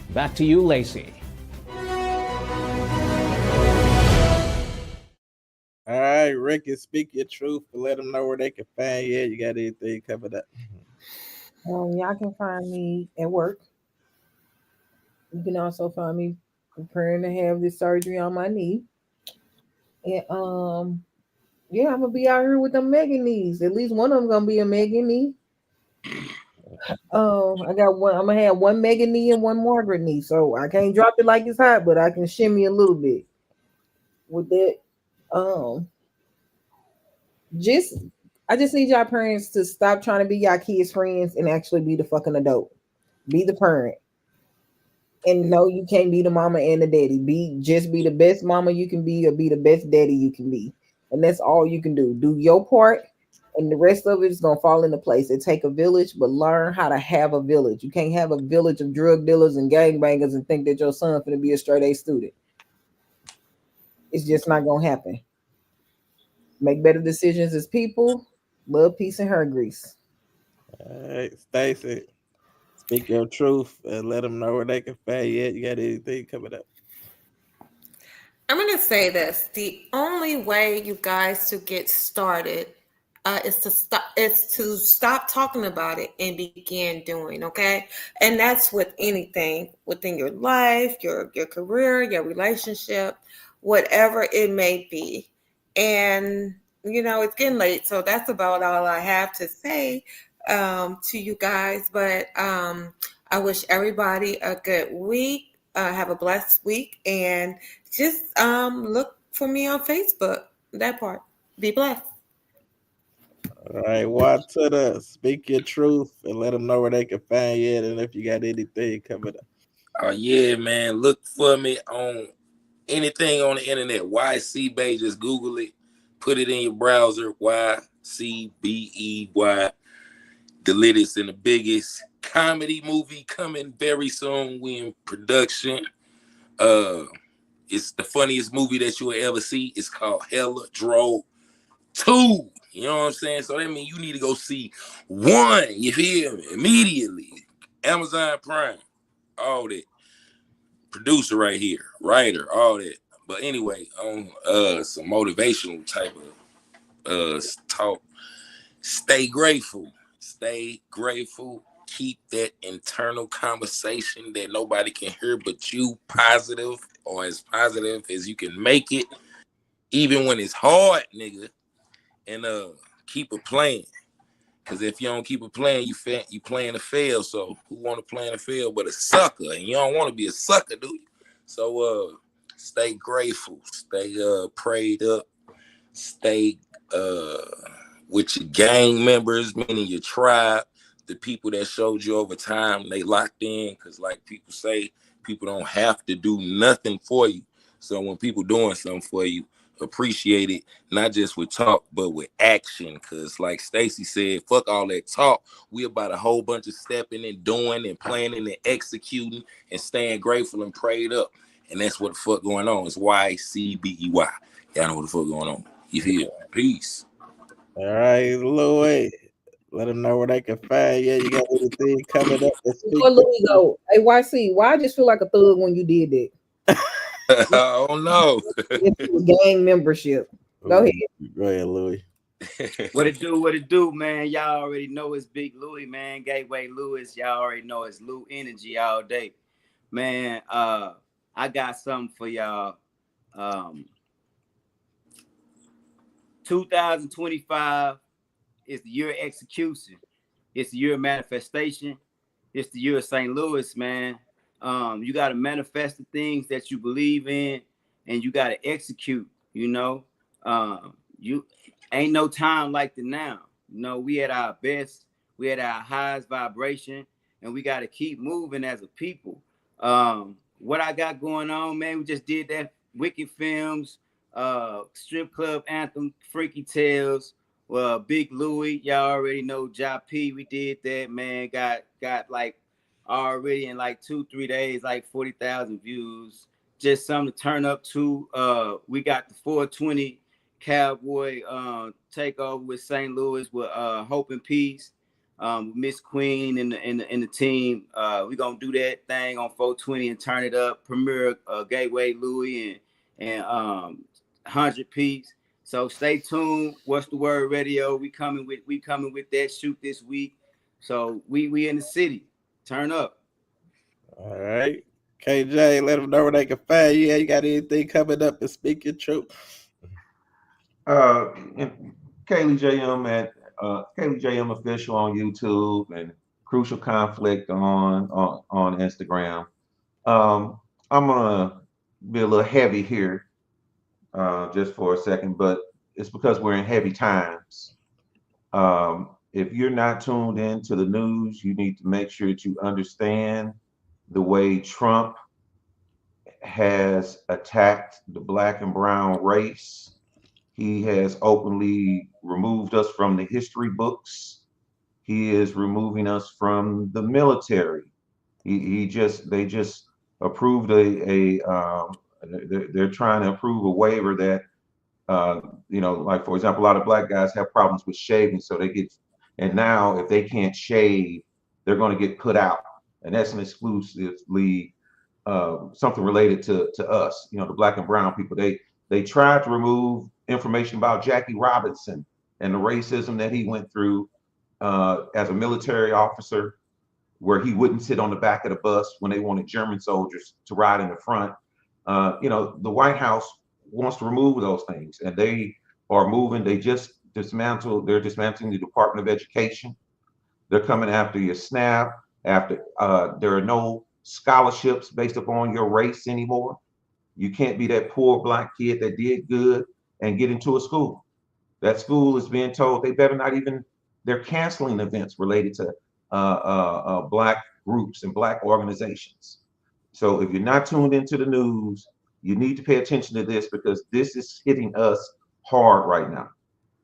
Back to you, Lacey. All right, Ricky, speak your truth, but let them know where they can find you. You got anything covered up? Y'all can find me at work. You can also find me preparing to have this surgery on my knee. And yeah, I'm gonna be out here with them Megan knees. At least one of them gonna be a Megan knee. I got one. I'm gonna have one Megan knee and one Margaret knee. So I can't drop it like it's hot, but I can shimmy a little bit with that. Just I just need y'all parents to stop trying to be y'all kids' friends and actually be the fucking adult. Be the parent. And no, you can't be the mama and the daddy. Be the best mama you can be, or be the best daddy you can be. And that's all you can do. Do your part, and the rest of it is gonna fall into place. It take a village, but learn how to have a village. You can't have a village of drug dealers and gangbangers and think that your son's gonna be a straight A student. It's just not gonna happen. Make better decisions as people. Love, peace, and hair grease. All right, Stacy. Speak your truth and let them know where they can find you. You got anything coming up? I'm going to say this. The only way you guys to get started is to stop talking about it and begin doing, okay? And that's with anything within your life, your career, your relationship, whatever it may be. And, it's getting late, so that's about all I have to say to you guys. But I wish everybody a good week. Have a blessed week, and just look for me on Facebook. That part. Be blessed. All right, watch to the speak your truth and let them know where they can find you. And if you got anything coming up. Yeah, man. Look for me on anything on the internet. YCBay, just Google it. Put it in your browser. YCBEY. The latest and the biggest comedy movie coming very soon. We in production. It's the funniest movie that you will ever see. It's called Hella Drove 2. You know what I'm saying? So that means you need to go see 1. You feel me? Immediately. Amazon Prime. All that. Producer right here. Writer. All that. But anyway, on some motivational type of talk. Stay grateful. Stay grateful. Keep that internal conversation that nobody can hear but you positive, or as positive as you can make it, even when it's hard, nigga. And keep it playing. Because if you don't keep it playing, you playing to fail. So who want to play to fail but a sucker? And you don't want to be a sucker, do you? So stay grateful. Stay prayed up. Stay with your gang members, meaning your tribe, the people that showed you over time, they locked in. Because like people say, people don't have to do nothing for you. So when people doing something for you, appreciate it, not just with talk, but with action. Because like Stacy said, fuck all that talk. We about a whole bunch of stepping and doing and planning and executing and staying grateful and prayed up. And that's what the fuck going on. It's YCBEY. Y'all know what the fuck going on. You feel? Peace. All right, Louis. Let them know where they can find you. You got anything coming up? Before Louis go, hey YC, why I just feel like a thug when you did that? Oh no. Gang membership. Go ahead. Go ahead, Louis. What it do, man? Y'all already know it's Big Louis, man. Gateway Louis. Y'all already know it's Lou Energy all day. Man, I got something for y'all. 2025 is the year of execution. It's the year of manifestation. It's the year of St. Louis, man. You got to manifest the things that you believe in, and you got to execute. You know, you ain't no time like the now. You know, we at our best, we at our highest vibration, and we got to keep moving as a people. What I got going on, man, we just did that Wicked Films, Strip Club Anthem, Freaky Tales, Big Louis, y'all already know Ja P. We did that, man. Got like already in like 2-3 days, like 40,000 views. Just something to turn up to. We got the 420 Cowboy takeover with St. Louis with Hope and Peace, Miss Queen and the team. We gonna do that thing on 420 and turn it up. Premiere Gateway Louis and 100 Piece. So stay tuned. What's the Word Radio? We coming with that shoot this week. So we in the city. Turn up. All right. KJ, let them know where they can find you. You got anything coming up and speak your truth? And Kaylee JM at Kaylee JM official on YouTube and Crucial Conflict on Instagram. I'm gonna be a little heavy here just for a second, but it's because we're in heavy times. If you're not tuned into the news, you need to make sure that you understand the way Trump has attacked the black and brown race. He has openly removed us from the history books. He is removing us from the military. They just approved they're trying to approve a waiver that like for example, a lot of black guys have problems with shaving, so and now if they can't shave, they're going to get put out, and that's an exclusively something related to us, the black and brown people. They tried to remove information about Jackie Robinson and the racism that he went through as a military officer, where he wouldn't sit on the back of the bus when they wanted German soldiers to ride in the front. The White House wants to remove those things, and they are moving. They're dismantling the Department of Education. They're coming after your SNAP. There are no scholarships based upon your race anymore. You can't be that poor black kid that did good and get into a school. That school is being told they better not even. They're canceling events related to black groups and black organizations. So if you're not tuned into the news, you need to pay attention to this, because this is hitting us hard right now.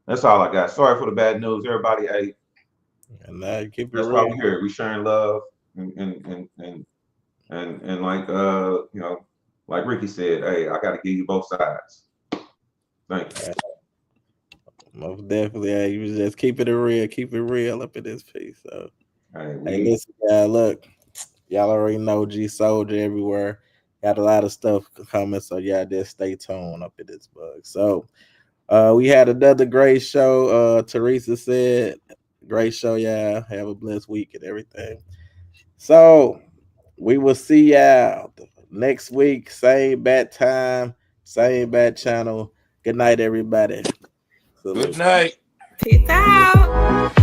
That's all I got. Sorry for the bad news, everybody. Hey, and keep it that's real. why we're here. We sharing love and like like Ricky said, hey, I got to give you both sides. Thank you. Most definitely. Hey, you just keep it real up in this piece. So, hey, listen, y'all, look, y'all already know G Soldier everywhere. Got a lot of stuff coming, so y'all just stay tuned up in this bug. So, we had another great show. Teresa said, great show, y'all. Have a blessed week and everything. So, we will see y'all next week. Same bat time, same bat channel. Good night, everybody. Good night. Peace out.